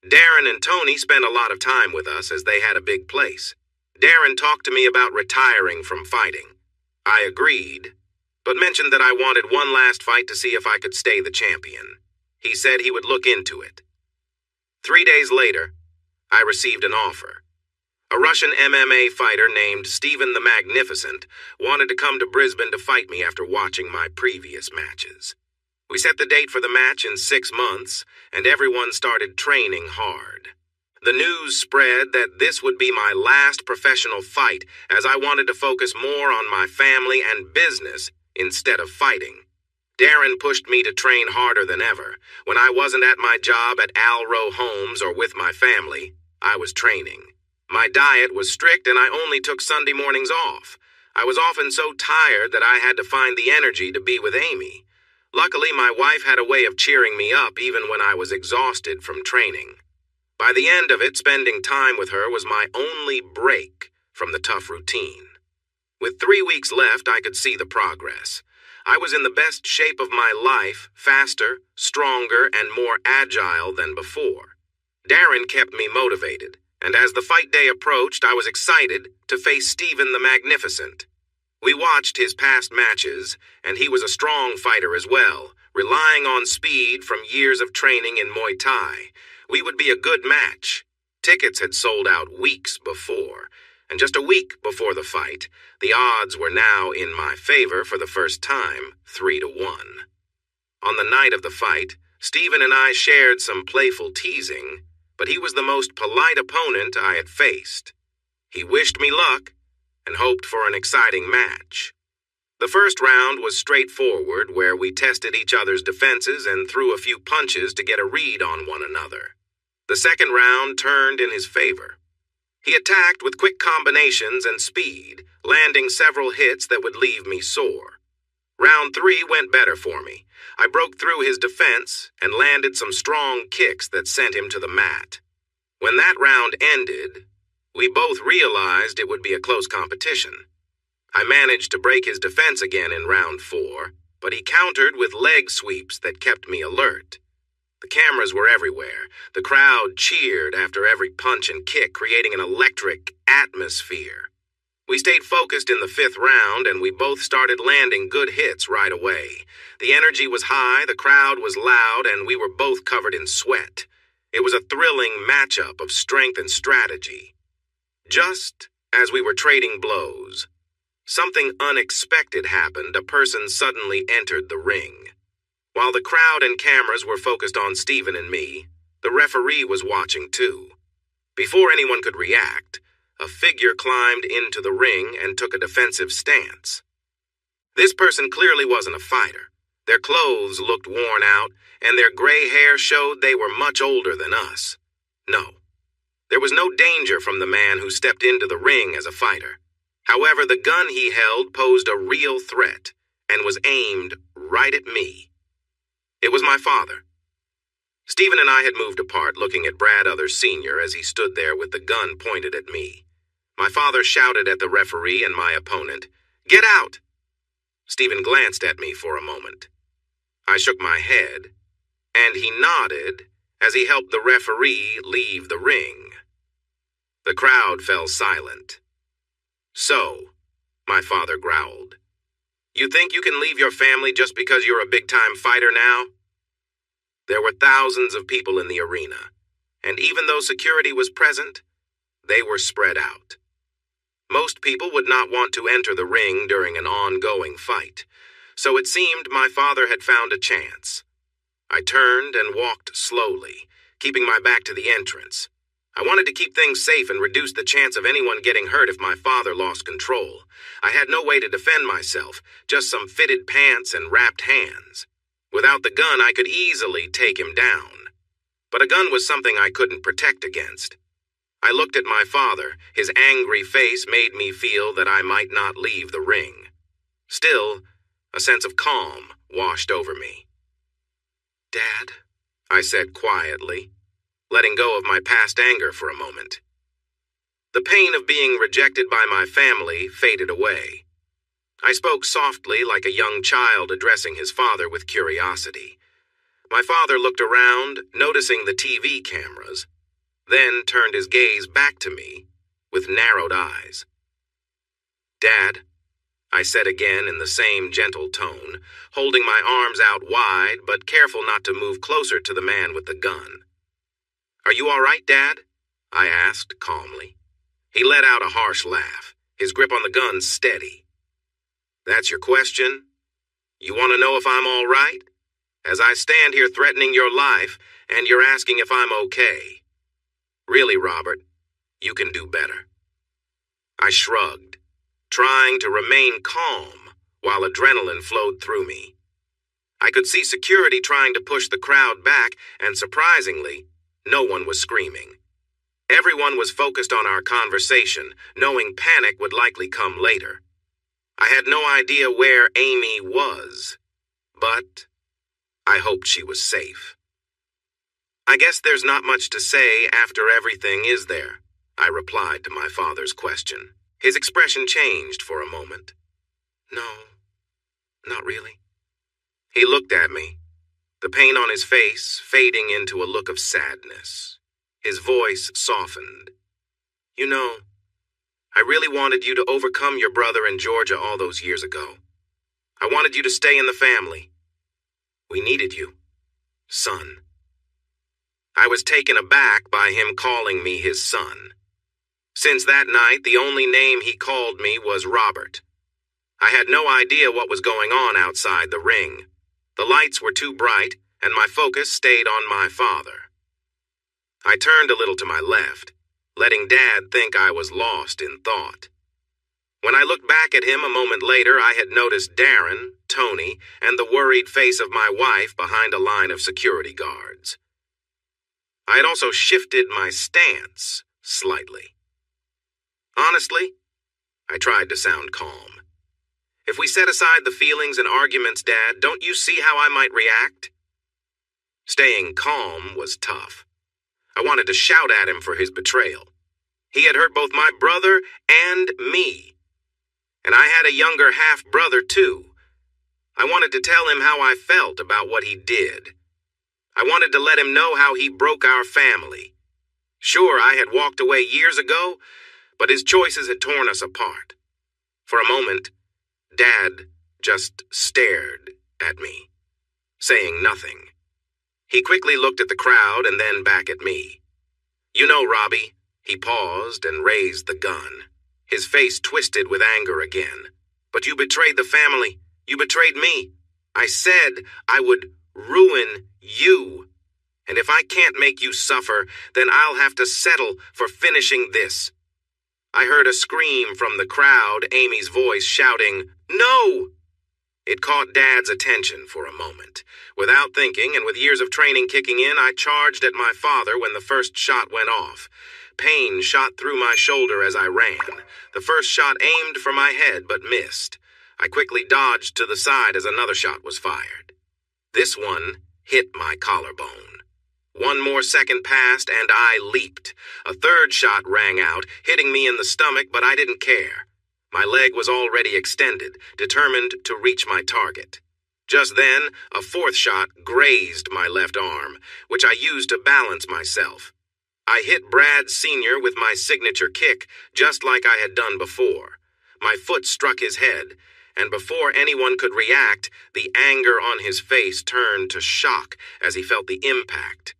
Darren and Toni spent a lot of time with us as they had a big place. Darren talked to me about retiring from fighting. I agreed, but mentioned that I wanted one last fight to see if I could stay the champion. He said he would look into it. 3 days later, I received an offer. A Russian MMA fighter named Stephen the Magnificent wanted to come to Brisbane to fight me after watching my previous matches. We set the date for the match in 6 months, and everyone started training hard. The news spread that this would be my last professional fight, as I wanted to focus more on my family and business instead of fighting. Darren pushed me to train harder than ever. When I wasn't at my job at Alro Homes or with my family, I was training. My diet was strict and I only took Sunday mornings off. I was often so tired that I had to find the energy to be with Amy. Luckily, my wife had a way of cheering me up even when I was exhausted from training. By the end of it, spending time with her was my only break from the tough routine. With 3 weeks left, I could see the progress. I was in the best shape of my life, faster, stronger, and more agile than before. Darren kept me motivated, and as the fight day approached, I was excited to face Stephen the Magnificent. We watched his past matches, and he was a strong fighter as well, relying on speed from years of training in Muay Thai. We would be a good match. Tickets had sold out weeks before, and just a week before the fight, the odds were now in my favor for the first time, 3-1. On the night of the fight, Stephen and I shared some playful teasing, but he was the most polite opponent I had faced. He wished me luck and hoped for an exciting match. The first round was straightforward, where we tested each other's defenses and threw a few punches to get a read on one another. The second round turned in his favor. He attacked with quick combinations and speed, landing several hits that would leave me sore. Round 3 went better for me. I broke through his defense and landed some strong kicks that sent him to the mat. When that round ended, we both realized it would be a close competition. I managed to break his defense again in round 4, but he countered with leg sweeps that kept me alert. The cameras were everywhere. The crowd cheered after every punch and kick, creating an electric atmosphere. We stayed focused in the 5th round, and we both started landing good hits right away. The energy was high, the crowd was loud, and we were both covered in sweat. It was a thrilling matchup of strength and strategy. Just as we were trading blows, something unexpected happened. A person suddenly entered the ring. While the crowd and cameras were focused on Stephen and me, the referee was watching too. Before anyone could react, a figure climbed into the ring and took a defensive stance. This person clearly wasn't a fighter. Their clothes looked worn out, and their gray hair showed they were much older than us. No, there was no danger from the man who stepped into the ring as a fighter. However, the gun he held posed a real threat and was aimed right at me. It was my father. Stephen and I had moved apart, looking at Brad Others Sr. as he stood there with the gun pointed at me. My father shouted at the referee and my opponent, "Get out!" Stephen glanced at me for a moment. I shook my head, and he nodded as he helped the referee leave the ring. The crowd fell silent. "So," my father growled, "you think you can leave your family just because you're a big-time fighter now?" There were thousands of people in the arena, and even though security was present, they were spread out. Most people would not want to enter the ring during an ongoing fight, so it seemed my father had found a chance. I turned and walked slowly, keeping my back to the entrance. I wanted to keep things safe and reduce the chance of anyone getting hurt if my father lost control. I had no way to defend myself, just some fitted pants and wrapped hands. Without the gun, I could easily take him down. But a gun was something I couldn't protect against. I looked at my father. His angry face made me feel that I might not leave the ring. Still, a sense of calm washed over me. "Dad," I said quietly, letting go of my past anger for a moment. The pain of being rejected by my family faded away. I spoke softly like a young child addressing his father with curiosity. My father looked around, noticing the TV cameras, then turned his gaze back to me with narrowed eyes. "Dad," I said again in the same gentle tone, holding my arms out wide but careful not to move closer to the man with the gun. "Are you all right, Dad?" I asked calmly. He let out a harsh laugh, his grip on the gun steady. "That's your question? You want to know if I'm all right? As I stand here threatening your life, and you're asking if I'm okay. Really, Robert, you can do better." I shrugged, trying to remain calm while adrenaline flowed through me. I could see security trying to push the crowd back, and surprisingly, no one was screaming. Everyone was focused on our conversation, knowing panic would likely come later. I had no idea where Amy was, but I hoped she was safe. "I guess there's not much to say after everything, is there?" I replied to my father's question. His expression changed for a moment. "No, not really." He looked at me, the pain on his face fading into a look of sadness. His voice softened. "You know, I really wanted you to overcome your brother in Georgia all those years ago. I wanted you to stay in the family. We needed you, son." I was taken aback by him calling me his son. Since that night, the only name he called me was Robert. I had no idea what was going on outside the ring. The lights were too bright, and my focus stayed on my father. I turned a little to my left, letting Dad think I was lost in thought. When I looked back at him a moment later, I had noticed Darren, Tony, and the worried face of my wife behind a line of security guards. I had also shifted my stance slightly. Honestly, I tried to sound calm. If we set aside the feelings and arguments, Dad, don't you see how I might react? Staying calm was tough. I wanted to shout at him for his betrayal. He had hurt both my brother and me. And I had a younger half-brother, too. I wanted to tell him how I felt about what he did. I wanted to let him know how he broke our family. Sure, I had walked away years ago, but his choices had torn us apart. For a moment, Dad just stared at me, saying nothing. He quickly looked at the crowd and then back at me. "You know, Robbie," he paused and raised the gun. His face twisted with anger again. "But you betrayed the family. You betrayed me. I said I would ruin you. And if I can't make you suffer, then I'll have to settle for finishing this." I heard a scream from the crowd, Amy's voice shouting, "No!" It caught Dad's attention for a moment. Without thinking, and with years of training kicking in, I charged at my father when the first shot went off. Pain shot through my shoulder as I ran. The first shot aimed for my head but missed. I quickly dodged to the side as another shot was fired. This one hit my collarbone. One more second passed, and I leaped. A third shot rang out, hitting me in the stomach, but I didn't care. My leg was already extended, determined to reach my target. Just then, a fourth shot grazed my left arm, which I used to balance myself. I hit Brad Sr. with my signature kick, just like I had done before. My foot struck his head, and before anyone could react, the anger on his face turned to shock as he felt the impact.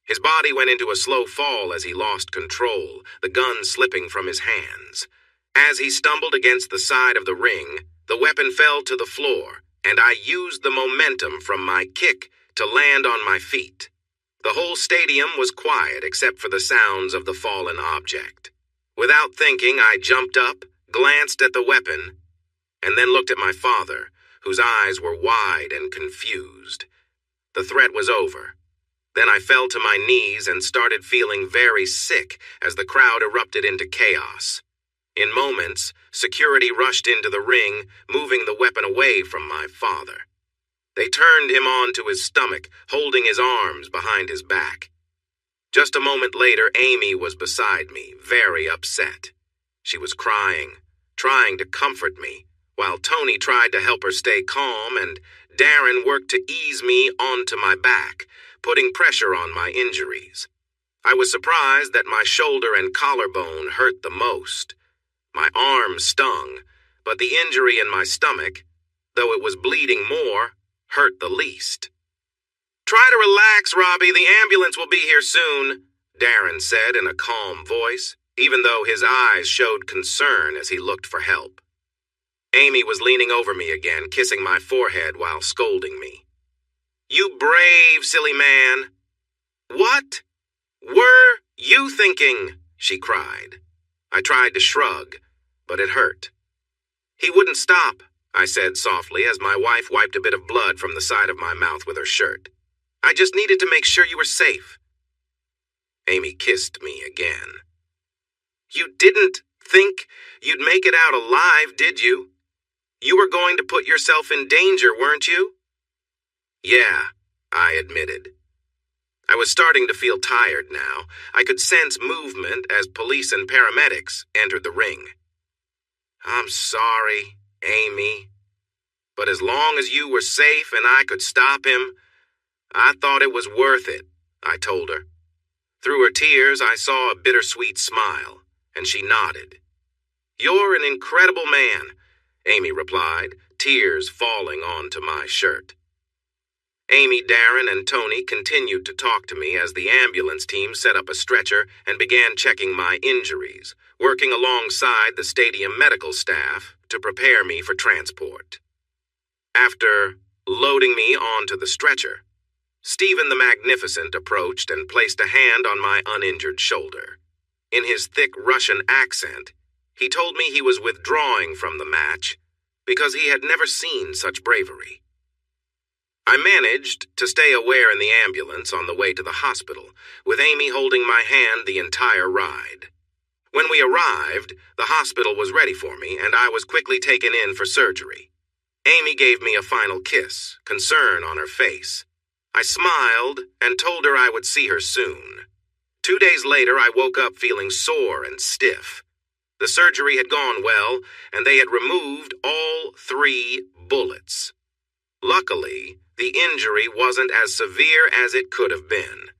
His body went into a slow fall as he lost control, the gun slipping from his hands. As he stumbled against the side of the ring, the weapon fell to the floor, and I used the momentum from my kick to land on my feet. The whole stadium was quiet except for the sounds of the fallen object. Without thinking, I jumped up, glanced at the weapon, and then looked at my father, whose eyes were wide and confused. The threat was over. Then I fell to my knees and started feeling very sick as the crowd erupted into chaos. In moments, security rushed into the ring, moving the weapon away from my father. They turned him onto his stomach, holding his arms behind his back. Just a moment later, Amy was beside me, very upset. She was crying, trying to comfort me, while Tony tried to help her stay calm, and Darren worked to ease me onto my back, putting pressure on my injuries. I was surprised that my shoulder and collarbone hurt the most. My arm stung, but the injury in my stomach, though it was bleeding more, hurt the least. "Try to relax, Robbie. The ambulance will be here soon," Darren said in a calm voice, even though his eyes showed concern as he looked for help. Amy was leaning over me again, kissing my forehead while scolding me. "You brave, silly man." "What were you thinking?" she cried. I tried to shrug, but it hurt. "He wouldn't stop," I said softly as my wife wiped a bit of blood from the side of my mouth with her shirt. "I just needed to make sure you were safe." Amy kissed me again. "You didn't think you'd make it out alive, did you? You were going to put yourself in danger, weren't you?" "Yeah," I admitted. I was starting to feel tired now. I could sense movement as police and paramedics entered the ring. "I'm sorry, Amy. But as long as you were safe and I could stop him, I thought it was worth it," I told her. Through her tears, I saw a bittersweet smile, and she nodded. "You're an incredible man," Amy replied, tears falling onto my shirt. Amy, Darren, and Tony continued to talk to me as the ambulance team set up a stretcher and began checking my injuries, working alongside the stadium medical staff to prepare me for transport. After loading me onto the stretcher, Stephen the Magnificent approached and placed a hand on my uninjured shoulder. In his thick Russian accent, he told me he was withdrawing from the match because he had never seen such bravery. I managed to stay aware in the ambulance on the way to the hospital, with Amy holding my hand the entire ride. When we arrived, the hospital was ready for me, and I was quickly taken in for surgery. Amy gave me a final kiss, concern on her face. I smiled and told her I would see her soon. 2 days later, I woke up feeling sore and stiff. The surgery had gone well, and they had removed all 3 bullets. Luckily, the injury wasn't as severe as it could have been.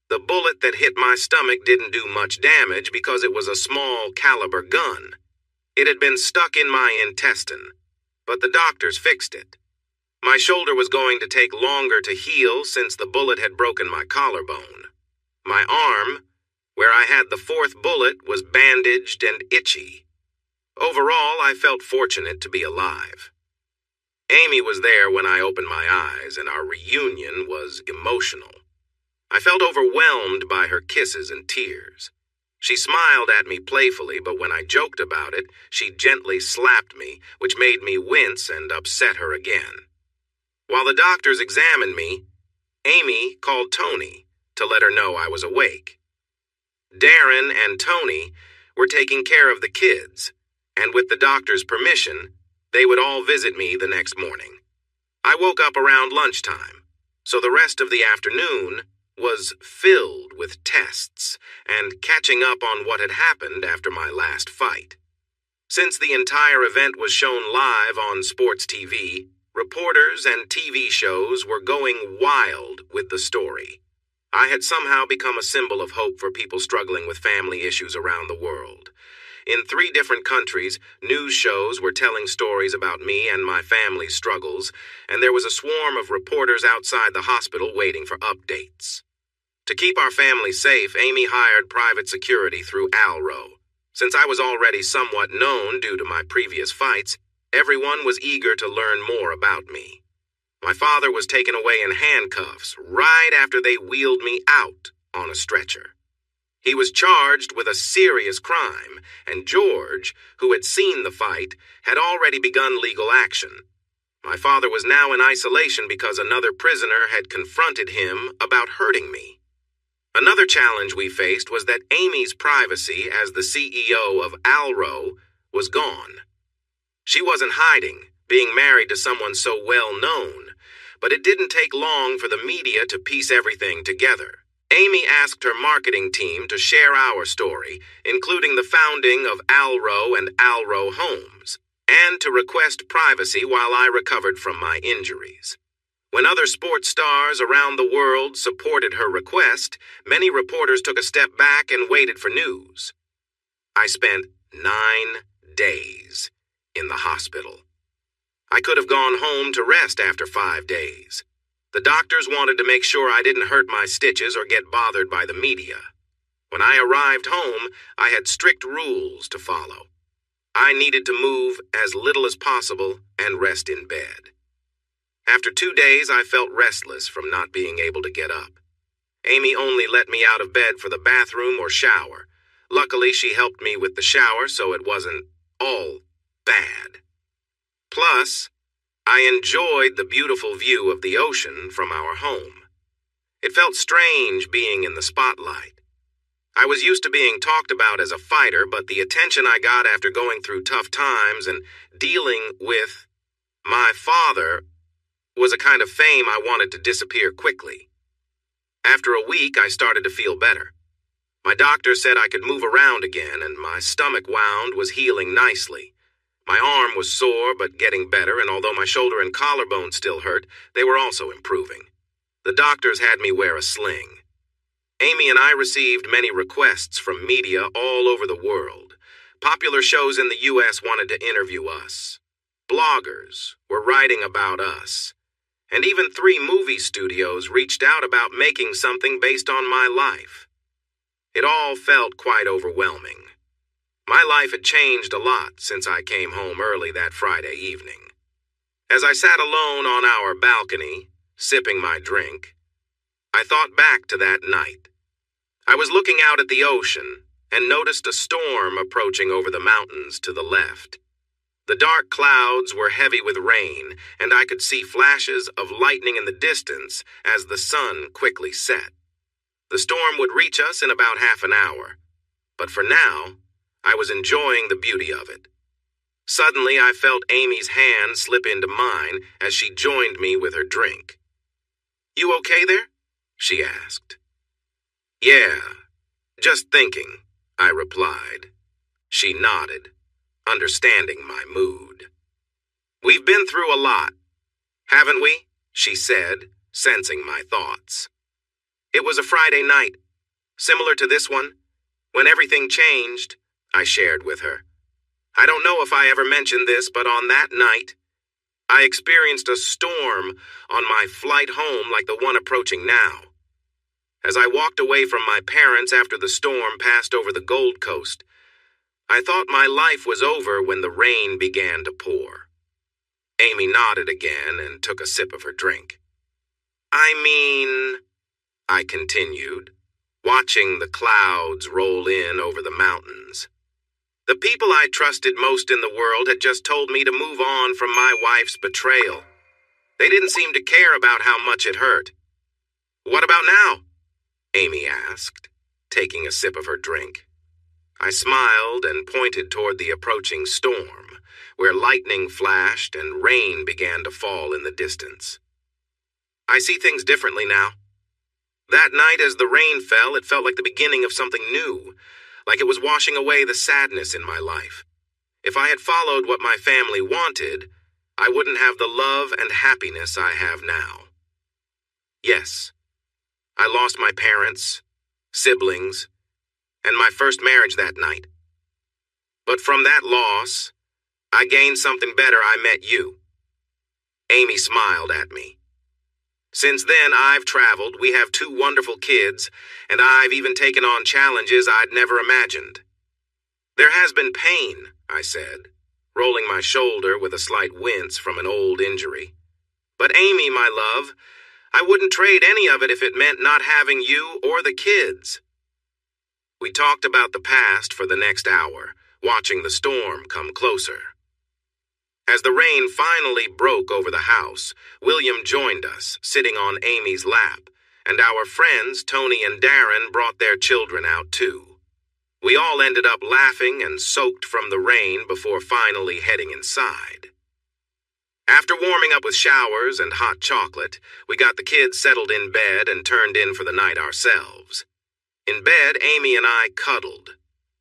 The bullet that hit my stomach didn't do much damage because it was a small caliber gun. It had been stuck in my intestine, but the doctors fixed it. My shoulder was going to take longer to heal since the bullet had broken my collarbone. My arm, where I had the 4th bullet, was bandaged and itchy. Overall, I felt fortunate to be alive. Amy was there when I opened my eyes, and our reunion was emotional. I felt overwhelmed by her kisses and tears. She smiled at me playfully, but when I joked about it, she gently slapped me, which made me wince and upset her again. While the doctors examined me, Amy called Tony to let her know I was awake. Darren and Tony were taking care of the kids, and with the doctor's permission, they would all visit me the next morning. I woke up around lunchtime, so the rest of the afternoon was filled with tests and catching up on what had happened after my last fight. Since the entire event was shown live on sports TV, reporters and TV shows were going wild with the story. I had somehow become a symbol of hope for people struggling with family issues around the world. In 3 different countries, news shows were telling stories about me and my family's struggles, and there was a swarm of reporters outside the hospital waiting for updates. To keep our family safe, Amy hired private security through Alro. Since I was already somewhat known due to my previous fights, everyone was eager to learn more about me. My father was taken away in handcuffs right after they wheeled me out on a stretcher. He was charged with a serious crime, and George, who had seen the fight, had already begun legal action. My father was now in isolation because another prisoner had confronted him about hurting me. Another challenge we faced was that Amy's privacy as the CEO of Alro was gone. She wasn't hiding, being married to someone so well known, but it didn't take long for the media to piece everything together. Amy asked her marketing team to share our story, including the founding of Alro and Alro Homes, and to request privacy while I recovered from my injuries. When other sports stars around the world supported her request, many reporters took a step back and waited for news. I spent 9 days in the hospital. I could have gone home to rest after 5 days. The doctors wanted to make sure I didn't hurt my stitches or get bothered by the media. When I arrived home, I had strict rules to follow. I needed to move as little as possible and rest in bed. After 2 days, I felt restless from not being able to get up. Amy only let me out of bed for the bathroom or shower. Luckily, she helped me with the shower, so it wasn't all bad. Plus, I enjoyed the beautiful view of the ocean from our home. It felt strange being in the spotlight. I was used to being talked about as a fighter, but the attention I got after going through tough times and dealing with my father was a kind of fame I wanted to disappear quickly. After a week, I started to feel better. My doctor said I could move around again, and my stomach wound was healing nicely. My arm was sore but getting better, and although my shoulder and collarbone still hurt, they were also improving. The doctors had me wear a sling. Amy and I received many requests from media all over the world. Popular shows in the U.S. wanted to interview us. Bloggers were writing about us. And even 3 movie studios reached out about making something based on my life. It all felt quite overwhelming. My life had changed a lot since I came home early that Friday evening. As I sat alone on our balcony, sipping my drink, I thought back to that night. I was looking out at the ocean and noticed a storm approaching over the mountains to the left. The dark clouds were heavy with rain, and I could see flashes of lightning in the distance as the sun quickly set. The storm would reach us in about half an hour, but for now, I was enjoying the beauty of it. Suddenly, I felt Amy's hand slip into mine as she joined me with her drink. "You okay there?" she asked. "Yeah, just thinking," I replied. She nodded, understanding my mood. "We've been through a lot, haven't we?" she said, sensing my thoughts. "It was a Friday night, similar to this one, when everything changed," I shared with her. "I don't know if I ever mentioned this, but on that night, I experienced a storm on my flight home like the one approaching now. As I walked away from my parents after the storm passed over the Gold Coast, I thought my life was over when the rain began to pour." Amy nodded again and took a sip of her drink. "I mean," I continued, watching the clouds roll in over the mountains. "The people I trusted most in the world had just told me to move on from my wife's betrayal. They didn't seem to care about how much it hurt." "What about now?" Amy asked, taking a sip of her drink. I smiled and pointed toward the approaching storm, where lightning flashed and rain began to fall in the distance. "I see things differently now. That night, as the rain fell, it felt like the beginning of something new, like it was washing away the sadness in my life. If I had followed what my family wanted, I wouldn't have the love and happiness I have now. Yes, I lost my parents, siblings, and my first marriage that night. But from that loss, I gained something better. I met you. Amy smiled at me. Since then, I've traveled, we have 2 wonderful kids, and I've even taken on challenges I'd never imagined. There has been pain, I said, rolling my shoulder with a slight wince from an old injury. But Amy, my love, I wouldn't trade any of it if it meant not having you or the kids. We talked about the past for the next hour, watching the storm come closer. As the rain finally broke over the house, William joined us, sitting on Amy's lap, and our friends, Tony and Darren, brought their children out too. We all ended up laughing and soaked from the rain before finally heading inside. After warming up with showers and hot chocolate, we got the kids settled in bed and turned in for the night ourselves. In bed, Amy and I cuddled,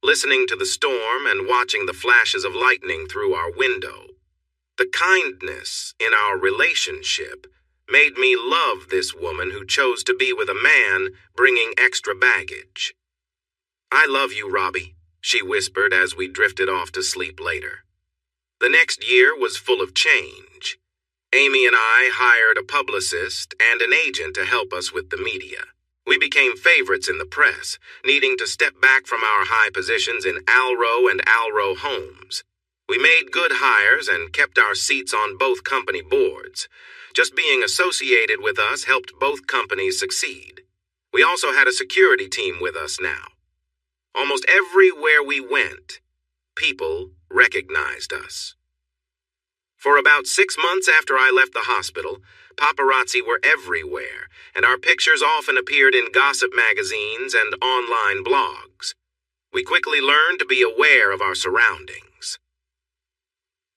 listening to the storm and watching the flashes of lightning through our window. The kindness in our relationship made me love this woman who chose to be with a man bringing extra baggage. I love you, Robbie, she whispered as we drifted off to sleep later. The next year was full of change. Amy and I hired a publicist and an agent to help us with the media. We became favorites in the press, needing to step back from our high positions in Alro and Alro Homes. We made good hires and kept our seats on both company boards. Just being associated with us helped both companies succeed. We also had a security team with us now. Almost everywhere we went, people recognized us. For about 6 months after I left the hospital, paparazzi were everywhere, and our pictures often appeared in gossip magazines and online blogs. We quickly learned to be aware of our surroundings.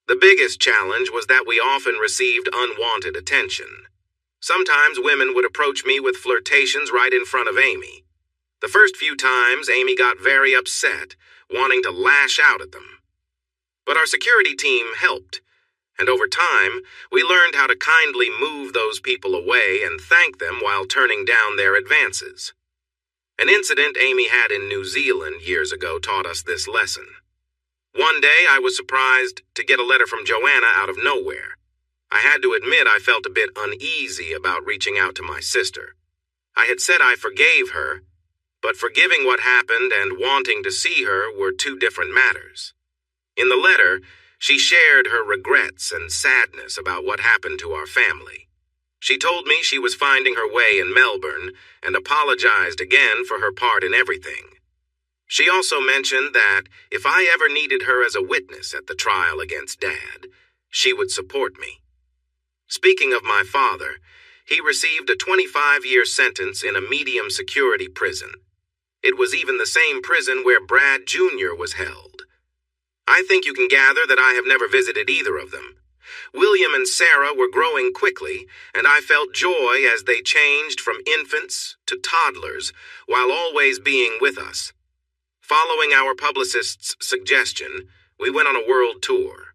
The biggest challenge was that we often received unwanted attention. Sometimes women would approach me with flirtations right in front of Amy. The first few times, Amy got very upset, wanting to lash out at them. But our security team helped, and over time, we learned how to kindly move those people away and thank them while turning down their advances. An incident Amy had in New Zealand years ago taught us this lesson. One day, I was surprised to get a letter from Joanna out of nowhere. I had to admit I felt a bit uneasy about reaching out to my sister. I had said I forgave her, but forgiving what happened and wanting to see her were 2 different matters. In the letter, she shared her regrets and sadness about what happened to our family. She told me she was finding her way in Melbourne and apologized again for her part in everything. She also mentioned that if I ever needed her as a witness at the trial against Dad, she would support me. Speaking of my father, he received a 25-year sentence in a medium security prison. It was even the same prison where Brad Jr. was held. I think you can gather that I have never visited either of them. William and Sarah were growing quickly, and I felt joy as they changed from infants to toddlers while always being with us. Following our publicist's suggestion, we went on a world tour.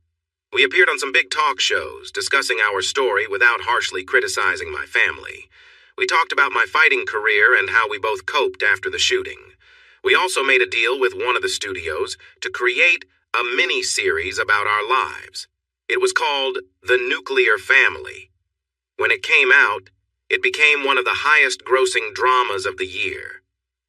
We appeared on some big talk shows, discussing our story without harshly criticizing my family. We talked about my fighting career and how we both coped after the shooting. We also made a deal with one of the studios to create a mini-series about our lives. It was called The Nuclear Family. When it came out, it became one of the highest-grossing dramas of the year.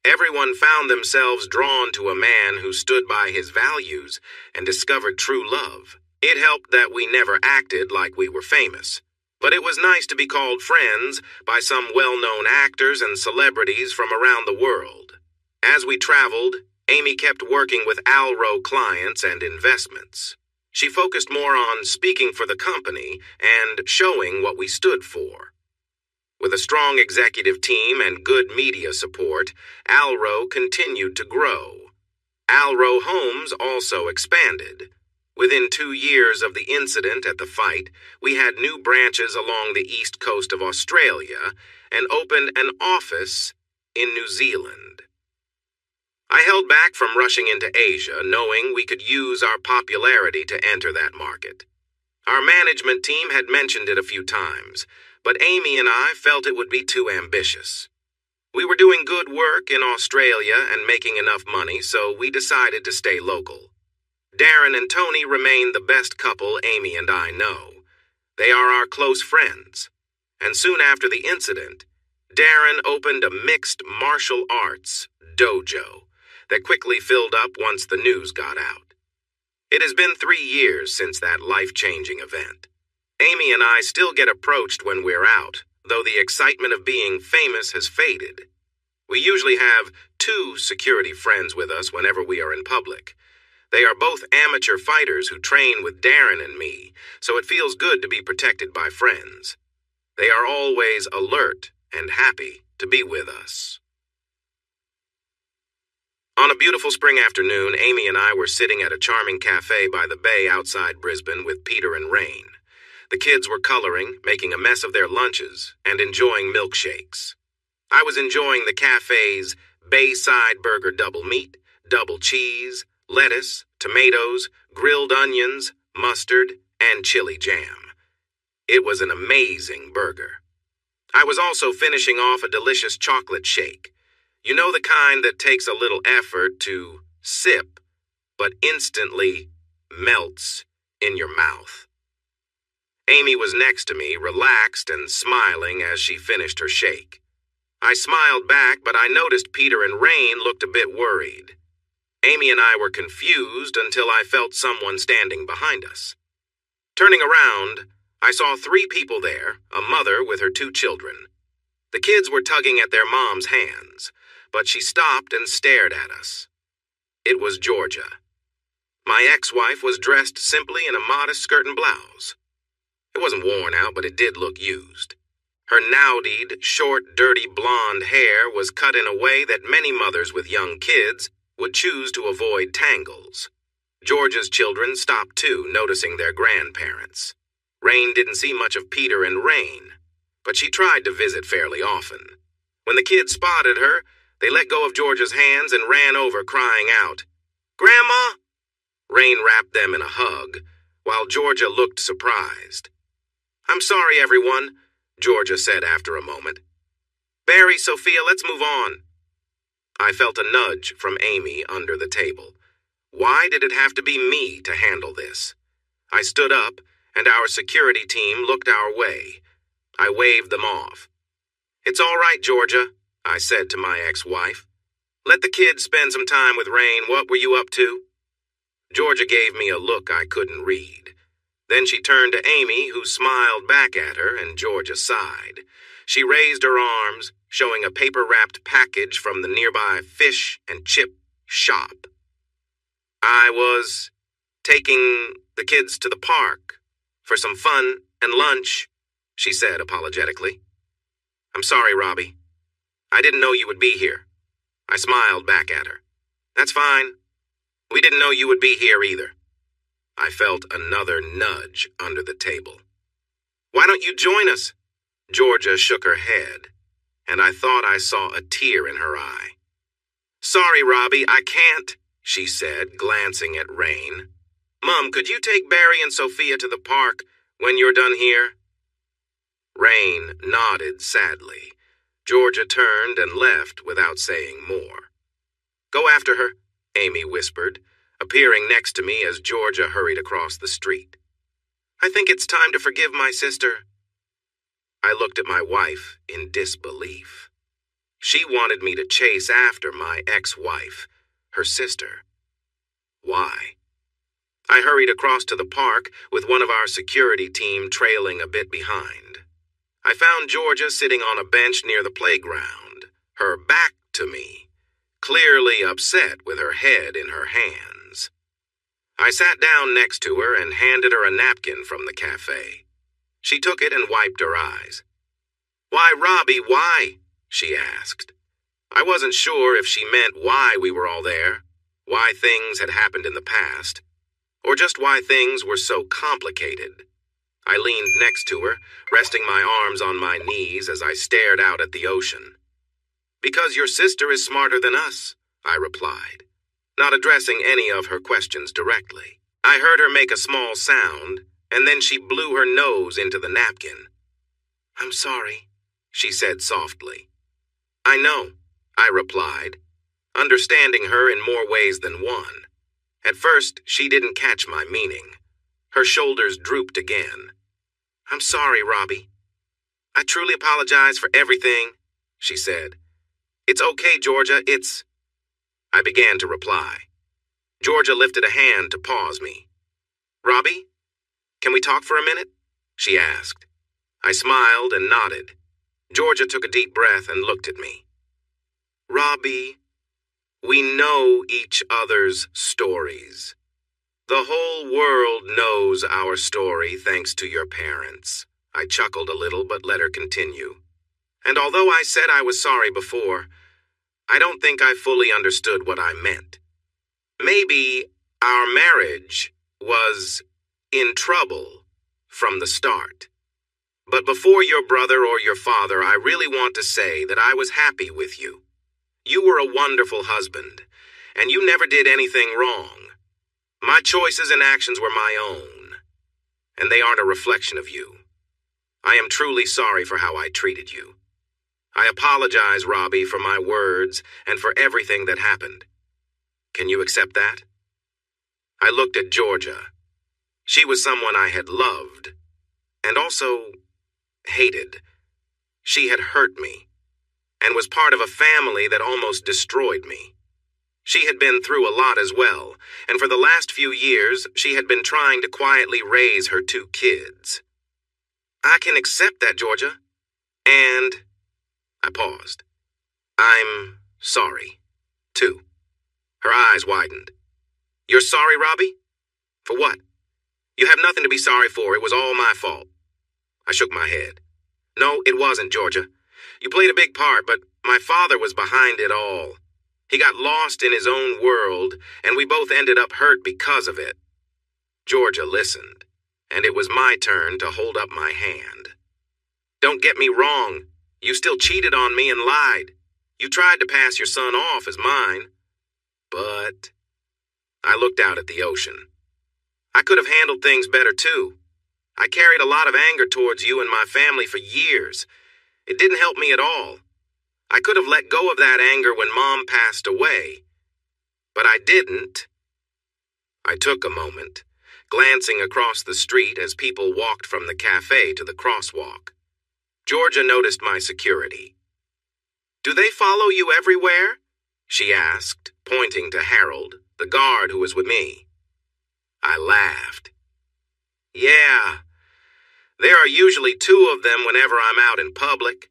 Everyone found themselves drawn to a man who stood by his values and discovered true love. It helped that we never acted like we were famous, but it was nice to be called friends by some well-known actors and celebrities from around the world. As we traveled, Amy kept working with Alro clients and investments. She focused more on speaking for the company and showing what we stood for. With a strong executive team and good media support, Alro continued to grow. Alro Homes also expanded. Within 2 years of the incident at the fight, we had new branches along the east coast of Australia and opened an office in New Zealand. I held back from rushing into Asia, knowing we could use our popularity to enter that market. Our management team had mentioned it a few times, but Amy and I felt it would be too ambitious. We were doing good work in Australia and making enough money, so we decided to stay local. Darren and Tony remain the best couple Amy and I know. They are our close friends. And soon after the incident, Darren opened a mixed martial arts dojo that quickly filled up once the news got out. It has been 3 years since that life-changing event. Amy and I still get approached when we're out, though the excitement of being famous has faded. We usually have 2 security friends with us whenever we are in public. They are both amateur fighters who train with Darren and me, so it feels good to be protected by friends. They are always alert and happy to be with us. On a beautiful spring afternoon, Amy and I were sitting at a charming cafe by the bay outside Brisbane with Peter and Rain. The kids were coloring, making a mess of their lunches, and enjoying milkshakes. I was enjoying the cafe's Bayside Burger double meat, double cheese, lettuce, tomatoes, grilled onions, mustard, and chili jam. It was an amazing burger. I was also finishing off a delicious chocolate shake. You know, the kind that takes a little effort to sip, but instantly melts in your mouth. Amy was next to me, relaxed and smiling as she finished her shake. I smiled back, but I noticed Peter and Rain looked a bit worried. Amy and I were confused until I felt someone standing behind us. Turning around, I saw 3 people there, a mother with her 2 children. The kids were tugging at their mom's hands, but she stopped and stared at us. It was Georgia. My ex-wife was dressed simply in a modest skirt and blouse. It wasn't worn out, but it did look used. Her naudied, short, dirty blonde hair was cut in a way that many mothers with young kids would choose to avoid tangles. Georgia's children stopped too, noticing their grandparents. Rain didn't see much of Peter and Rain, but she tried to visit fairly often. When the kids spotted her, they let go of Georgia's hands and ran over, crying out, "Grandma!" Rain wrapped them in a hug, while Georgia looked surprised. "I'm sorry, everyone," Georgia said after a moment. "Barry, Sophia, let's move on." I felt a nudge from Amy under the table. Why did it have to be me to handle this? I stood up, and our security team looked our way. I waved them off. "It's all right, Georgia," I said to my ex-wife. "Let the kids spend some time with Rain. What were you up to?" Georgia gave me a look I couldn't read. Then she turned to Amy, who smiled back at her, and Georgia sighed. She raised her arms, showing a paper-wrapped package from the nearby fish and chip shop. "I was taking the kids to the park for some fun and lunch," she said apologetically. "I'm sorry, Robbie. I didn't know you would be here." I smiled back at her. "That's fine. We didn't know you would be here either." I felt another nudge under the table. "Why don't you join us?" Georgia shook her head, and I thought I saw a tear in her eye. "Sorry, Robbie, I can't," she said, glancing at Rain. "Mom, could you take Barry and Sophia to the park when you're done here?" Rain nodded sadly. Georgia turned and left without saying more. "Go after her," Amy whispered, appearing next to me as Georgia hurried across the street. "I think it's time to forgive my sister." I looked at my wife in disbelief. She wanted me to chase after my ex-wife, her sister. Why? I hurried across to the park with one of our security team trailing a bit behind. I found Georgia sitting on a bench near the playground, her back to me, clearly upset with her head in her hands. I sat down next to her and handed her a napkin from the cafe. She took it and wiped her eyes. "Why, Robbie, why?" she asked. I wasn't sure if she meant why we were all there, why things had happened in the past, or just why things were so complicated. I leaned next to her, resting my arms on my knees as I stared out at the ocean. Because your sister is smarter than us, I replied, not addressing any of her questions directly. I heard her make a small sound, and then she blew her nose into the napkin. I'm sorry, she said softly. I know, I replied, understanding her in more ways than one. At first, she didn't catch my meaning. Her shoulders drooped again. I'm sorry, Robbie. I truly apologize for everything, she said. It's okay, Georgia, it's... I began to reply. Georgia lifted a hand to pause me. Robbie, can we talk for a minute? She asked. I smiled and nodded. Georgia took a deep breath and looked at me. Robbie, we know each other's stories. The whole world knows our story thanks to your parents. I chuckled a little but let her continue. And although I said I was sorry before, I don't think I fully understood what I meant. Maybe our marriage was in trouble from the start. But before your brother or your father, I really want to say that I was happy with you. You were a wonderful husband, and you never did anything wrong. My choices and actions were my own, and they aren't a reflection of you. I am truly sorry for how I treated you. I apologize, Robbie, for my words and for everything that happened. Can you accept that? I looked at Georgia. She was someone I had loved, and also hated. She had hurt me, and was part of a family that almost destroyed me. She had been through a lot as well, and for the last few years, she had been trying to quietly raise her 2 kids. I can accept that, Georgia. And... I paused. I'm sorry, too. Her eyes widened. You're sorry, Robbie? For what? You have nothing to be sorry for. It was all my fault. I shook my head. No, it wasn't, Georgia. You played a big part, but my father was behind it all. He got lost in his own world, and we both ended up hurt because of it. Georgia listened, and it was my turn to hold up my hand. Don't get me wrong. You still cheated on me and lied. You tried to pass your son off as mine. But... I looked out at the ocean. I could have handled things better, too. I carried a lot of anger towards you and my family for years. It didn't help me at all. I could have let go of that anger when Mom passed away. But I didn't. I took a moment, glancing across the street as people walked from the cafe to the crosswalk. Georgia noticed my security. Do they follow you everywhere? She asked, pointing to Harold, the guard who was with me. I laughed. Yeah, there are usually 2 of them whenever I'm out in public.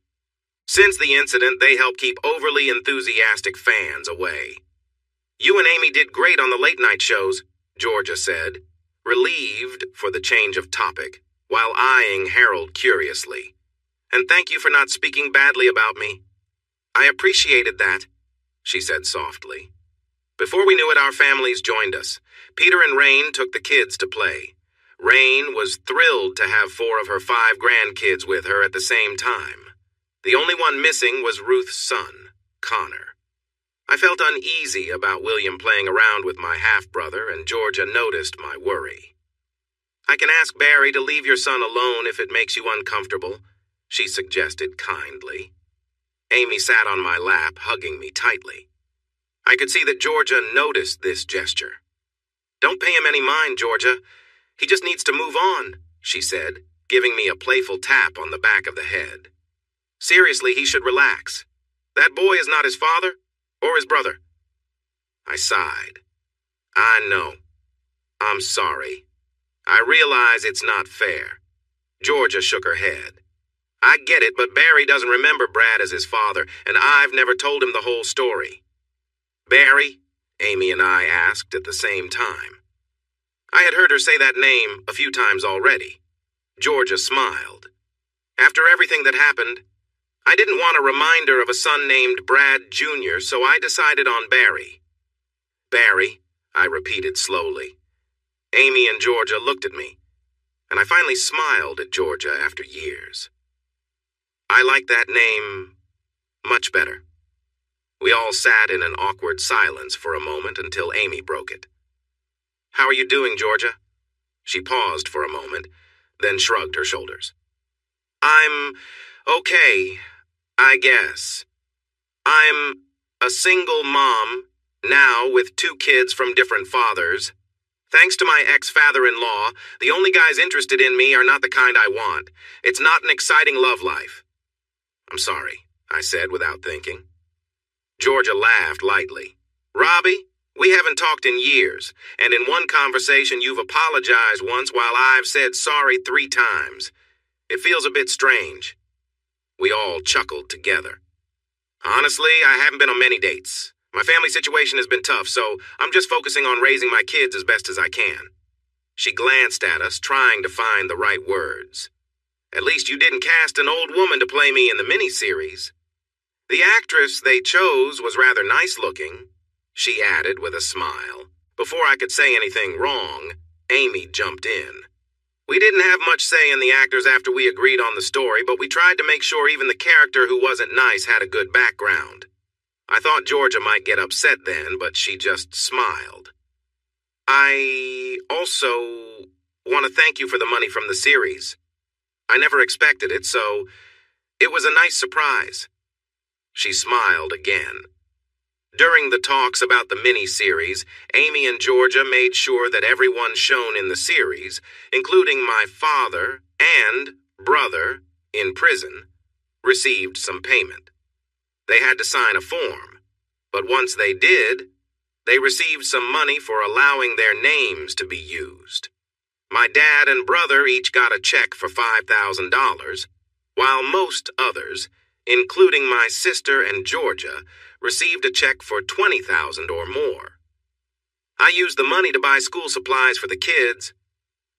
Since the incident, they help keep overly enthusiastic fans away. You and Amy did great on the late-night shows, Georgia said, relieved for the change of topic, while eyeing Harold curiously. And thank you for not speaking badly about me. I appreciated that, she said softly. Before we knew it, our families joined us. Peter and Rain took the kids to play. Rain was thrilled to have 4 of her 5 grandkids with her at the same time. The only one missing was Ruth's son, Connor. I felt uneasy about William playing around with my half-brother, and Georgia noticed my worry. I can ask Barry to leave your son alone if it makes you uncomfortable, she suggested kindly. Amy sat on my lap, hugging me tightly. I could see that Georgia noticed this gesture. Don't pay him any mind, Georgia. He just needs to move on, she said, giving me a playful tap on the back of the head. Seriously, he should relax. That boy is not his father or his brother. I sighed. I know. I'm sorry. I realize it's not fair. Georgia shook her head. I get it, but Barry doesn't remember Brad as his father, and I've never told him the whole story. Barry? Amy and I asked at the same time. I had heard her say that name a few times already. Georgia smiled. After everything that happened, I didn't want a reminder of a son named Brad Jr., so I decided on Barry. Barry, I repeated slowly. Amy and Georgia looked at me, and I finally smiled at Georgia after years. I like that name much better, We all sat in an awkward silence for a moment until Amy broke it. "How are you doing, Georgia?" She paused for a moment, then shrugged her shoulders. "I'm okay, I guess. I'm a single mom, now with 2 kids from different fathers. Thanks to my ex-father-in-law, the only guys interested in me are not the kind I want. It's not an exciting love life." "I'm sorry," I said without thinking. Georgia laughed lightly. "Robbie, we haven't talked in years, and in one conversation you've apologized once while I've said sorry 3 times. It feels a bit strange." We all chuckled together. "Honestly, I haven't been on many dates. My family situation has been tough, so I'm just focusing on raising my kids as best as I can." She glanced at us, trying to find the right words. "At least you didn't cast an old woman to play me in the miniseries." "The actress they chose was rather nice-looking," she added with a smile. Before I could say anything wrong, Amy jumped in. "We didn't have much say in the actors after we agreed on the story, but we tried to make sure even the character who wasn't nice had a good background." I thought Georgia might get upset then, but she just smiled. "I also want to thank you for the money from the series. I never expected it, so it was a nice surprise." She smiled again. During the talks about the mini-series, Amy and Georgia made sure that everyone shown in the series, including my father and brother in prison, received some payment. They had to sign a form, but once they did, they received some money for allowing their names to be used. My dad and brother each got a check for $5,000, while most others, including my sister and Georgia, received a check for $20,000 or more. I used the money to buy school supplies for the kids.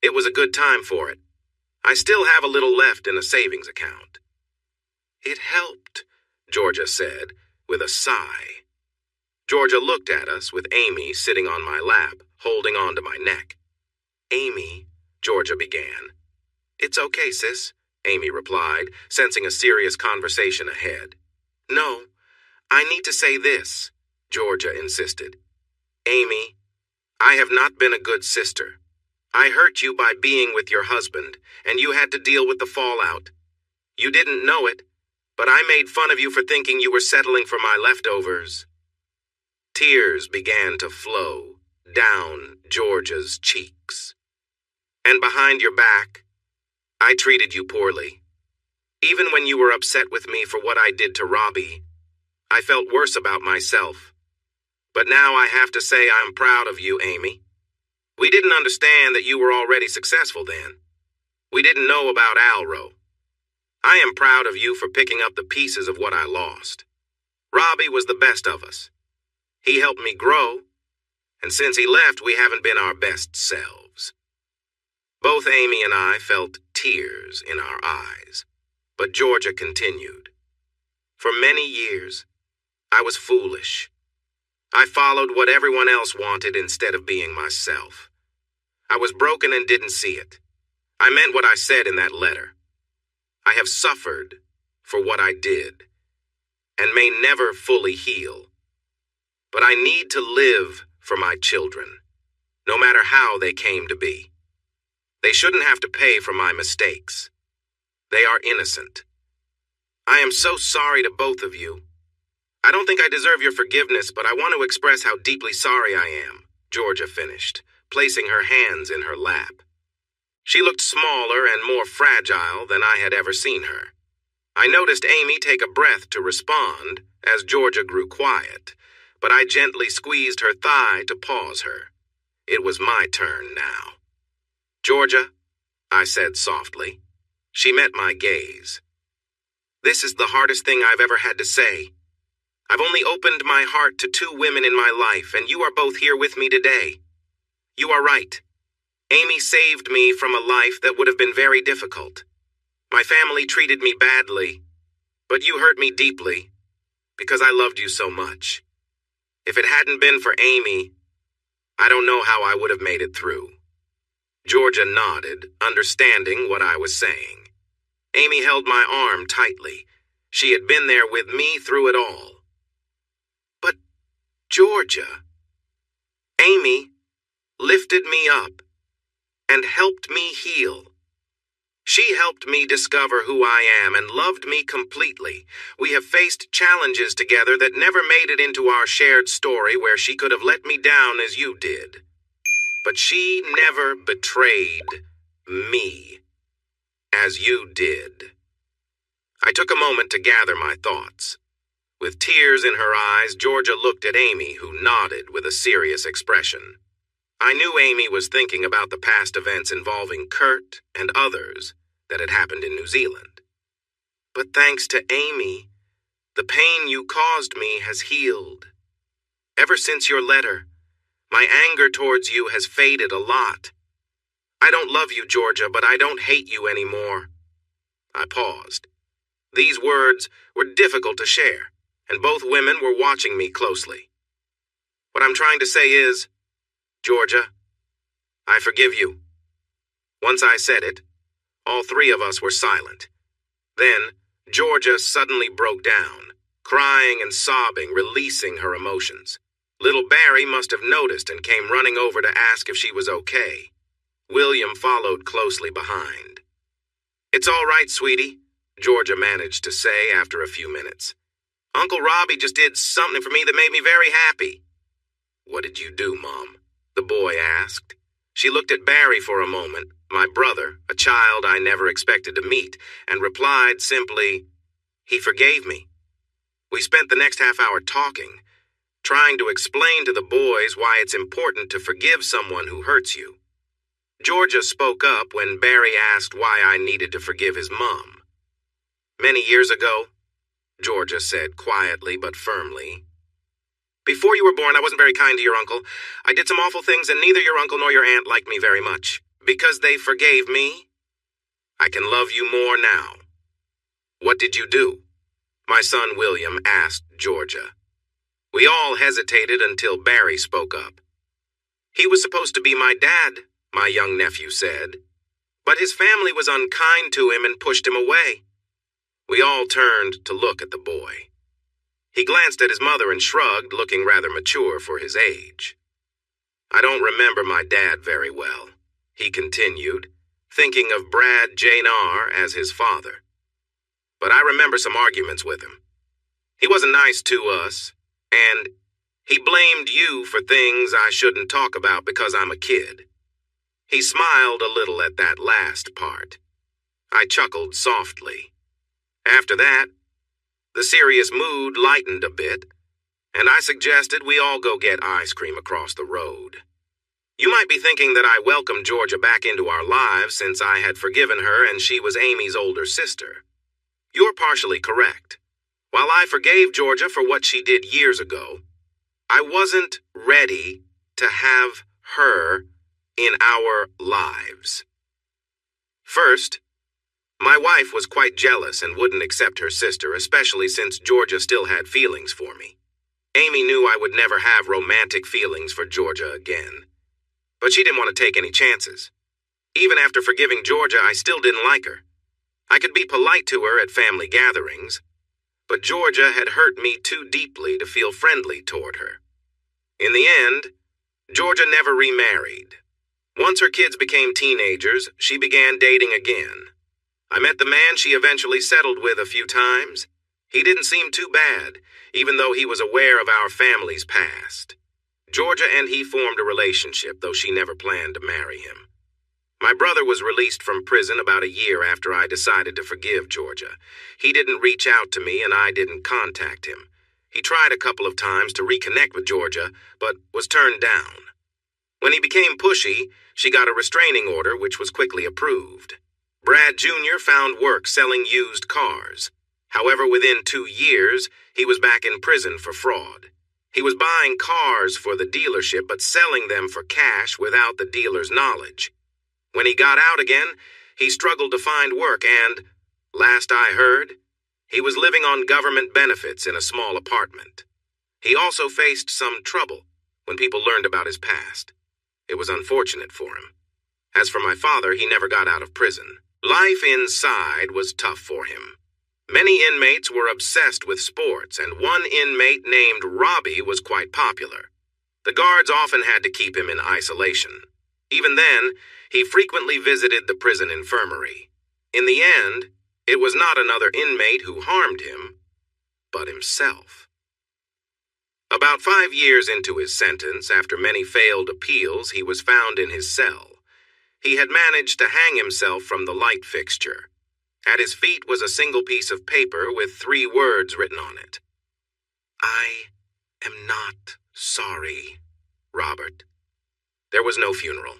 It was a good time for it. I still have a little left in a savings account. "It helped," Georgia said, with a sigh. Georgia looked at us with Amy sitting on my lap, holding on to my neck. "Amy," Georgia began. "It's okay, sis," Amy replied, sensing a serious conversation ahead. "No, I need to say this," Georgia insisted. "Amy, I have not been a good sister. I hurt you by being with your husband, and you had to deal with the fallout. You didn't know it, but I made fun of you for thinking you were settling for my leftovers." Tears began to flow down Georgia's cheeks. "And behind your back, I treated you poorly. Even when you were upset with me for what I did to Robbie, I felt worse about myself. But now I have to say I'm proud of you, Amy. We didn't understand that you were already successful then. We didn't know about Alro. I am proud of you for picking up the pieces of what I lost. Robbie was the best of us. He helped me grow, and since he left, we haven't been our best selves." Both Amy and I felt tears in our eyes, but Georgia continued. "For many years, I was foolish. I followed what everyone else wanted instead of being myself. I was broken and didn't see it. I meant what I said in that letter. I have suffered for what I did, and may never fully heal. But I need to live for my children, no matter how they came to be. They shouldn't have to pay for my mistakes. They are innocent. I am so sorry to both of you. I don't think I deserve your forgiveness, but I want to express how deeply sorry I am," Georgia finished, placing her hands in her lap. She looked smaller and more fragile than I had ever seen her. I noticed Amy take a breath to respond as Georgia grew quiet, but I gently squeezed her thigh to pause her. It was my turn now. "Georgia," I said softly. She met my gaze. "This is the hardest thing I've ever had to say. I've only opened my heart to 2 women in my life, and you are both here with me today. You are right. Amy saved me from a life that would have been very difficult. My family treated me badly, but you hurt me deeply because I loved you so much. If it hadn't been for Amy, I don't know how I would have made it through." Georgia nodded, understanding what I was saying. Amy held my arm tightly. She had been there with me through it all. Georgia. Amy lifted me up and helped me heal. She helped me discover who I am and loved me completely. We have faced challenges together that never made it into our shared story where she could have let me down as you did. But she never betrayed me as you did. I took a moment to gather my thoughts. With tears in her eyes, Georgia looked at Amy, who nodded with a serious expression. I knew Amy was thinking about the past events involving Kurt and others that had happened in New Zealand. But thanks to Amy, the pain you caused me has healed. Ever since your letter, my anger towards you has faded a lot. I don't love you, Georgia, but I don't hate you anymore. I paused. These words were difficult to share, and both women were watching me closely. What I'm trying to say is, Georgia, I forgive you. Once I said it, all three of us were silent. Then, Georgia suddenly broke down, crying and sobbing, releasing her emotions. Little Barry must have noticed and came running over to ask if she was okay. William followed closely behind. It's all right, sweetie, Georgia managed to say after a few minutes. Uncle Robbie just did something for me that made me very happy. What did you do, Mom? The boy asked. She looked at Barry for a moment, my brother, a child I never expected to meet, and replied simply, he forgave me. We spent the next half hour talking, trying to explain to the boys why it's important to forgive someone who hurts you. Georgia spoke up when Barry asked why I needed to forgive his mom. Many years ago, Georgia said quietly but firmly, before you were born, I wasn't very kind to your uncle. I did some awful things, and neither your uncle nor your aunt liked me very much. Because they forgave me, I can love you more now. What did you do? My son William asked Georgia. We all hesitated until Barry spoke up. He was supposed to be my dad, my young nephew said. But his family was unkind to him and pushed him away. We all turned to look at the boy. He glanced at his mother and shrugged, looking rather mature for his age. I don't remember my dad very well, he continued, thinking of Brad Janar as his father. But I remember some arguments with him. He wasn't nice to us, and he blamed you for things I shouldn't talk about because I'm a kid. He smiled a little at that last part. I chuckled softly. After that, the serious mood lightened a bit, and I suggested we all go get ice cream across the road. You might be thinking that I welcomed Georgia back into our lives since I had forgiven her and she was Amy's older sister. You're partially correct. While I forgave Georgia for what she did years ago, I wasn't ready to have her in our lives. First, my wife was quite jealous and wouldn't accept her sister, especially since Georgia still had feelings for me. Amy knew I would never have romantic feelings for Georgia again. But she didn't want to take any chances. Even after forgiving Georgia, I still didn't like her. I could be polite to her at family gatherings, but Georgia had hurt me too deeply to feel friendly toward her. In the end, Georgia never remarried. Once her kids became teenagers, she began dating again. I met the man she eventually settled with a few times. He didn't seem too bad, even though he was aware of our family's past. Georgia and he formed a relationship, though she never planned to marry him. My brother was released from prison about a year after I decided to forgive Georgia. He didn't reach out to me and I didn't contact him. He tried a couple of times to reconnect with Georgia, but was turned down. When he became pushy, she got a restraining order, which was quickly approved. Brad Jr. found work selling used cars. However, within 2 years, he was back in prison for fraud. He was buying cars for the dealership but selling them for cash without the dealer's knowledge. When he got out again, he struggled to find work and, last I heard, he was living on government benefits in a small apartment. He also faced some trouble when people learned about his past. It was unfortunate for him. As for my father, he never got out of prison. Life inside was tough for him. Many inmates were obsessed with sports, and one inmate named Robbie was quite popular. The guards often had to keep him in isolation. Even then, he frequently visited the prison infirmary. In the end, it was not another inmate who harmed him, but himself. About 5 years into his sentence, after many failed appeals, he was found in his cell. He had managed to hang himself from the light fixture. At his feet was a single piece of paper with 3 words written on it. "I am not sorry, Robert." There was no funeral.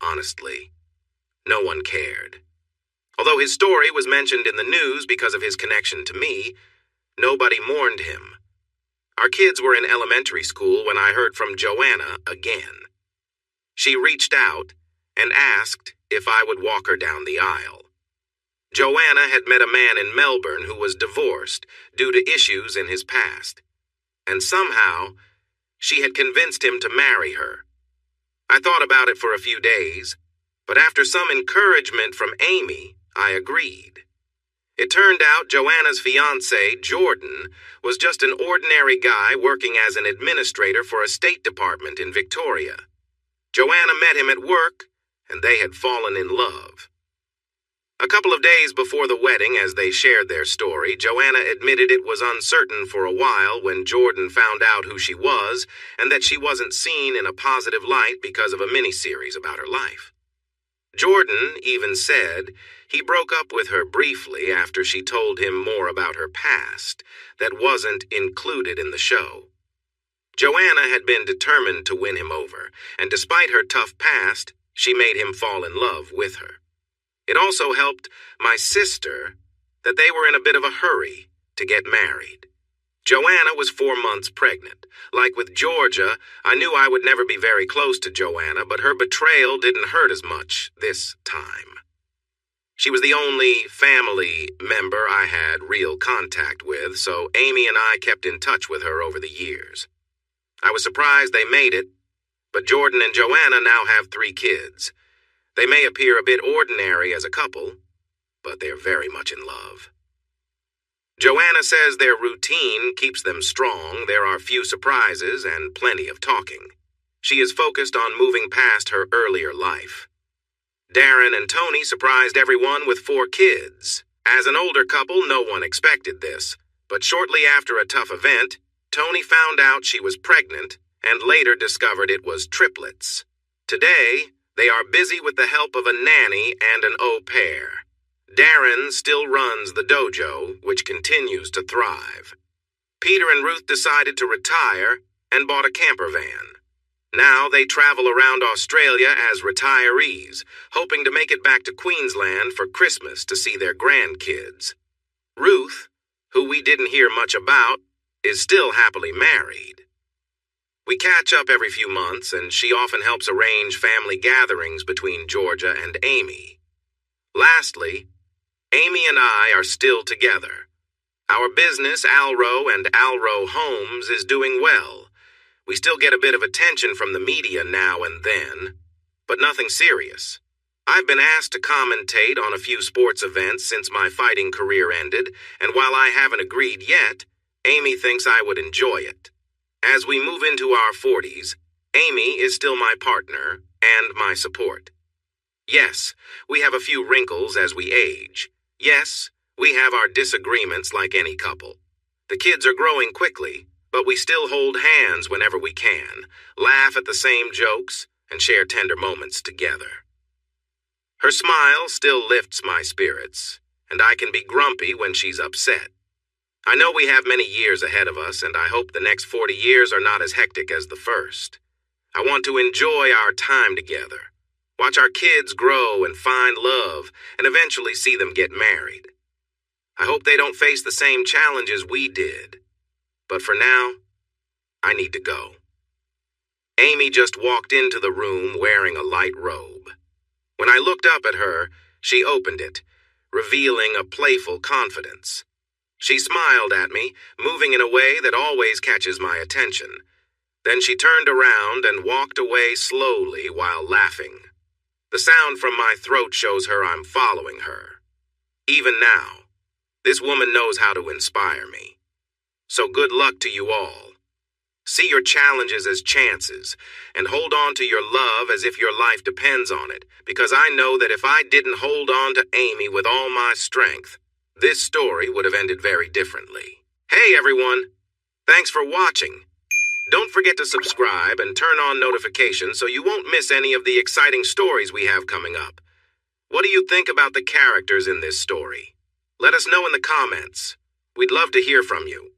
Honestly, no one cared. Although his story was mentioned in the news because of his connection to me, nobody mourned him. Our kids were in elementary school when I heard from Joanna again. She reached out and asked if I would walk her down the aisle. Joanna had met a man in Melbourne who was divorced due to issues in his past, and somehow she had convinced him to marry her. I thought about it for a few days, but after some encouragement from Amy, I agreed. It turned out Joanna's fiancé, Jordan, was just an ordinary guy working as an administrator for a State Department in Victoria. Joanna met him at work, and they had fallen in love. A couple of days before the wedding, as they shared their story, Joanna admitted it was uncertain for a while when Jordan found out who she was and that she wasn't seen in a positive light because of a miniseries about her life. Jordan even said he broke up with her briefly after she told him more about her past that wasn't included in the show. Joanna had been determined to win him over, and despite her tough past, she made him fall in love with her. It also helped my sister that they were in a bit of a hurry to get married. Joanna was 4 months pregnant. Like with Georgia, I knew I would never be very close to Joanna, but her betrayal didn't hurt as much this time. She was the only family member I had real contact with, so Amy and I kept in touch with her over the years. I was surprised they made it, but Jordan and Joanna now have 3 kids. They may appear a bit ordinary as a couple, but they're very much in love. Joanna says their routine keeps them strong, there are few surprises, and plenty of talking. She is focused on moving past her earlier life. Darren and Tony surprised everyone with 4 kids. As an older couple, no one expected this, but shortly after a tough event, Tony found out she was pregnant and later discovered it was triplets. Today, they are busy with the help of a nanny and an au pair. Darren still runs the dojo, which continues to thrive. Peter and Ruth decided to retire and bought a camper van. Now they travel around Australia as retirees, hoping to make it back to Queensland for Christmas to see their grandkids. Ruth, who we didn't hear much about, is still happily married. We catch up every few months, and she often helps arrange family gatherings between Georgia and Amy. Lastly, Amy and I are still together. Our business, Alro and Alro Homes, is doing well. We still get a bit of attention from the media now and then, but nothing serious. I've been asked to commentate on a few sports events since my fighting career ended, and while I haven't agreed yet, Amy thinks I would enjoy it. As we move into our 40s, Amy is still my partner and my support. Yes, we have a few wrinkles as we age. Yes, we have our disagreements like any couple. The kids are growing quickly, but we still hold hands whenever we can, laugh at the same jokes, and share tender moments together. Her smile still lifts my spirits, and I can be grumpy when she's upset. I know we have many years ahead of us, and I hope the next 40 years are not as hectic as the first. I want to enjoy our time together, watch our kids grow and find love, and eventually see them get married. I hope they don't face the same challenges we did. But for now, I need to go. Amy just walked into the room wearing a light robe. When I looked up at her, she opened it, revealing a playful confidence. She smiled at me, moving in a way that always catches my attention. Then she turned around and walked away slowly while laughing. The sound from my throat shows her I'm following her. Even now, This woman knows how to inspire me. So good luck to you all. See your challenges as chances, and hold on to your love as if your life depends on it, because I know that if I didn't hold on to Amy with all my strength, this story would have ended very differently. Hey everyone! Thanks for watching. Don't forget to subscribe and turn on notifications so you won't miss any of the exciting stories we have coming up. What do you think about the characters in this story? Let us know in the comments. We'd love to hear from you.